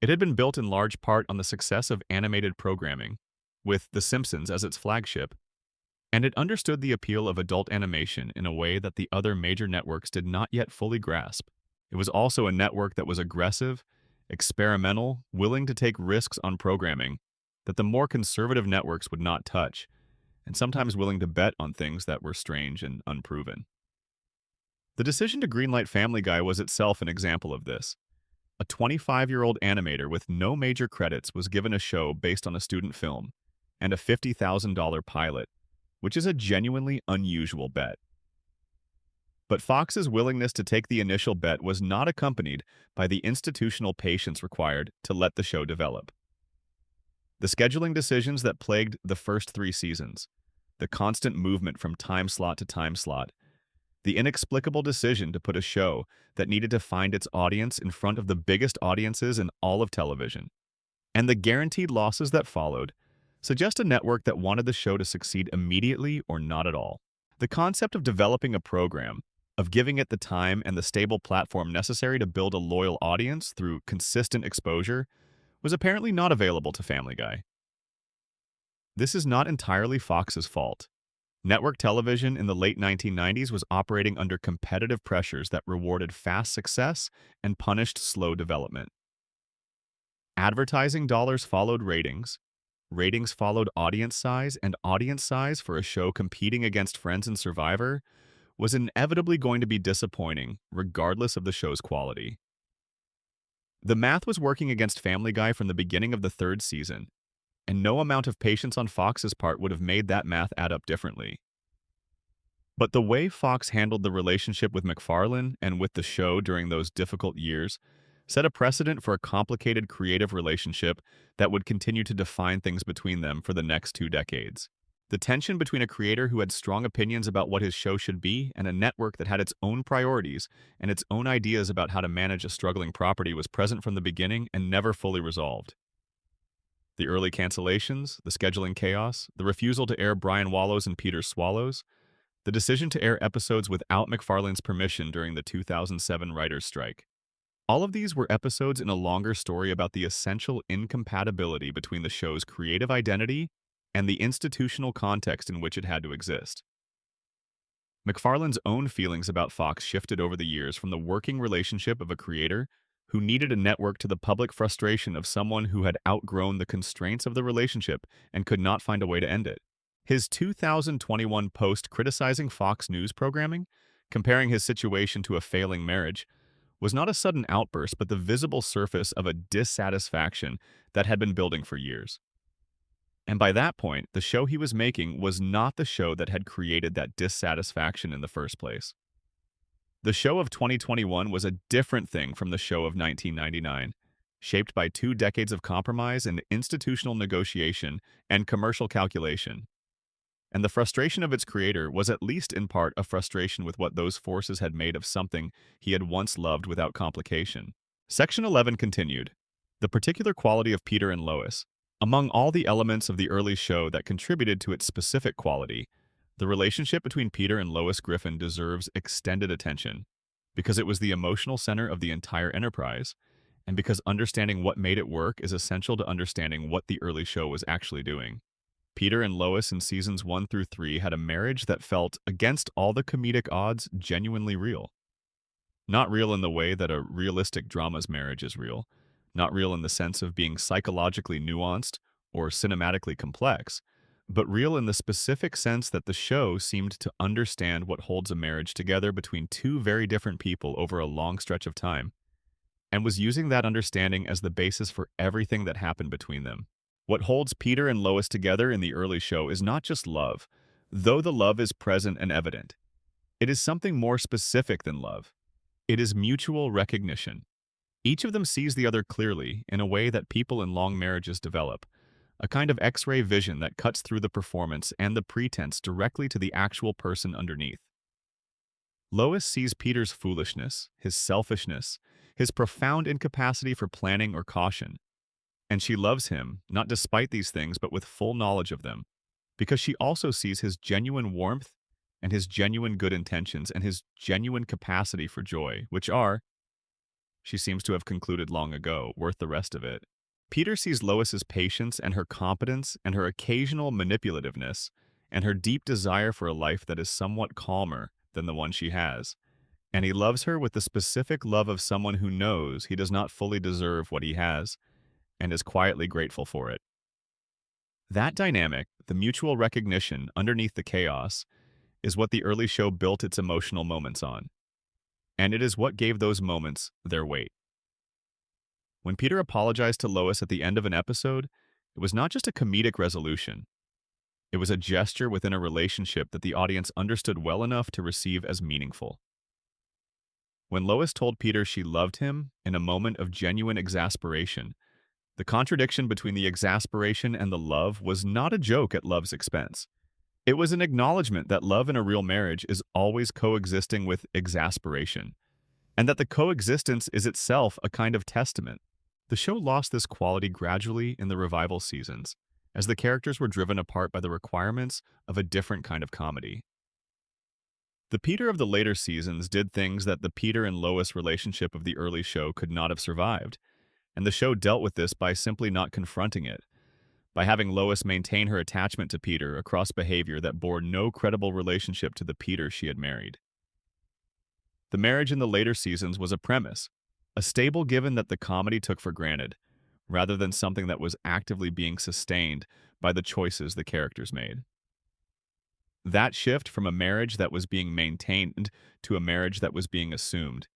S1: It had been built in large part on the success of animated programming, with The Simpsons as its flagship, and it understood the appeal of adult animation in a way that the other major networks did not yet fully grasp. It was also a network that was aggressive, experimental, willing to take risks on programming that the more conservative networks would not touch, and sometimes willing to bet on things that were strange and unproven. The decision to greenlight Family Guy was itself an example of this. A 25-year-old animator with no major credits was given a show based on a student film and a $50,000 pilot, which is a genuinely unusual bet. But Fox's willingness to take the initial bet was not accompanied by the institutional patience required to let the show develop. The scheduling decisions that plagued the first 3 seasons, the constant movement from time slot to time slot, the inexplicable decision to put a show that needed to find its audience in front of the biggest audiences in all of television, and the guaranteed losses that followed, suggest a network that wanted the show to succeed immediately or not at all. The concept of developing a program, of giving it the time and the stable platform necessary to build a loyal audience through consistent exposure, was apparently not available to Family Guy. This is not entirely Fox's fault. Network television in the late 1990s was operating under competitive pressures that rewarded fast success and punished slow development. Advertising dollars followed ratings, ratings followed audience size, and audience size for a show competing against Friends and Survivor was inevitably going to be disappointing, regardless of the show's quality. The math was working against Family Guy from the beginning of the 3rd season, and no amount of patience on Fox's part would have made that math add up differently. But the way Fox handled the relationship with MacFarlane and with the show during those difficult years set a precedent for a complicated creative relationship that would continue to define things between them for the next 2 decades. The tension between a creator who had strong opinions about what his show should be and a network that had its own priorities and its own ideas about how to manage a struggling property was present from the beginning and never fully resolved. The early cancellations, the scheduling chaos, the refusal to air Brian Wallows and Peter Swallows, the decision to air episodes without MacFarlane's permission during the 2007 writers' strike. All of these were episodes in a longer story about the essential incompatibility between the show's creative identity and the institutional context in which it had to exist. MacFarlane's own feelings about Fox shifted over the years from the working relationship of a creator who needed a network to the public frustration of someone who had outgrown the constraints of the relationship and could not find a way to end it. His 2021 post criticizing Fox News programming, comparing his situation to a failing marriage, was not a sudden outburst but the visible surface of a dissatisfaction that had been building for years. And by that point, the show he was making was not the show that had created that dissatisfaction in the first place. The show of 2021 was a different thing from the show of 1999, shaped by 2 decades of compromise and institutional negotiation and commercial calculation. And the frustration of its creator was at least in part a frustration with what those forces had made of something he had once loved without complication. Section 11 continued. The particular quality of Peter and Lois. Among all the elements of the early show that contributed to its specific quality, the relationship between Peter and Lois Griffin deserves extended attention, because it was the emotional center of the entire enterprise, and because understanding what made it work is essential to understanding what the early show was actually doing. Peter and Lois in seasons 1 through 3 had a marriage that felt, against all the comedic odds, genuinely real. Not real in the way that a realistic drama's marriage is real, not real in the sense of being psychologically nuanced or cinematically complex, but real in the specific sense that the show seemed to understand what holds a marriage together between two very different people over a long stretch of time, and was using that understanding as the basis for everything that happened between them. What holds Peter and Lois together in the early show is not just love, though the love is present and evident. It is something more specific than love. It is mutual recognition. Each of them sees the other clearly in a way that people in long marriages develop, a kind of X-ray vision that cuts through the performance and the pretense directly to the actual person underneath. Lois sees Peter's foolishness, his selfishness, his profound incapacity for planning or caution, and she loves him, not despite these things but with full knowledge of them, because she also sees his genuine warmth and his genuine good intentions and his genuine capacity for joy, which are, she seems to have concluded long ago, worth the rest of it. Peter sees Lois's patience and her competence and her occasional manipulativeness and her deep desire for a life that is somewhat calmer than the one she has, and he loves her with the specific love of someone who knows he does not fully deserve what he has and is quietly grateful for it. That dynamic, the mutual recognition underneath the chaos, is what the early show built its emotional moments on. And it is what gave those moments their weight. When Peter apologized to Lois at the end of an episode, it was not just a comedic resolution. It was a gesture within a relationship that the audience understood well enough to receive as meaningful. When Lois told Peter she loved him in a moment of genuine exasperation, the contradiction between the exasperation and the love was not a joke at love's expense. It was an acknowledgement that love in a real marriage is always coexisting with exasperation, and that the coexistence is itself a kind of testament. The show lost this quality gradually in the revival seasons, as the characters were driven apart by the requirements of a different kind of comedy. The Peter of the later seasons did things that the Peter and Lois relationship of the early show could not have survived, and the show dealt with this by simply not confronting it, by having Lois maintain her attachment to Peter across behavior that bore no credible relationship to the Peter she had married. The marriage in the later seasons was a premise, a stable given that the comedy took for granted, rather than something that was actively being sustained by the choices the characters made. That shift from a marriage that was being maintained to a marriage that was being assumed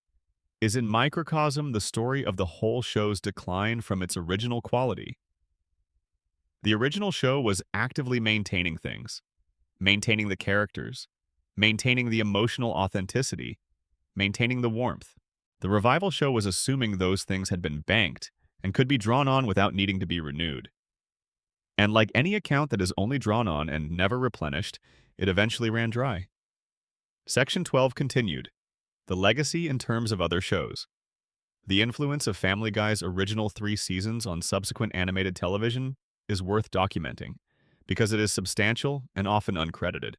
S1: is in microcosm the story of the whole show's decline from its original quality. The original show was actively maintaining things, maintaining the characters, maintaining the emotional authenticity, maintaining the warmth. The revival show was assuming those things had been banked and could be drawn on without needing to be renewed. And like any account that is only drawn on and never replenished, it eventually ran dry. Section 12 continued. The legacy in terms of other shows. The influence of Family Guy's original 3 seasons on subsequent animated television is worth documenting, because it is substantial and often uncredited.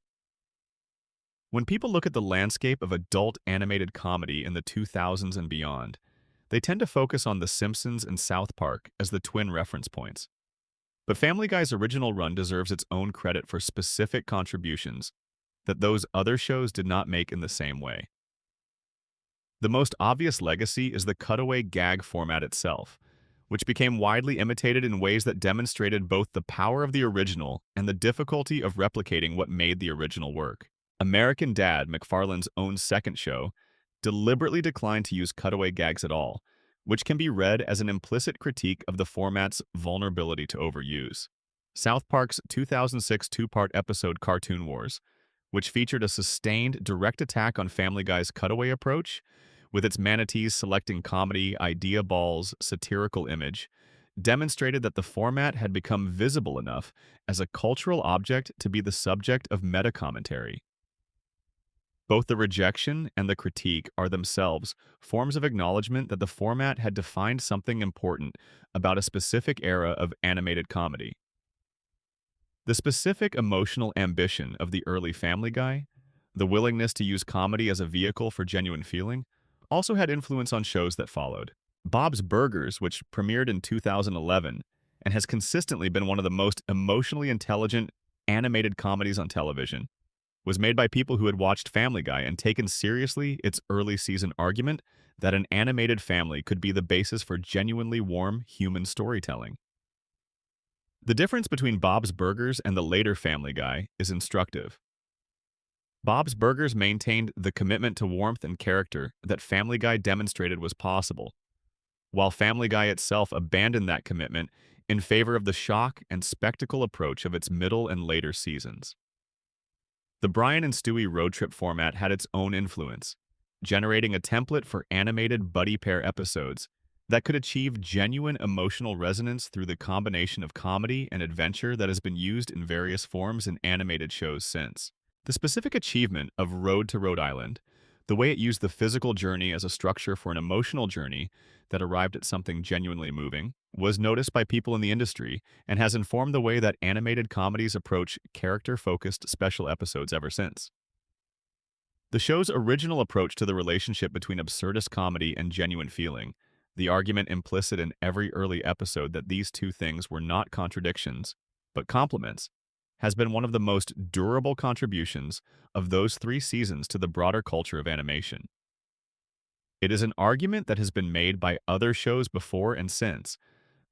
S1: When people look at the landscape of adult animated comedy in the 2000s and beyond, they tend to focus on The Simpsons and South Park as the twin reference points. But Family Guy's original run deserves its own credit for specific contributions that those other shows did not make in the same way. The most obvious legacy is the cutaway gag format itself, which became widely imitated in ways that demonstrated both the power of the original and the difficulty of replicating what made the original work. American Dad, McFarlane's own second show, deliberately declined to use cutaway gags at all, which can be read as an implicit critique of the format's vulnerability to overuse. South Park's 2006 two-part episode Cartoon Wars, which featured a sustained, direct attack on Family Guy's cutaway approach, with its manatees selecting comedy, idea balls, satirical image, demonstrated that the format had become visible enough as a cultural object to be the subject of meta-commentary. Both the rejection and the critique are themselves forms of acknowledgement that the format had defined something important about a specific era of animated comedy. The specific emotional ambition of the early Family Guy, the willingness to use comedy as a vehicle for genuine feeling, also had influence on shows that followed. Bob's Burgers, which premiered in 2011 and has consistently been one of the most emotionally intelligent animated comedies on television, was made by people who had watched Family Guy and taken seriously its early season argument that an animated family could be the basis for genuinely warm human storytelling. The difference between Bob's Burgers and the later Family Guy is instructive. Bob's Burgers maintained the commitment to warmth and character that Family Guy demonstrated was possible, while Family Guy itself abandoned that commitment in favor of the shock and spectacle approach of its middle and later seasons. The Brian and Stewie road trip format had its own influence, generating a template for animated buddy pair episodes that could achieve genuine emotional resonance through the combination of comedy and adventure that has been used in various forms in animated shows since. The specific achievement of Road to Rhode Island, the way it used the physical journey as a structure for an emotional journey that arrived at something genuinely moving, was noticed by people in the industry and has informed the way that animated comedies approach character-focused special episodes ever since. The show's original approach to the relationship between absurdist comedy and genuine feeling, the argument implicit in every early episode that these two things were not contradictions, but complements, has been one of the most durable contributions of those 3 seasons to the broader culture of animation. It is an argument that has been made by other shows before and since,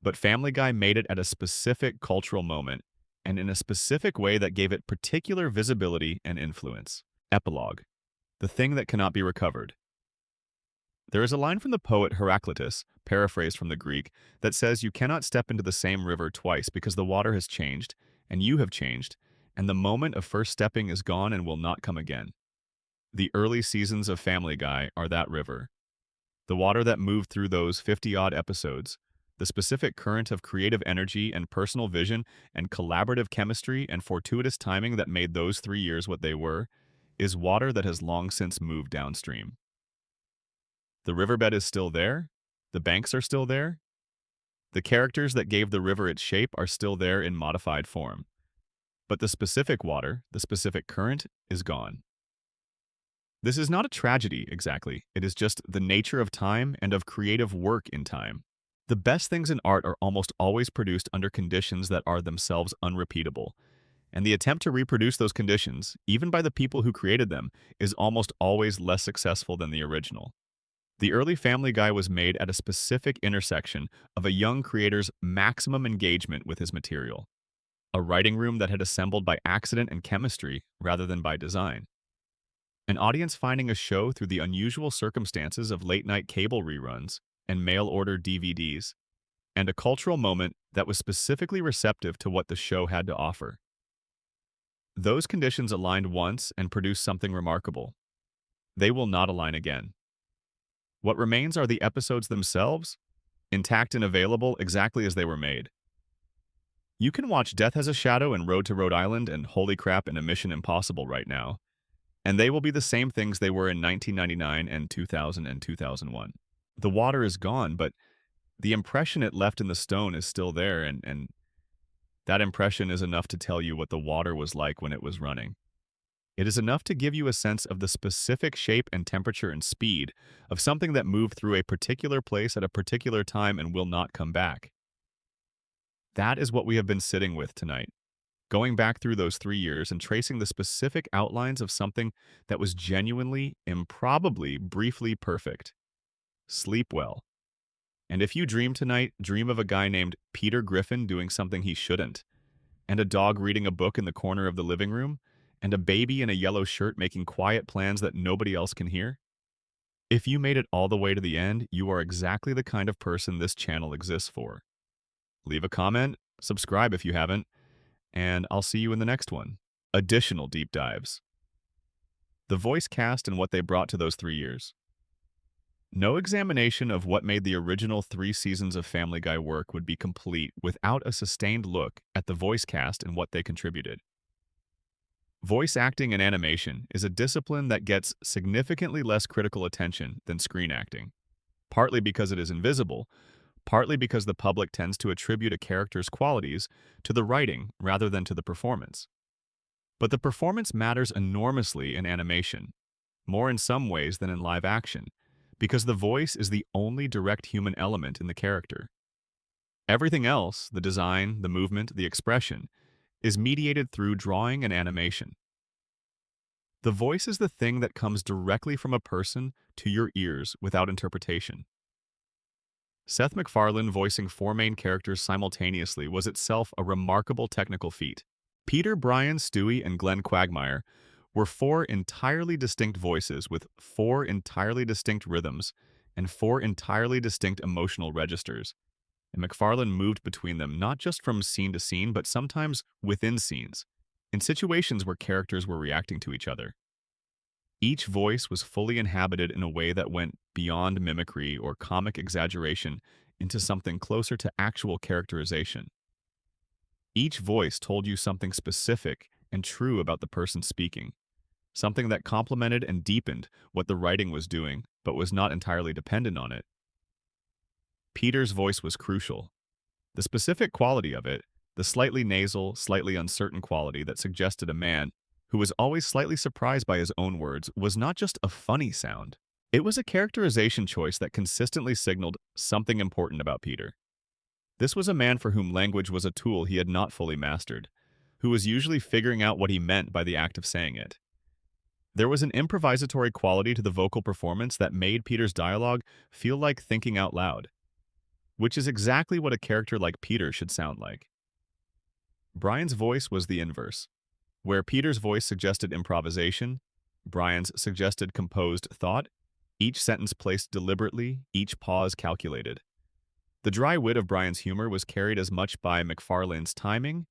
S1: but Family Guy made it at a specific cultural moment and in a specific way that gave it particular visibility and influence. Epilogue: the thing that cannot be recovered. There is a line from the poet Heraclitus, paraphrased from the Greek, that says you cannot step into the same river twice because the water has changed, and you have changed, and the moment of first stepping is gone and will not come again. The early seasons of Family Guy are that river. The water that moved through those 50-odd episodes, the specific current of creative energy and personal vision and collaborative chemistry and fortuitous timing that made those 3 years what they were, is water that has long since moved downstream. The riverbed is still there, the banks are still there, the characters that gave the river its shape are still there in modified form. But the specific water, the specific current, is gone. This is not a tragedy, exactly. It is just the nature of time and of creative work in time. The best things in art are almost always produced under conditions that are themselves unrepeatable. And the attempt to reproduce those conditions, even by the people who created them, is almost always less successful than the original. The early Family Guy was made at a specific intersection of a young creator's maximum engagement with his material, a writing room that had assembled by accident and chemistry rather than by design, an audience finding a show through the unusual circumstances of late-night cable reruns and mail-order DVDs, and a cultural moment that was specifically receptive to what the show had to offer. Those conditions aligned once and produced something remarkable. They will not align again. What remains are the episodes themselves, intact and available exactly as they were made. You can watch Death Has a Shadow and Road to Rhode Island and Holy Crap and a Mission Impossible right now, and they will be the same things they were in 1999 and 2000 and 2001. The water is gone, but the impression it left in the stone is still there, and that impression is enough to tell you what the water was like when it was running. It is enough to give you a sense of the specific shape and temperature and speed of something that moved through a particular place at a particular time and will not come back. That is what we have been sitting with tonight, going back through those 3 years and tracing the specific outlines of something that was genuinely, improbably, briefly perfect. Sleep well. And if you dream tonight, dream of a guy named Peter Griffin doing something he shouldn't, and a dog reading a book in the corner of the living room, and a baby in a yellow shirt making quiet plans that nobody else can hear. If you made it all the way to the end, you are exactly the kind of person this channel exists for. Leave a comment, subscribe if you haven't, and I'll see you in the next one. Additional deep dives. The voice cast and what they brought to those 3 years. No examination of what made the original 3 seasons of Family Guy work would be complete without a sustained look at the voice cast and what they contributed. Voice acting and animation is a discipline that gets significantly less critical attention than screen acting, partly because it is invisible, partly because the public tends to attribute a character's qualities to the writing rather than to the performance. But the performance matters enormously in animation, more in some ways than in live action, because the voice is the only direct human element in the character. Everything else, the design, the movement, the expression, is mediated through drawing and animation. The voice is the thing that comes directly from a person to your ears without interpretation. Seth MacFarlane voicing 4 main characters simultaneously was itself a remarkable technical feat. Peter, Brian, Stewie, and Glenn Quagmire were 4 entirely distinct voices with 4 entirely distinct rhythms and 4 entirely distinct emotional registers, and MacFarlane moved between them not just from scene to scene, but sometimes within scenes, in situations where characters were reacting to each other. Each voice was fully inhabited in a way that went beyond mimicry or comic exaggeration into something closer to actual characterization. Each voice told you something specific and true about the person speaking, something that complemented and deepened what the writing was doing, but was not entirely dependent on it. Peter's voice was crucial. The specific quality of it, the slightly nasal, slightly uncertain quality that suggested a man who was always slightly surprised by his own words, was not just a funny sound. It was a characterization choice that consistently signaled something important about Peter. This was a man for whom language was a tool he had not fully mastered, who was usually figuring out what he meant by the act of saying it. There was an improvisatory quality to the vocal performance that made Peter's dialogue feel like thinking out loud, which is exactly what a character like Peter should sound like. Brian's voice was the inverse. Where Peter's voice suggested improvisation, Brian's suggested composed thought, each sentence placed deliberately, each pause calculated. The dry wit of Brian's humor was carried as much by MacFarlane's timing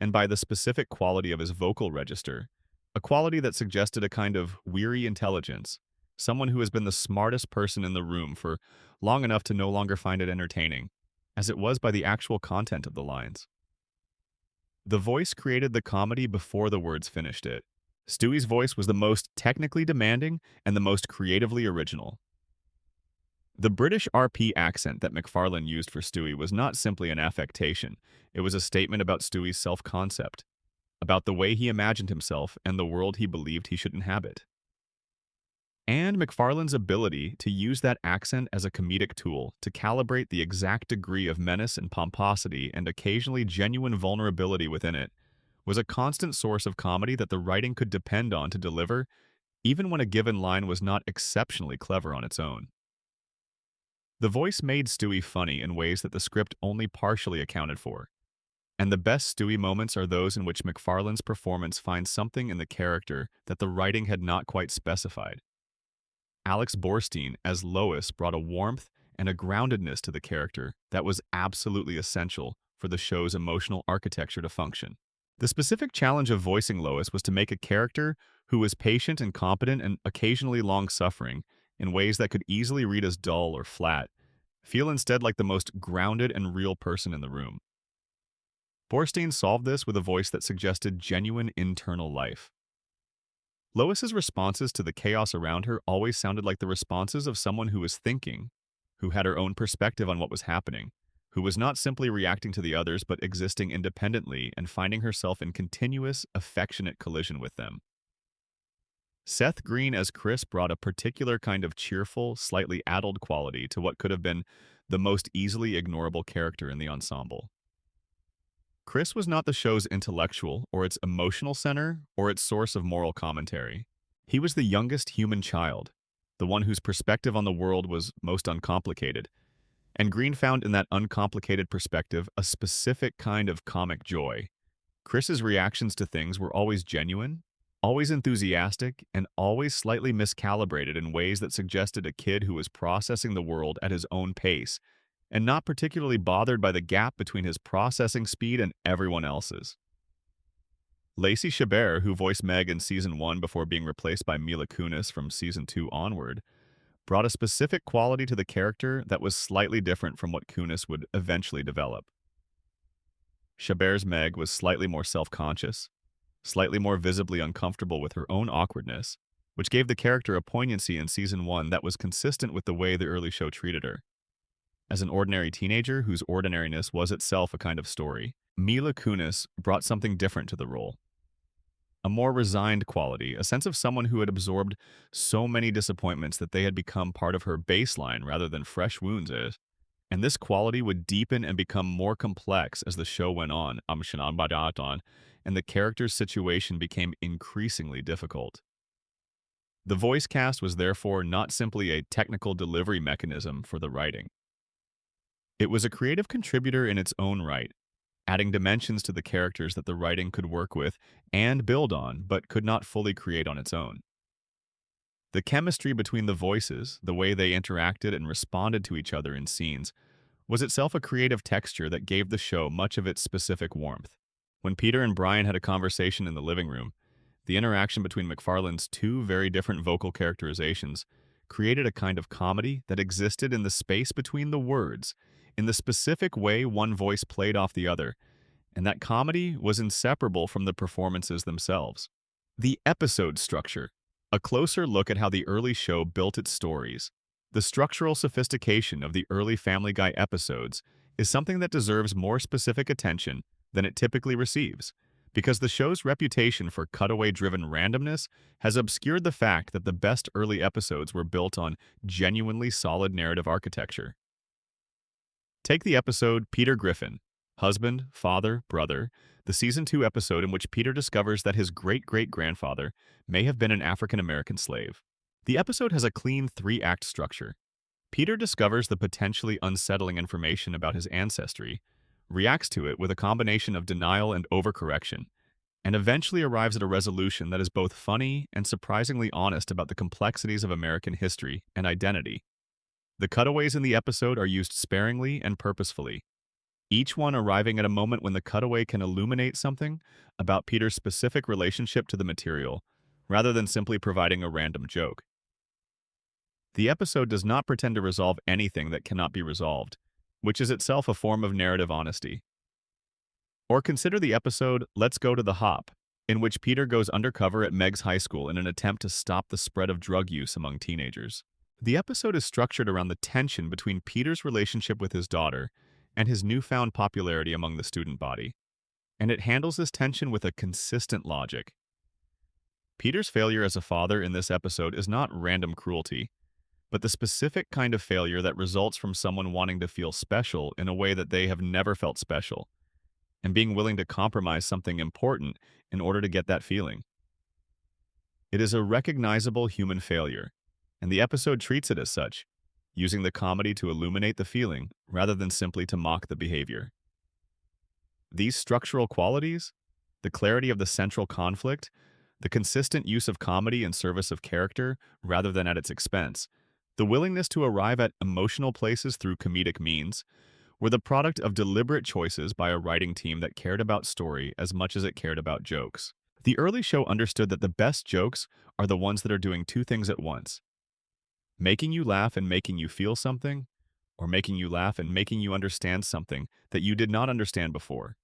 S1: and by the specific quality of his vocal register, a quality that suggested a kind of weary intelligence, someone who has been the smartest person in the room for long enough to no longer find it entertaining, as it was by the actual content of the lines. The voice created the comedy before the words finished it. Stewie's voice was the most technically demanding and the most creatively original. The British RP accent that MacFarlane used for Stewie was not simply an affectation. It was a statement about Stewie's self-concept, about the way he imagined himself and the world he believed he should inhabit. And MacFarlane's ability to use that accent as a comedic tool to calibrate the exact degree of menace and pomposity and occasionally genuine vulnerability within it was a constant source of comedy that the writing could depend on to deliver, even when a given line was not exceptionally clever on its own. The voice made Stewie funny in ways that the script only partially accounted for, and the best Stewie moments are those in which MacFarlane's performance finds something in the character that the writing had not quite specified. Alex Borstein as Lois brought a warmth and a groundedness to the character that was absolutely essential for the show's emotional architecture to function. The specific challenge of voicing Lois was to make a character who was patient and competent and occasionally long-suffering in ways that could easily read as dull or flat, feel instead like the most grounded and real person in the room. Borstein solved this with a voice that suggested genuine internal life. Lois's responses to the chaos around her always sounded like the responses of someone who was thinking, who had her own perspective on what was happening, who was not simply reacting to the others but existing independently and finding herself in continuous, affectionate collision with them. Seth Green as Chris brought a particular kind of cheerful, slightly addled quality to what could have been the most easily ignorable character in the ensemble. Chris was not the show's intellectual or its emotional center or its source of moral commentary. He was the youngest human child, the one whose perspective on the world was most uncomplicated, and Green found in that uncomplicated perspective a specific kind of comic joy. Chris's reactions to things were always genuine, always enthusiastic, and always slightly miscalibrated in ways that suggested a kid who was processing the world at his own pace and not particularly bothered by the gap between his processing speed and everyone else's. Lacey Chabert, who voiced Meg in Season 1 before being replaced by Mila Kunis from Season 2 onward, brought a specific quality to the character that was slightly different from what Kunis would eventually develop. Chabert's Meg was slightly more self-conscious, slightly more visibly uncomfortable with her own awkwardness, which gave the character a poignancy in Season 1 that was consistent with the way the early show treated her. As an ordinary teenager whose ordinariness was itself a kind of story, Mila Kunis brought something different to the role. A more resigned quality, a sense of someone who had absorbed so many disappointments that they had become part of her baseline rather than fresh wounds is. And this quality would deepen and become more complex as the show went on, and the character's situation became increasingly difficult. The voice cast was therefore not simply a technical delivery mechanism for the writing. It was a creative contributor in its own right, adding dimensions to the characters that the writing could work with and build on, but could not fully create on its own. The chemistry between the voices, the way they interacted and responded to each other in scenes, was itself a creative texture that gave the show much of its specific warmth. When Peter and Brian had a conversation in the living room, the interaction between McFarlane's two very different vocal characterizations created a kind of comedy that existed in the space between the words, in the specific way one voice played off the other, and that comedy was inseparable from the performances themselves. The episode structure, a closer look at how the early show built its stories. The structural sophistication of the early Family Guy episodes is something that deserves more specific attention than it typically receives, because the show's reputation for cutaway-driven randomness has obscured the fact that the best early episodes were built on genuinely solid narrative architecture. Take the episode Peter Griffin, Husband, Father, Brother, the Season 2 episode in which Peter discovers that his great-great-grandfather may have been an African-American slave. The episode has a clean three-act structure. Peter discovers the potentially unsettling information about his ancestry, reacts to it with a combination of denial and overcorrection, and eventually arrives at a resolution that is both funny and surprisingly honest about the complexities of American history and identity. The cutaways in the episode are used sparingly and purposefully, each one arriving at a moment when the cutaway can illuminate something about Peter's specific relationship to the material, rather than simply providing a random joke. The episode does not pretend to resolve anything that cannot be resolved, which is itself a form of narrative honesty. Or consider the episode Let's Go to the Hop, in which Peter goes undercover at Meg's high school in an attempt to stop the spread of drug use among teenagers. The episode is structured around the tension between Peter's relationship with his daughter and his newfound popularity among the student body, and it handles this tension with a consistent logic. Peter's failure as a father in this episode is not random cruelty, but the specific kind of failure that results from someone wanting to feel special in a way that they have never felt special, and being willing to compromise something important in order to get that feeling. It is a recognizable human failure, and the episode treats it as such, using the comedy to illuminate the feeling rather than simply to mock the behavior. These structural qualities, the clarity of the central conflict, the consistent use of comedy in service of character rather than at its expense, the willingness to arrive at emotional places through comedic means, were the product of deliberate choices by a writing team that cared about story as much as it cared about jokes. The early show understood that the best jokes are the ones that are doing two things at once: making you laugh and making you feel something, or making you laugh and making you understand something that you did not understand before.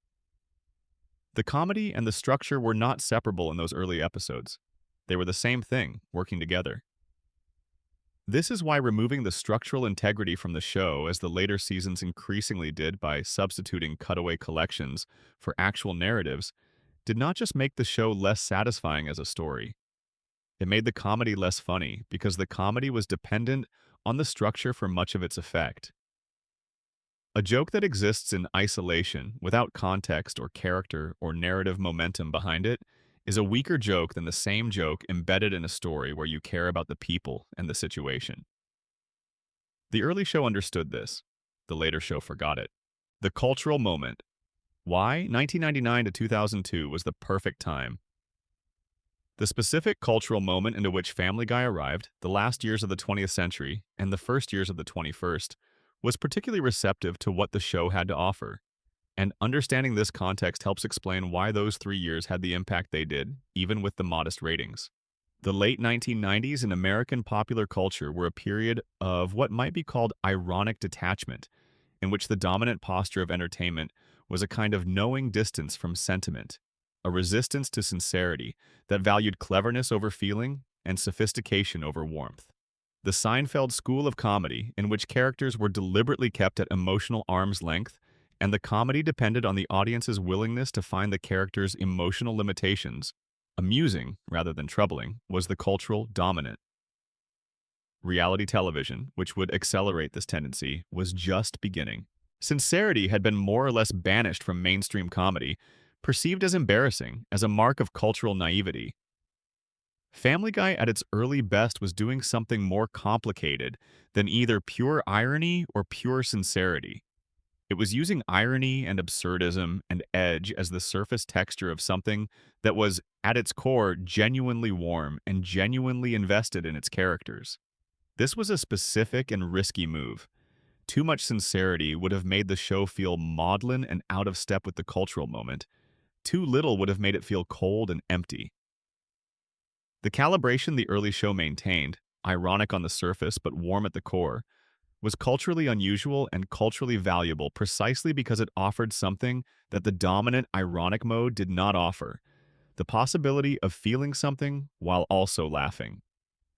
S1: The comedy and the structure were not separable in those early episodes. They were the same thing, working together. This is why removing the structural integrity from the show, as the later seasons increasingly did by substituting cutaway collections for actual narratives, did not just make the show less satisfying as a story. It made the comedy less funny because the comedy was dependent on the structure for much of its effect. A joke that exists in isolation, without context or character or narrative momentum behind it, is a weaker joke than the same joke embedded in a story where you care about the people and the situation. The early show understood this. The later show forgot it. The cultural moment. Why 1999 to 2002 was the perfect time. The specific cultural moment into which Family Guy arrived, the last years of the 20th century and the first years of the 21st, was particularly receptive to what the show had to offer. And understanding this context helps explain why those 3 years had the impact they did, even with the modest ratings. The late 1990s in American popular culture were a period of what might be called ironic detachment, in which the dominant posture of entertainment was a kind of knowing distance from sentiment, a resistance to sincerity that valued cleverness over feeling and sophistication over warmth. The Seinfeld school of comedy, in which characters were deliberately kept at emotional arm's length, and the comedy depended on the audience's willingness to find the characters' emotional limitations, amusing rather than troubling, was the cultural dominant. Reality television, which would accelerate this tendency, was just beginning. Sincerity had been more or less banished from mainstream comedy, perceived as embarrassing, as a mark of cultural naivety. Family Guy at its early best was doing something more complicated than either pure irony or pure sincerity. It was using irony and absurdism and edge as the surface texture of something that was, at its core, genuinely warm and genuinely invested in its characters. This was a specific and risky move. Too much sincerity would have made the show feel maudlin and out of step with the cultural moment. Too little would have made it feel cold and empty. The calibration the early show maintained, ironic on the surface but warm at the core, was culturally unusual and culturally valuable precisely because it offered something that the dominant ironic mode did not offer: the possibility of feeling something while also laughing.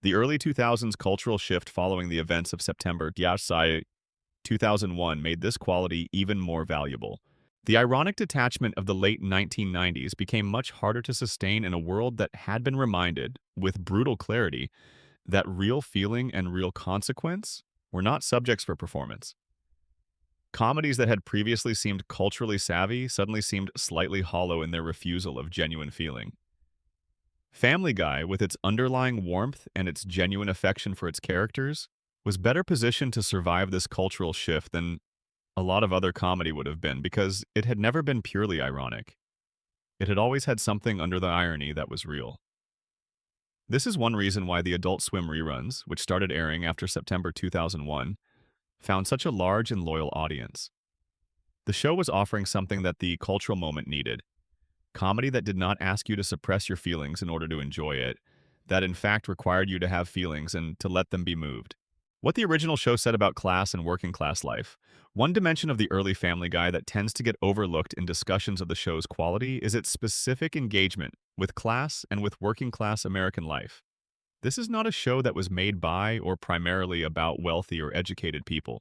S1: The early 2000s cultural shift following the events of September 2001 made this quality even more valuable. The ironic detachment of the late 1990s became much harder to sustain in a world that had been reminded, with brutal clarity, that real feeling and real consequence were not subjects for performance. Comedies that had previously seemed culturally savvy suddenly seemed slightly hollow in their refusal of genuine feeling. Family Guy, with its underlying warmth and its genuine affection for its characters, was better positioned to survive this cultural shift than a lot of other comedy would have been because it had never been purely ironic. It had always had something under the irony that was real. This is one reason why the Adult Swim reruns, which started airing after September 2001, found such a large and loyal audience. The show was offering something that the cultural moment needed: comedy that did not ask you to suppress your feelings in order to enjoy it, that in fact required you to have feelings and to let them be moved. What the original show said about class and working class life. One dimension of the early Family Guy that tends to get overlooked in discussions of the show's quality is its specific engagement with class and with working class American life. This is not a show that was made by or primarily about wealthy or educated people,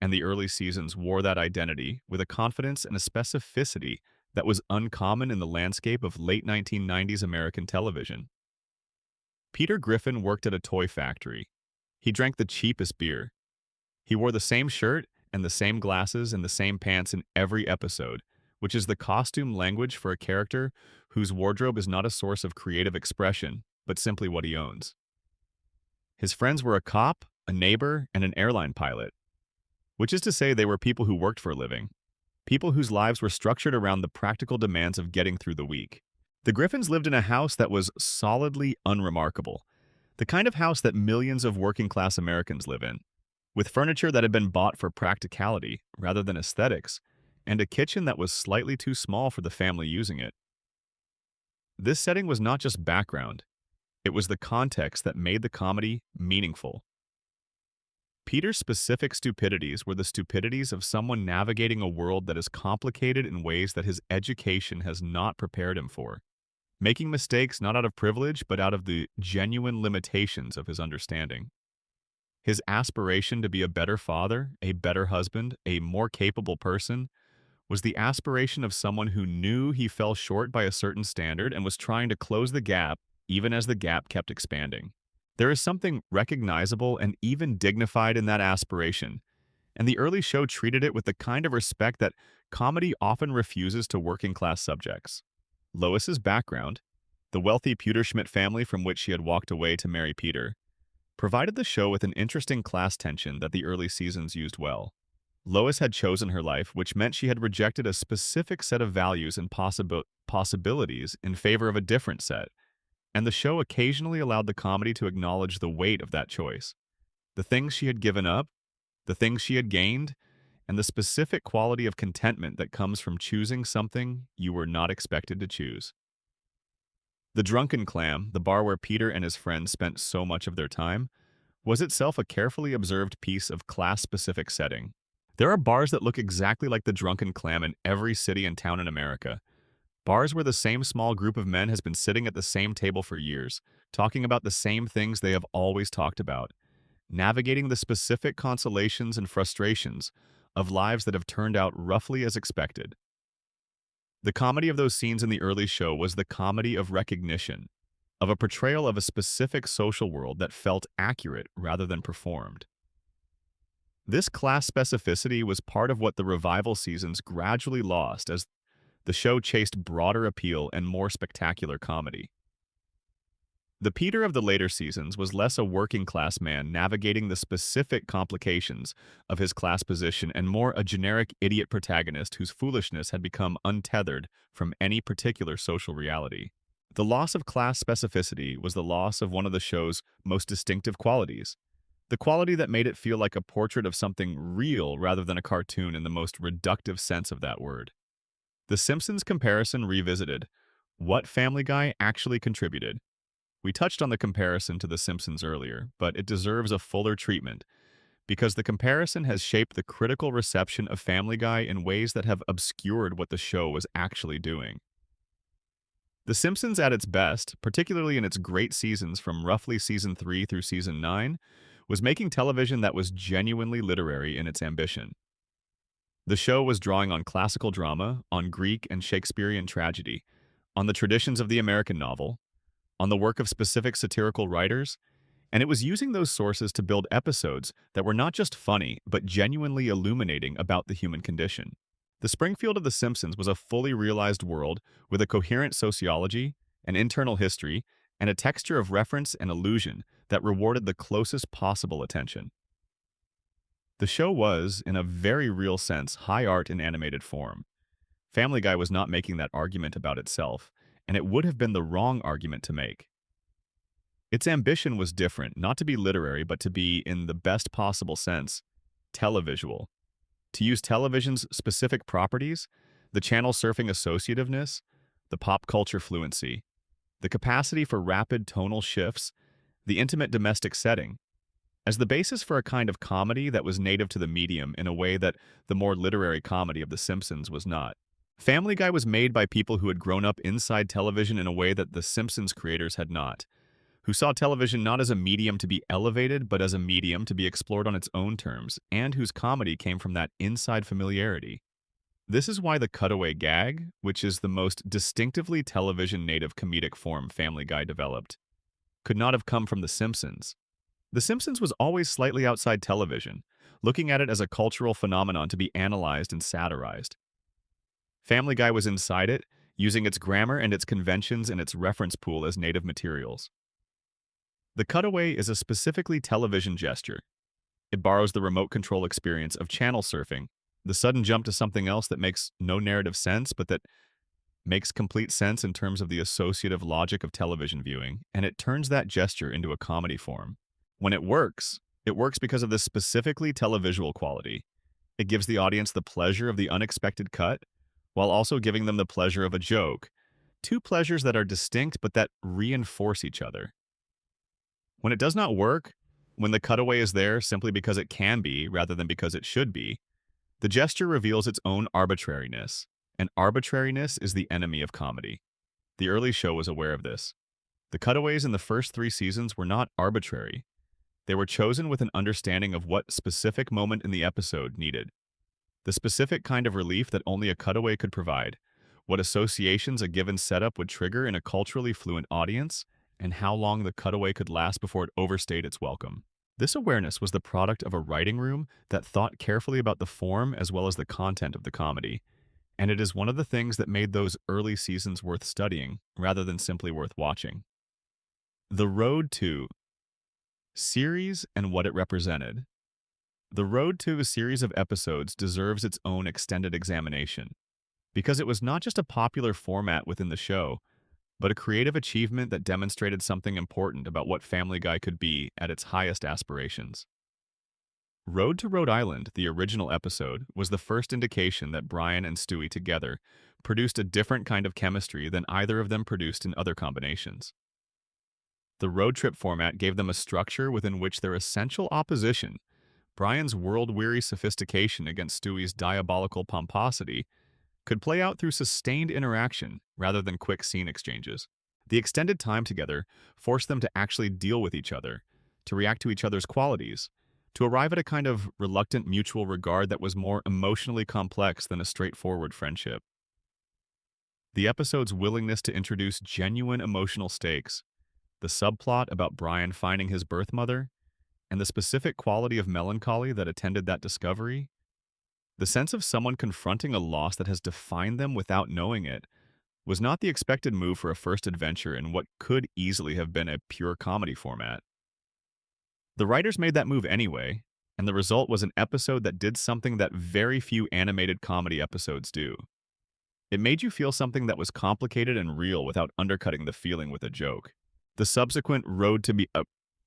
S1: and the early seasons wore that identity with a confidence and a specificity that was uncommon in the landscape of late 1990s American television. Peter Griffin worked at a toy factory. He drank the cheapest beer. He wore the same shirt and the same glasses and the same pants in every episode, which is the costume language for a character whose wardrobe is not a source of creative expression, but simply what he owns. His friends were a cop, a neighbor, and an airline pilot, which is to say they were people who worked for a living, people whose lives were structured around the practical demands of getting through the week. The Griffins lived in a house that was solidly unremarkable, the kind of house that millions of working-class Americans live in. with furniture that had been bought for practicality rather than aesthetics, and a kitchen that was slightly too small for the family using it. This setting was not just background, it was the context that made the comedy meaningful. Peter's specific stupidities were the stupidities of someone navigating a world that is complicated in ways that his education has not prepared him for, making mistakes not out of privilege but out of the genuine limitations of his understanding. His aspiration to be a better father, a better husband, a more capable person, was the aspiration of someone who knew he fell short by a certain standard and was trying to close the gap even as the gap kept expanding. There is something recognizable and even dignified in that aspiration, and the early show treated it with the kind of respect that comedy often refuses to working-class subjects. Lois's background, the wealthy Pewterschmidt family from which she had walked away to marry Peter, provided the show with an interesting class tension that the early seasons used well. Lois had chosen her life, which meant she had rejected a specific set of values and possibilities in favor of a different set, and the show occasionally allowed the comedy to acknowledge the weight of that choice. The things she had given up, the things she had gained, and the specific quality of contentment that comes from choosing something you were not expected to choose. The Drunken Clam, the bar where Peter and his friends spent so much of their time, was itself a carefully observed piece of class-specific setting. There are bars that look exactly like the Drunken Clam in every city and town in America. Bars where the same small group of men has been sitting at the same table for years, talking about the same things they have always talked about, navigating the specific consolations and frustrations of lives that have turned out roughly as expected. The comedy of those scenes in the early show was the comedy of recognition, of a portrayal of a specific social world that felt accurate rather than performed. This class specificity was part of what the revival seasons gradually lost as the show chased broader appeal and more spectacular comedy. The Peter of the later seasons was less a working-class man navigating the specific complications of his class position and more a generic idiot protagonist whose foolishness had become untethered from any particular social reality. The loss of class specificity was the loss of one of the show's most distinctive qualities, the quality that made it feel like a portrait of something real rather than a cartoon in the most reductive sense of that word. The Simpsons comparison revisited what Family Guy actually contributed. We touched on the comparison to The Simpsons earlier, but it deserves a fuller treatment because the comparison has shaped the critical reception of Family Guy in ways that have obscured what the show was actually doing. The Simpsons at its best, particularly in its great seasons from roughly season 3 through season 9, was making television that was genuinely literary in its ambition. The show was drawing on classical drama, on Greek and Shakespearean tragedy, on the traditions of the American novel, on the work of specific satirical writers, and it was using those sources to build episodes that were not just funny, but genuinely illuminating about the human condition. The Springfield of The Simpsons was a fully realized world with a coherent sociology, an internal history, and a texture of reference and allusion that rewarded the closest possible attention. The show was, in a very real sense, high art in animated form. Family Guy was not making that argument about itself, and it would have been the wrong argument to make. Its ambition was different, not to be literary, but to be, in the best possible sense, televisual. To use television's specific properties, the channel surfing associativeness, the pop culture fluency, the capacity for rapid tonal shifts, the intimate domestic setting, as the basis for a kind of comedy that was native to the medium in a way that the more literary comedy of The Simpsons was not. Family Guy was made by people who had grown up inside television in a way that The Simpsons creators had not, who saw television not as a medium to be elevated, but as a medium to be explored on its own terms, and whose comedy came from that inside familiarity. This is why the cutaway gag, which is the most distinctively television-native comedic form Family Guy developed, could not have come from The Simpsons. The Simpsons was always slightly outside television, looking at it as a cultural phenomenon to be analyzed and satirized. Family Guy was inside it, using its grammar and its conventions and its reference pool as native materials. The cutaway is a specifically television gesture. It borrows the remote control experience of channel surfing, the sudden jump to something else that makes no narrative sense, but that makes complete sense in terms of the associative logic of television viewing, and it turns that gesture into a comedy form. When it works, It works because of this specifically televisual quality. It gives the audience the pleasure of the unexpected cut, while also giving them the pleasure of a joke. Two pleasures that are distinct but that reinforce each other. When it does not work, when the cutaway is there simply because it can be rather than because it should be, the gesture reveals its own arbitrariness, and arbitrariness is the enemy of comedy. The early show was aware of this. The cutaways in the first 3 seasons were not arbitrary. They were chosen with an understanding of what specific moment in the episode needed. The specific kind of relief that only a cutaway could provide, what associations a given setup would trigger in a culturally fluent audience, and how long the cutaway could last before it overstayed its welcome. This awareness was the product of a writing room that thought carefully about the form as well as the content of the comedy, and it is one of the things that made those early seasons worth studying rather than simply worth watching. The Road to series and what it represented. The Road to a series of episodes deserves its own extended examination, because it was not just a popular format within the show, but a creative achievement that demonstrated something important about what Family Guy could be at its highest aspirations. Road to Rhode Island, the original episode, was the first indication that Brian and Stewie together produced a different kind of chemistry than either of them produced in other combinations. The road trip format gave them a structure within which their essential opposition, Brian's world-weary sophistication against Stewie's diabolical pomposity, could play out through sustained interaction rather than quick scene exchanges. The extended time together forced them to actually deal with each other, to react to each other's qualities, to arrive at a kind of reluctant mutual regard that was more emotionally complex than a straightforward friendship. The episode's willingness to introduce genuine emotional stakes, the subplot about Brian finding his birth mother, and the specific quality of melancholy that attended that discovery, the sense of someone confronting a loss that has defined them without knowing it, was not the expected move for a first adventure in what could easily have been a pure comedy format. The writers made that move anyway, and the result was an episode that did something that very few animated comedy episodes do. It made you feel something that was complicated and real without undercutting the feeling with a joke. The subsequent Road to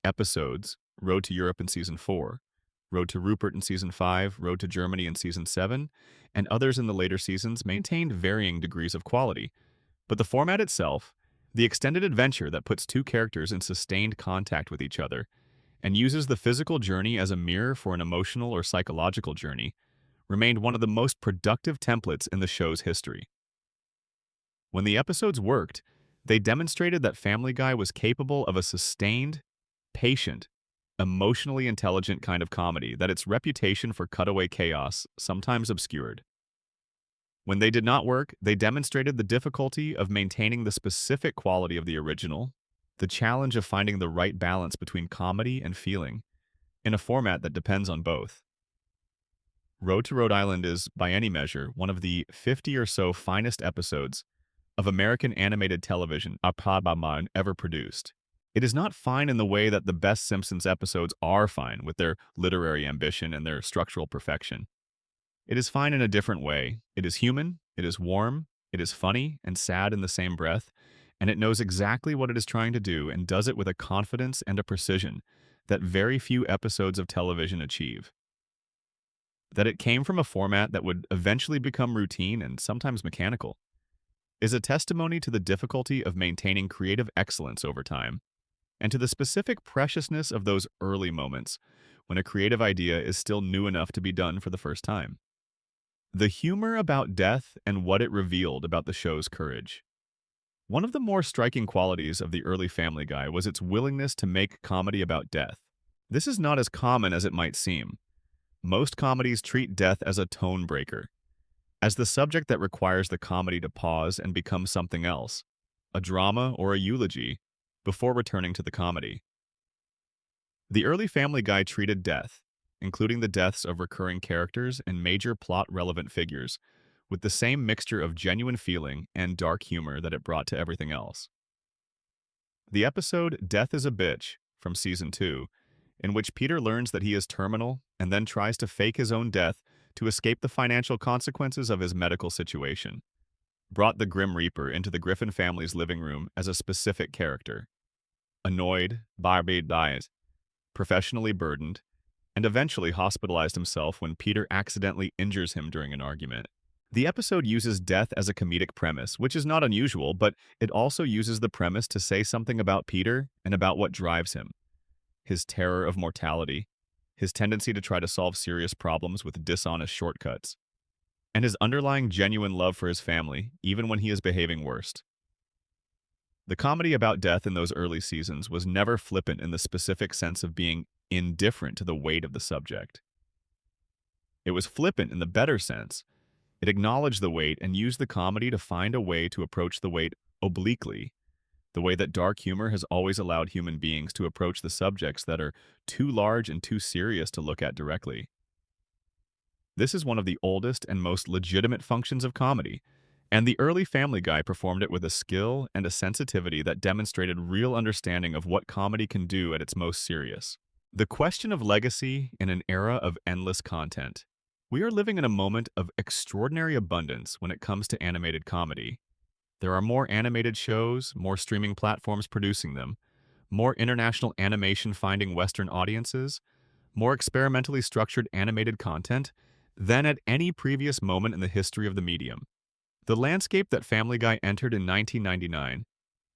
S1: episodes, Road to Europe in Season 4, Road to Rupert in Season 5, Road to Germany in Season 7, and others in the later seasons maintained varying degrees of quality. But the format itself, the extended adventure that puts two characters in sustained contact with each other, and uses the physical journey as a mirror for an emotional or psychological journey, remained one of the most productive templates in the show's history. When the episodes worked, they demonstrated that Family Guy was capable of a sustained, patient, emotionally intelligent kind of comedy that its reputation for cutaway chaos sometimes obscured. When they did not work, they demonstrated the difficulty of maintaining the specific quality of the original, the challenge of finding the right balance between comedy and feeling, in a format that depends on both. Road to Rhode Island is, by any measure, one of the 50 or so finest episodes of American animated television ever produced. It is not fine in the way that the best Simpsons episodes are fine, with their literary ambition and their structural perfection. It is fine in a different way. It is human, it is warm, it is funny and sad in the same breath, and it knows exactly what it is trying to do and does it with a confidence and a precision that very few episodes of television achieve. That it came from a format that would eventually become routine and sometimes mechanical is a testimony to the difficulty of maintaining creative excellence over time, and to the specific preciousness of those early moments when a creative idea is still new enough to be done for the first time. The humor about death and what it revealed about the show's courage. One of the more striking qualities of the early Family Guy was its willingness to make comedy about death. This is not as common as it might seem. Most comedies treat death as a tone breaker, as the subject that requires the comedy to pause and become something else, a drama or a eulogy, before returning to the comedy. The early Family Guy treated death, including the deaths of recurring characters and major plot-relevant figures, with the same mixture of genuine feeling and dark humor that it brought to everything else. The episode Death is a Bitch, from Season 2, in which Peter learns that he is terminal and then tries to fake his own death to escape the financial consequences of his medical situation, brought the Grim Reaper into the Griffin family's living room as a specific character. Annoyed, Barbie dies, professionally burdened, and eventually hospitalized himself when Peter accidentally injures him during an argument. The episode uses death as a comedic premise, which is not unusual, but it also uses the premise to say something about Peter and about what drives him: his terror of mortality, his tendency to try to solve serious problems with dishonest shortcuts, and his underlying genuine love for his family, even when he is behaving worst. The comedy about death in those early seasons was never flippant in the specific sense of being indifferent to the weight of the subject. It was flippant in the better sense. It acknowledged the weight and used the comedy to find a way to approach the weight obliquely, the way that dark humor has always allowed human beings to approach the subjects that are too large and too serious to look at directly. This is one of the oldest and most legitimate functions of comedy, and the early Family Guy performed it with a skill and a sensitivity that demonstrated real understanding of what comedy can do at its most serious. The question of legacy in an era of endless content. We are living in a moment of extraordinary abundance when it comes to animated comedy. There are more animated shows, more streaming platforms producing them, more international animation finding Western audiences, more experimentally structured animated content than at any previous moment in the history of the medium. The landscape that Family Guy entered in 1999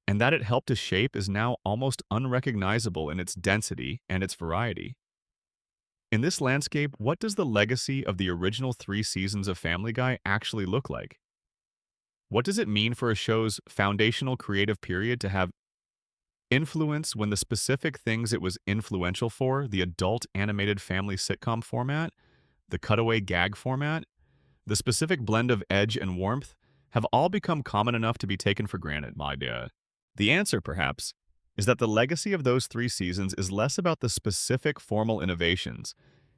S1: and that it helped to shape is now almost unrecognizable in its density and its variety. In this landscape, what does the legacy of the original 3 seasons of Family Guy actually look like? What does it mean for a show's foundational creative period to have influence when the specific things it was influential for, the adult animated family sitcom format, the cutaway gag format, the specific blend of edge and warmth, have all become common enough to be taken for granted, my dear? The answer, perhaps, is that the legacy of those 3 seasons is less about the specific formal innovations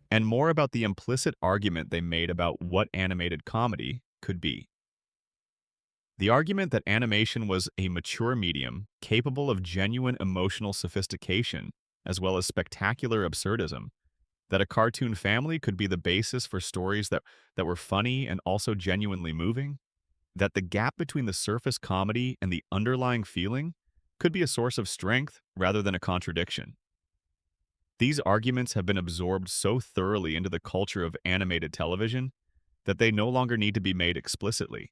S1: and more about the implicit argument they made about what animated comedy could be. The argument that animation was a mature medium capable of genuine emotional sophistication as well as spectacular absurdism, that a cartoon family could be the basis for stories that were funny and also genuinely moving, that the gap between the surface comedy and the underlying feeling could be a source of strength rather than a contradiction. These arguments have been absorbed so thoroughly into the culture of animated television that they no longer need to be made explicitly.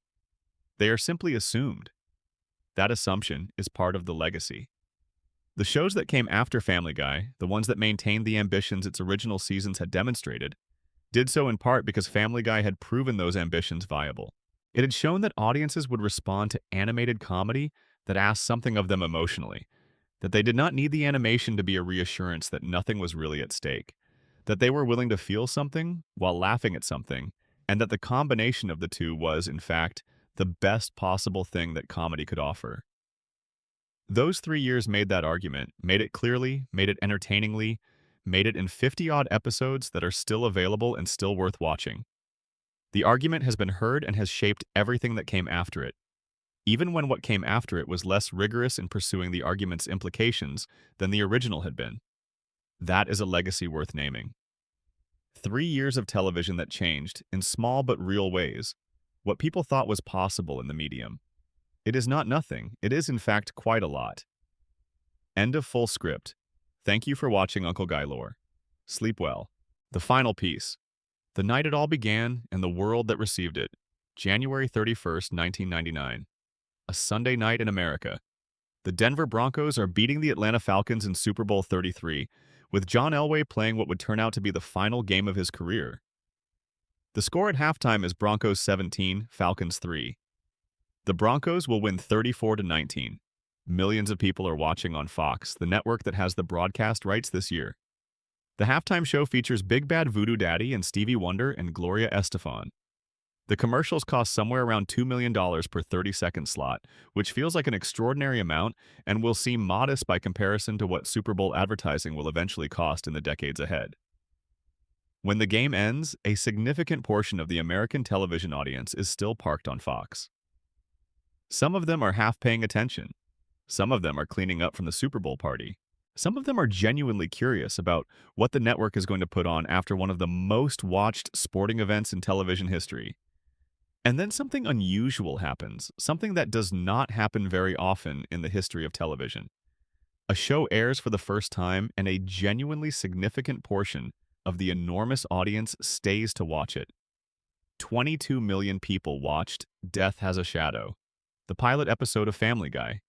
S1: They are simply assumed. That assumption is part of the legacy. The shows that came after Family Guy, the ones that maintained the ambitions its original seasons had demonstrated, did so in part because Family Guy had proven those ambitions viable. It had shown that audiences would respond to animated comedy that asked something of them emotionally, that they did not need the animation to be a reassurance that nothing was really at stake, that they were willing to feel something while laughing at something, and that the combination of the two was, in fact, the best possible thing that comedy could offer. Those 3 years made that argument, made it clearly, made it entertainingly, made it in 50-odd episodes that are still available and still worth watching. The argument has been heard and has shaped everything that came after it, even when what came after it was less rigorous in pursuing the argument's implications than the original had been. That is a legacy worth naming. 3 years of television that changed, in small but real ways, what people thought was possible in the medium. It is not nothing. It is, in fact, quite a lot. End of full script. Thank you for watching Uncle Guy Lore. Sleep well. The final piece. The night it all began and the world that received it. January 31st, 1999. A Sunday night in America. The Denver Broncos are beating the Atlanta Falcons in Super Bowl 33, with John Elway playing what would turn out to be the final game of his career. The score at halftime is Broncos 17, Falcons 3. The Broncos will win 34-19. Millions of people are watching on Fox, the network that has the broadcast rights this year. The halftime show features Big Bad Voodoo Daddy and Stevie Wonder and Gloria Estefan. The commercials cost somewhere around $2 million per 30-second slot, which feels like an extraordinary amount and will seem modest by comparison to what Super Bowl advertising will eventually cost in the decades ahead. When the game ends, a significant portion of the American television audience is still parked on Fox. Some of them are half paying attention. Some of them are cleaning up from the Super Bowl party. Some of them are genuinely curious about what the network is going to put on after one of the most watched sporting events in television history. And then something unusual happens, something that does not happen very often in the history of television. A show airs for the first time, and a genuinely significant portion of the enormous audience stays to watch it. 22 million people watched Death Has a Shadow, the pilot episode of Family Guy.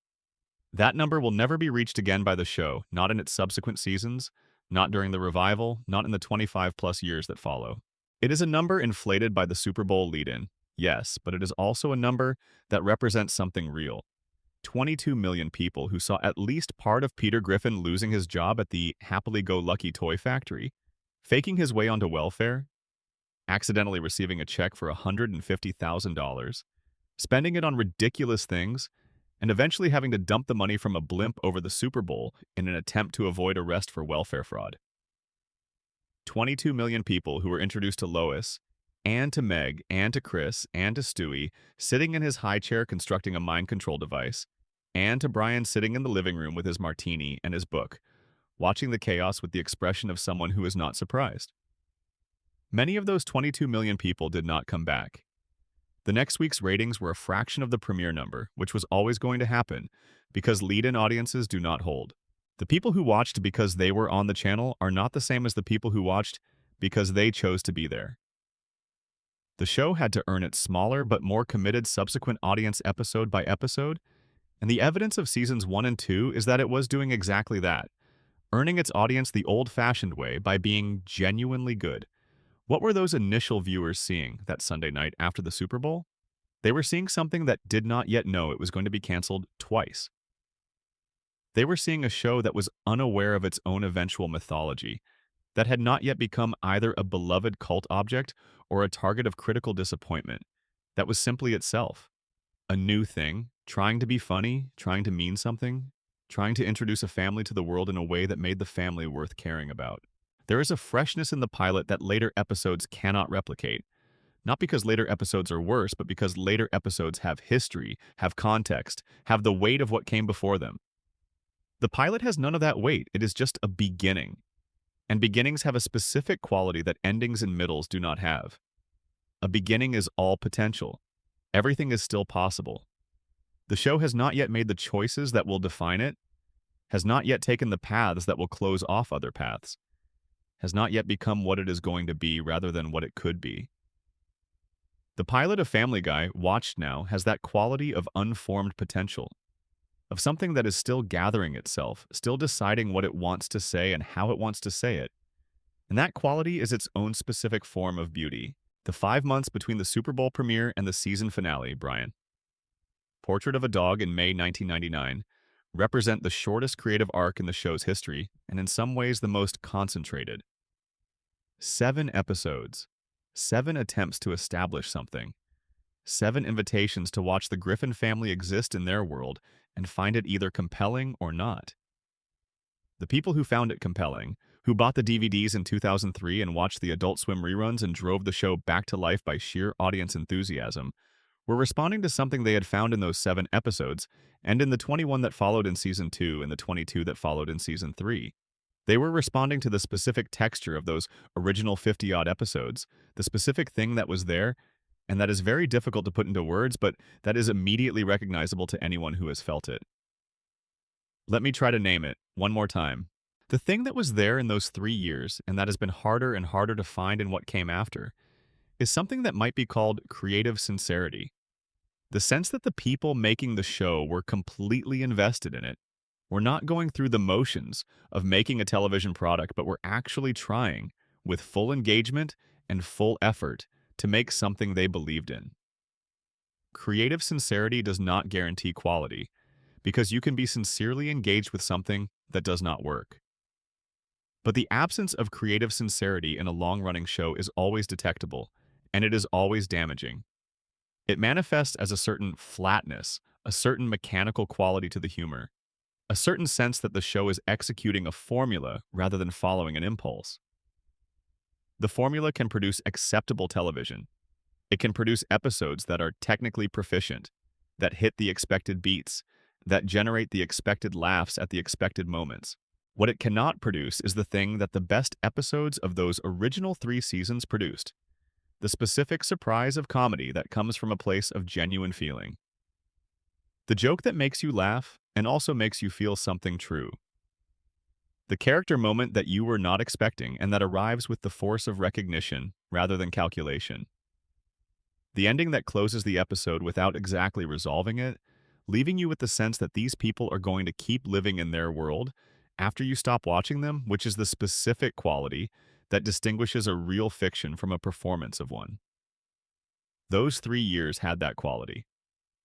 S1: That number will never be reached again by the show, not in its subsequent seasons, not during the revival, not in the 25-plus years that follow. It is a number inflated by the Super Bowl lead-in, yes, but it is also a number that represents something real. 22 million people who saw at least part of Peter Griffin losing his job at the happily-go-lucky toy factory, faking his way onto welfare, accidentally receiving a check for $150,000, spending it on ridiculous things, and eventually having to dump the money from a blimp over the Super Bowl in an attempt to avoid arrest for welfare fraud. 22 million people who were introduced to Lois, and to Meg, and to Chris, and to Stewie, sitting in his high chair constructing a mind control device, and to Brian sitting in the living room with his martini and his book, watching the chaos with the expression of someone who is not surprised. Many of those 22 million people did not come back. The next week's ratings were a fraction of the premiere number, which was always going to happen, because lead-in audiences do not hold. The people who watched because they were on the channel are not the same as the people who watched because they chose to be there. The show had to earn its smaller but more committed subsequent audience episode by episode, and the evidence of seasons 1 and 2 is that it was doing exactly that, earning its audience the old-fashioned way by being genuinely good. What were those initial viewers seeing that Sunday night after the Super Bowl? They were seeing something that did not yet know it was going to be canceled twice. They were seeing a show that was unaware of its own eventual mythology, that had not yet become either a beloved cult object or a target of critical disappointment, that was simply itself. A new thing, trying to be funny, trying to mean something, trying to introduce a family to the world in a way that made the family worth caring about. There is a freshness in the pilot that later episodes cannot replicate. Not because later episodes are worse, but because later episodes have history, have context, have the weight of what came before them. The pilot has none of that weight. It is just a beginning. And beginnings have a specific quality that endings and middles do not have. A beginning is all potential. Everything is still possible. The show has not yet made the choices that will define it, has not yet taken the paths that will close off other paths, has not yet become what it is going to be rather than what it could be. The pilot of Family Guy, watched now, has that quality of unformed potential, of something that is still gathering itself, still deciding what it wants to say and how it wants to say it. And that quality is its own specific form of beauty. The 5 months between the Super Bowl premiere and the season finale, Brian. Portrait of a Dog in May 1999 represent the shortest creative arc in the show's history, and in some ways the most concentrated. 7 episodes, 7 attempts to establish something, 7 invitations to watch the Griffin family exist in their world and find it either compelling or not. The people who found it compelling, who bought the DVDs in 2003 and watched the Adult Swim reruns and drove the show back to life by sheer audience enthusiasm, were responding to something they had found in those 7 episodes and in the 21 that followed in Season 2 and the 22 that followed in Season 3. They were responding to the specific texture of those original 50-odd episodes, the specific thing that was there, and that is very difficult to put into words, but that is immediately recognizable to anyone who has felt it. Let me try to name it one more time. The thing that was there in those 3 years, and that has been harder and harder to find in what came after, is something that might be called creative sincerity. The sense that the people making the show were completely invested in it, were not going through the motions of making a television product, but were actually trying, with full engagement and full effort, to make something they believed in. Creative sincerity does not guarantee quality, because you can be sincerely engaged with something that does not work. But the absence of creative sincerity in a long-running show is always detectable, and it is always damaging. It manifests as a certain flatness, a certain mechanical quality to the humor, a certain sense that the show is executing a formula rather than following an impulse. The formula can produce acceptable television. It can produce episodes that are technically proficient, that hit the expected beats, that generate the expected laughs at the expected moments. What it cannot produce is the thing that the best episodes of those original 3 seasons produced, the specific surprise of comedy that comes from a place of genuine feeling. The joke that makes you laugh and also makes you feel something true. The character moment that you were not expecting and that arrives with the force of recognition rather than calculation. The ending that closes the episode without exactly resolving it, leaving you with the sense that these people are going to keep living in their world after you stop watching them, which is the specific quality that distinguishes a real fiction from a performance of one. Those 3 years had that quality.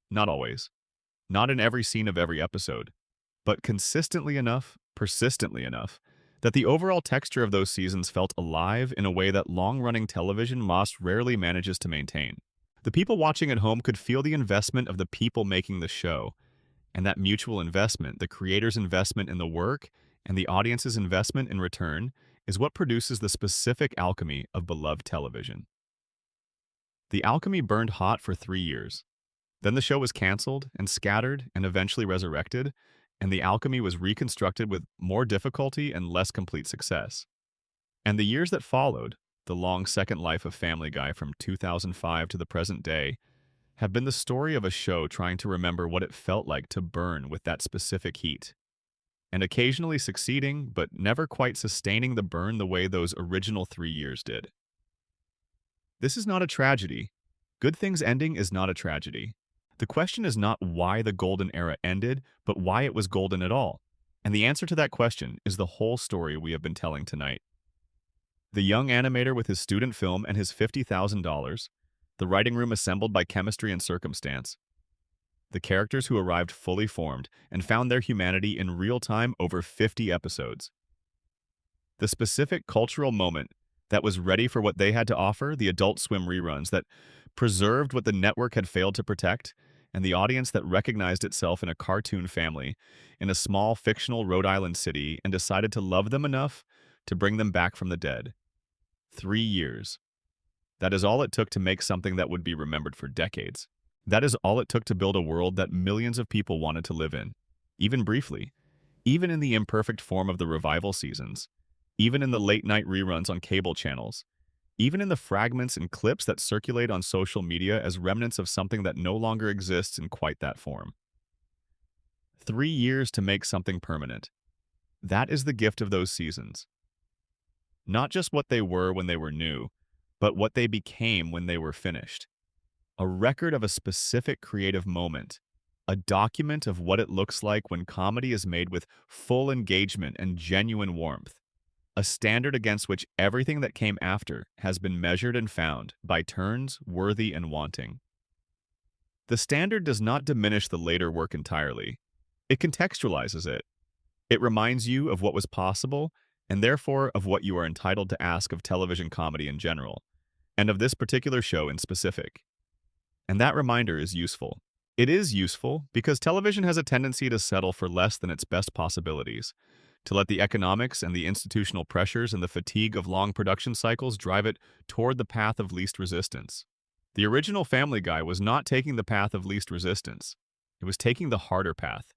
S1: Not always. Not in every scene of every episode, but consistently enough, persistently enough, that the overall texture of those seasons felt alive in a way that long-running television most rarely manages to maintain. The people watching at home could feel the investment of the people making the show, and that mutual investment, the creator's investment in the work and the audience's investment in return, is what produces the specific alchemy of beloved television. The alchemy burned hot for 3 years. Then the show was canceled and scattered and eventually resurrected, and the alchemy was reconstructed with more difficulty and less complete success. And the years that followed, the long second life of Family Guy from 2005 to the present day, have been the story of a show trying to remember what it felt like to burn with that specific heat, and occasionally succeeding, but never quite sustaining the burn the way those original 3 years did. This is not a tragedy. Good Things ending is not a tragedy. The question is not why the golden era ended, but why it was golden at all. And the answer to that question is the whole story we have been telling tonight. The young animator with his student film and his $50,000, the writing room assembled by chemistry and circumstance, the characters who arrived fully formed and found their humanity in real time over 50 episodes. The specific cultural moment that was ready for what they had to offer, the Adult Swim reruns that preserved what the network had failed to protect, and the audience that recognized itself in a cartoon family in a small fictional Rhode Island city and decided to love them enough to bring them back from the dead. 3 years. That is all it took to make something that would be remembered for decades. That is all it took to build a world that millions of people wanted to live in, even briefly, even in the imperfect form of the revival seasons, even in the late-night reruns on cable channels, even in the fragments and clips that circulate on social media as remnants of something that no longer exists in quite that form. 3 years to make something permanent. That is the gift of those seasons. Not just what they were when they were new, but what they became when they were finished. A record of a specific creative moment, a document of what it looks like when comedy is made with full engagement and genuine warmth, a standard against which everything that came after has been measured and found, by turns worthy and wanting. The standard does not diminish the later work entirely. It contextualizes it. It reminds you of what was possible, and therefore of what you are entitled to ask of television comedy in general, and of this particular show in specific. And that reminder is useful. It is useful because television has a tendency to settle for less than its best possibilities, to let the economics and the institutional pressures and the fatigue of long production cycles drive it toward the path of least resistance. The original Family Guy was not taking the path of least resistance. It was taking the harder path,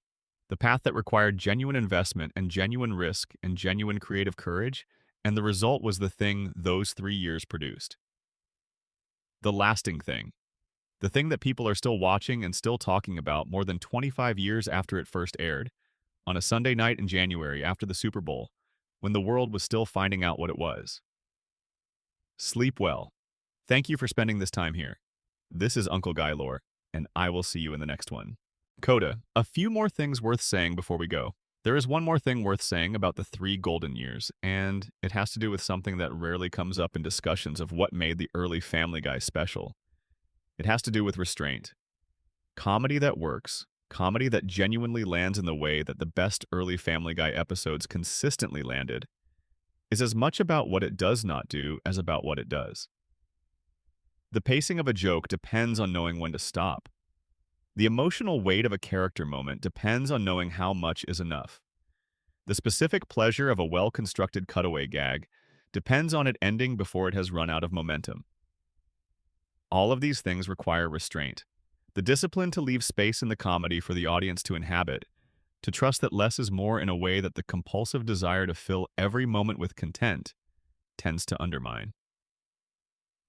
S1: the path that required genuine investment and genuine risk and genuine creative courage, and the result was the thing those 3 years produced. The lasting thing. The thing that people are still watching and still talking about more than 25 years after it first aired, on a Sunday night in January after the Super Bowl, when the world was still finding out what it was. Sleep well. Thank you for spending this time here. This is Uncle Guy Lore, and I will see you in the next one. Coda, a few more things worth saying before we go. There is one more thing worth saying about the 3 golden years, and it has to do with something that rarely comes up in discussions of what made the early Family Guy special. It has to do with restraint. Comedy that works, comedy that genuinely lands in the way that the best early Family Guy episodes consistently landed, is as much about what it does not do as about what it does. The pacing of a joke depends on knowing when to stop. The emotional weight of a character moment depends on knowing how much is enough. The specific pleasure of a well-constructed cutaway gag depends on it ending before it has run out of momentum. All of these things require restraint. The discipline to leave space in the comedy for the audience to inhabit, to trust that less is more in a way that the compulsive desire to fill every moment with content tends to undermine.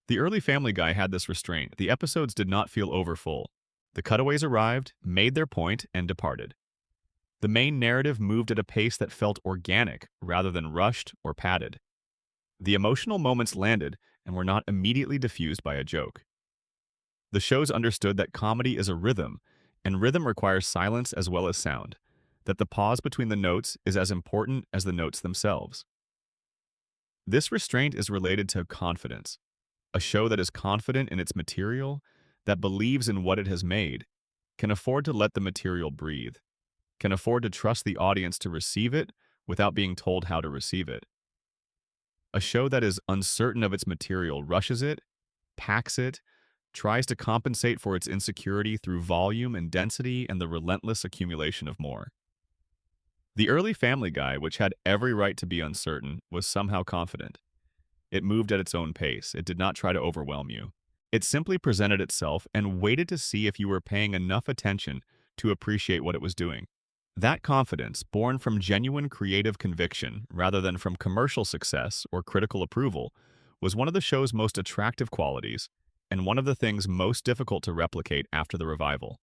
S1: The early Family Guy had this restraint. The episodes did not feel overfull. The cutaways arrived, made their point, and departed. The main narrative moved at a pace that felt organic rather than rushed or padded. The emotional moments landed and were not immediately diffused by a joke. The shows understood that comedy is a rhythm, and rhythm requires silence as well as sound, that the pause between the notes is as important as the notes themselves. This restraint is related to confidence. A show that is confident in its material, that believes in what it has made, can afford to let the material breathe, can afford to trust the audience to receive it without being told how to receive it. A show that is uncertain of its material rushes it, packs it, tries to compensate for its insecurity through volume and density and the relentless accumulation of more. The early Family Guy, which had every right to be uncertain, was somehow confident. It moved at its own pace. It did not try to overwhelm you. It simply presented itself and waited to see if you were paying enough attention to appreciate what it was doing. That confidence, born from genuine creative conviction rather than from commercial success or critical approval, was one of the show's most attractive qualities and one of the things most difficult to replicate after the revival.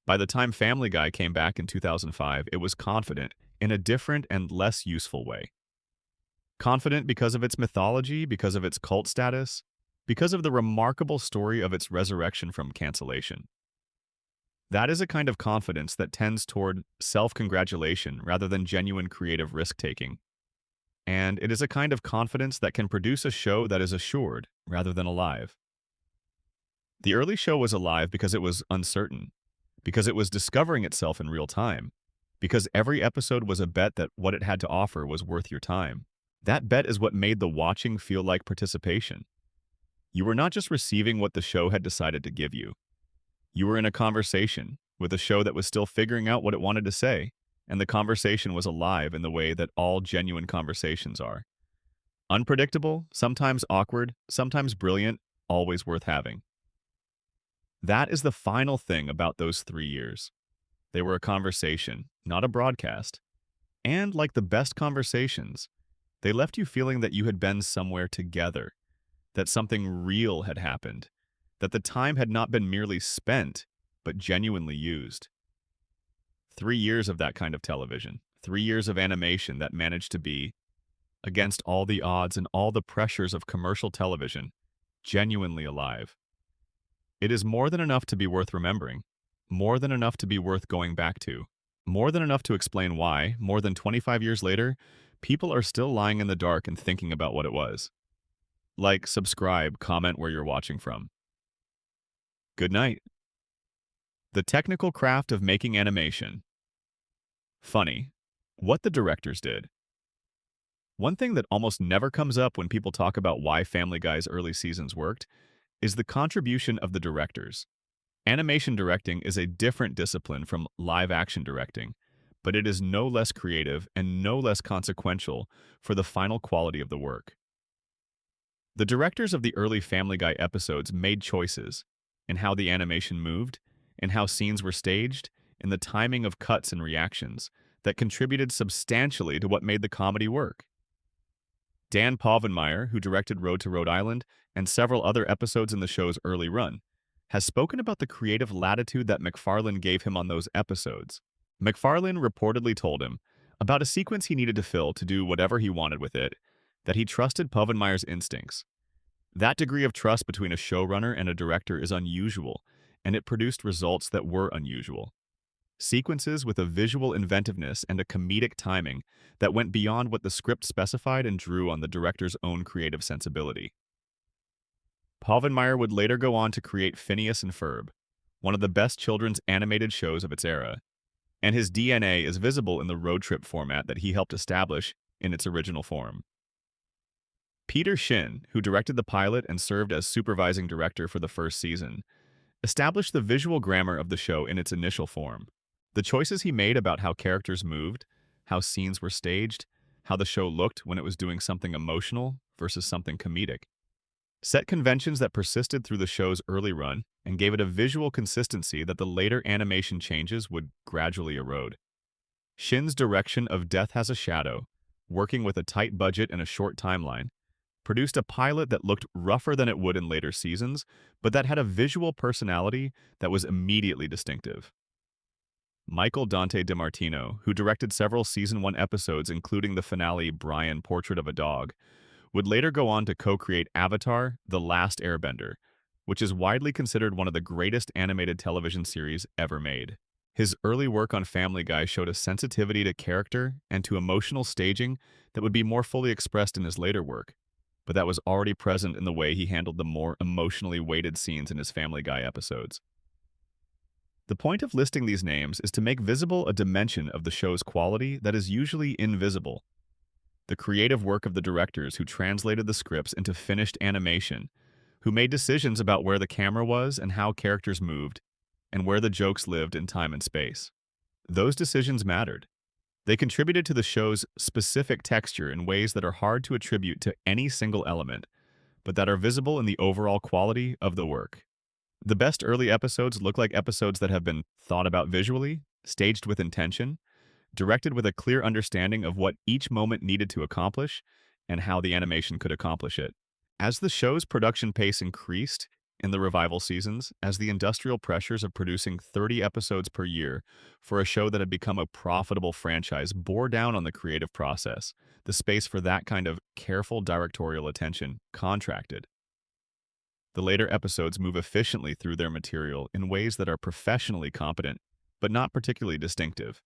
S1: By the time Family Guy came back in 2005, it was confident in a different and less useful way. Confident because of its mythology, because of its cult status, because of the remarkable story of its resurrection from cancellation. That is a kind of confidence that tends toward self-congratulation rather than genuine creative risk-taking. And it is a kind of confidence that can produce a show that is assured rather than alive. The early show was alive because it was uncertain, because it was discovering itself in real time, because every episode was a bet that what it had to offer was worth your time. That bet is what made the watching feel like participation. You were not just receiving what the show had decided to give you. You were in a conversation with a show that was still figuring out what it wanted to say, and the conversation was alive in the way that all genuine conversations are. Unpredictable, sometimes awkward, sometimes brilliant, always worth having. That is the final thing about those 3 years. They were a conversation, not a broadcast. And like the best conversations, they left you feeling that you had been somewhere together, that something real had happened, that the time had not been merely spent, but genuinely used. 3 years of that kind of television, 3 years of animation that managed to be, against all the odds and all the pressures of commercial television, genuinely alive. It is more than enough to be worth remembering, more than enough to be worth going back to, more than enough to explain why, more than 25 years later, people are still lying in the dark and thinking about what it was. Like, subscribe, comment where you're watching from. Good night. The technical craft of making animation. Funny. What the directors did. One thing that almost never comes up when people talk about why Family Guy's early seasons worked is the contribution of the directors. Animation directing is a different discipline from live-action directing, but it is no less creative and no less consequential for the final quality of the work. The directors of the early Family Guy episodes made choices in how the animation moved, in how scenes were staged, in the timing of cuts and reactions that contributed substantially to what made the comedy work. Dan Povenmire, who directed Road to Rhode Island and several other episodes in the show's early run, has spoken about the creative latitude that MacFarlane gave him on those episodes. MacFarlane reportedly told him about a sequence he needed to fill to do whatever he wanted with it, that he trusted Povenmire's instincts. That degree of trust between a showrunner and a director is unusual, and it produced results that were unusual. Sequences with a visual inventiveness and a comedic timing that went beyond what the script specified and drew on the director's own creative sensibility. Povenmire would later go on to create Phineas and Ferb, one of the best children's animated shows of its era, and his DNA is visible in the road trip format that he helped establish in its original form. Peter Shin, who directed the pilot and served as supervising director for the first season, established the visual grammar of the show in its initial form. The choices he made about how characters moved, how scenes were staged, how the show looked when it was doing something emotional versus something comedic, set conventions that persisted through the show's early run and gave it a visual consistency that the later animation changes would gradually erode. Shin's direction of Death Has a Shadow, working with a tight budget and a short timeline, produced a pilot that looked rougher than it would in later seasons, but that had a visual personality that was immediately distinctive. Michael Dante DiMartino, who directed several season 1 episodes including the finale Brian Portrait of a Dog, would later go on to co-create Avatar: The Last Airbender, which is widely considered one of the greatest animated television series ever made. His early work on Family Guy showed a sensitivity to character and to emotional staging that would be more fully expressed in his later work, but that was already present in the way he handled the more emotionally weighted scenes in his Family Guy episodes. The point of listing these names is to make visible a dimension of the show's quality that is usually invisible. The creative work of the directors who translated the scripts into finished animation, who made decisions about where the camera was and how characters moved, and where the jokes lived in time and space. Those decisions mattered. They contributed to the show's specific texture in ways that are hard to attribute to any single element, but that are visible in the overall quality of the work. The best early episodes look like episodes that have been thought about visually, staged with intention, directed with a clear understanding of what each moment needed to accomplish, and how the animation could accomplish it. As the show's production pace increased in the revival seasons, as the industrial pressures of producing 30 episodes per year for a show that had become a profitable franchise bore down on the creative process, the space for that kind of careful directorial attention contracted. The later episodes move efficiently through their material in ways that are professionally competent, but not particularly distinctive.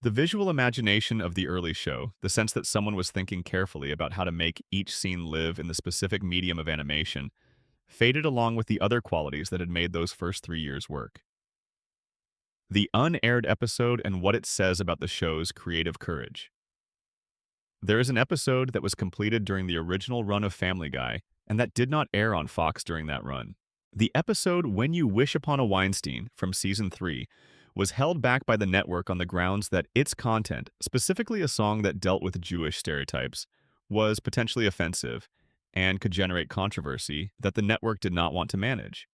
S1: The visual imagination of the early show, the sense that someone was thinking carefully about how to make each scene live in the specific medium of animation, faded along with the other qualities that had made those first 3 years work. The unaired episode and what it says about the show's creative courage. There is an episode that was completed during the original run of Family Guy, and that did not air on Fox during that run. The episode When You Wish Upon a Weinstein from Season 3 was held back by the network on the grounds that its content, specifically a song that dealt with Jewish stereotypes, was potentially offensive and could generate controversy that the network did not want to manage.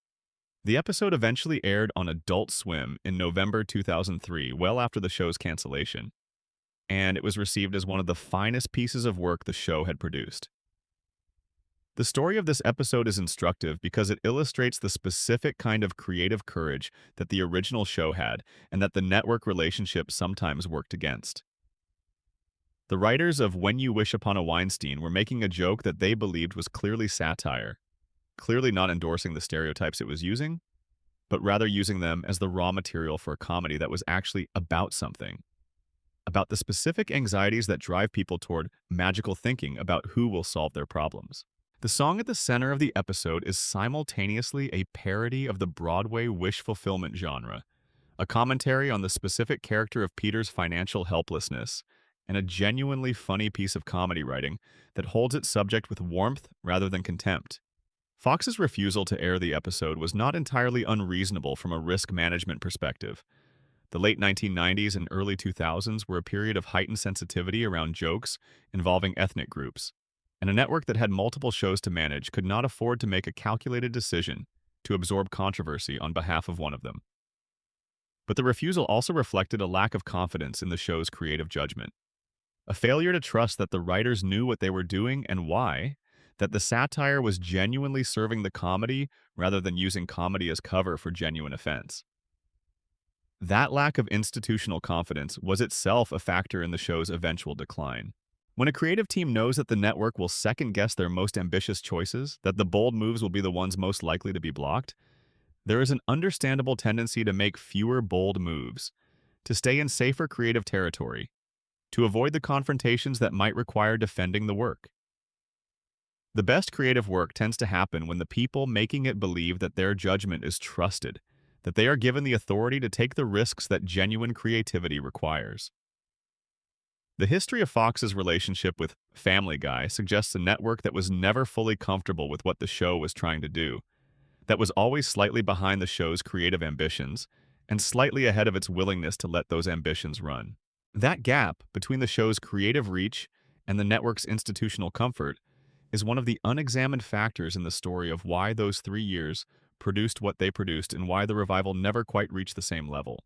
S1: The episode eventually aired on Adult Swim in November 2003, well after the show's cancellation, and it was received as one of the finest pieces of work the show had produced. The story of this episode is instructive because it illustrates the specific kind of creative courage that the original show had and that the network relationship sometimes worked against. The writers of When You Wish Upon a Weinstein were making a joke that they believed was clearly satire, clearly not endorsing the stereotypes it was using, but rather using them as the raw material for a comedy that was actually about something, about the specific anxieties that drive people toward magical thinking about who will solve their problems. The song at the center of the episode is simultaneously a parody of the Broadway wish fulfillment genre, a commentary on the specific character of Peter's financial helplessness, and a genuinely funny piece of comedy writing that holds its subject with warmth rather than contempt. Fox's refusal to air the episode was not entirely unreasonable from a risk management perspective. The late 1990s and early 2000s were a period of heightened sensitivity around jokes involving ethnic groups, and a network that had multiple shows to manage could not afford to make a calculated decision to absorb controversy on behalf of one of them. But the refusal also reflected a lack of confidence in the show's creative judgment, a failure to trust that the writers knew what they were doing and why, that the satire was genuinely serving the comedy rather than using comedy as cover for genuine offense. That lack of institutional confidence was itself a factor in the show's eventual decline. When a creative team knows that the network will second-guess their most ambitious choices, that the bold moves will be the ones most likely to be blocked, there is an understandable tendency to make fewer bold moves, to stay in safer creative territory, to avoid the confrontations that might require defending the work. The best creative work tends to happen when the people making it believe that their judgment is trusted, that they are given the authority to take the risks that genuine creativity requires. The history of Fox's relationship with Family Guy suggests a network that was never fully comfortable with what the show was trying to do, that was always slightly behind the show's creative ambitions, and slightly ahead of its willingness to let those ambitions run. That gap between the show's creative reach and the network's institutional comfort is one of the unexamined factors in the story of why those 3 years produced what they produced and why the revival never quite reached the same level.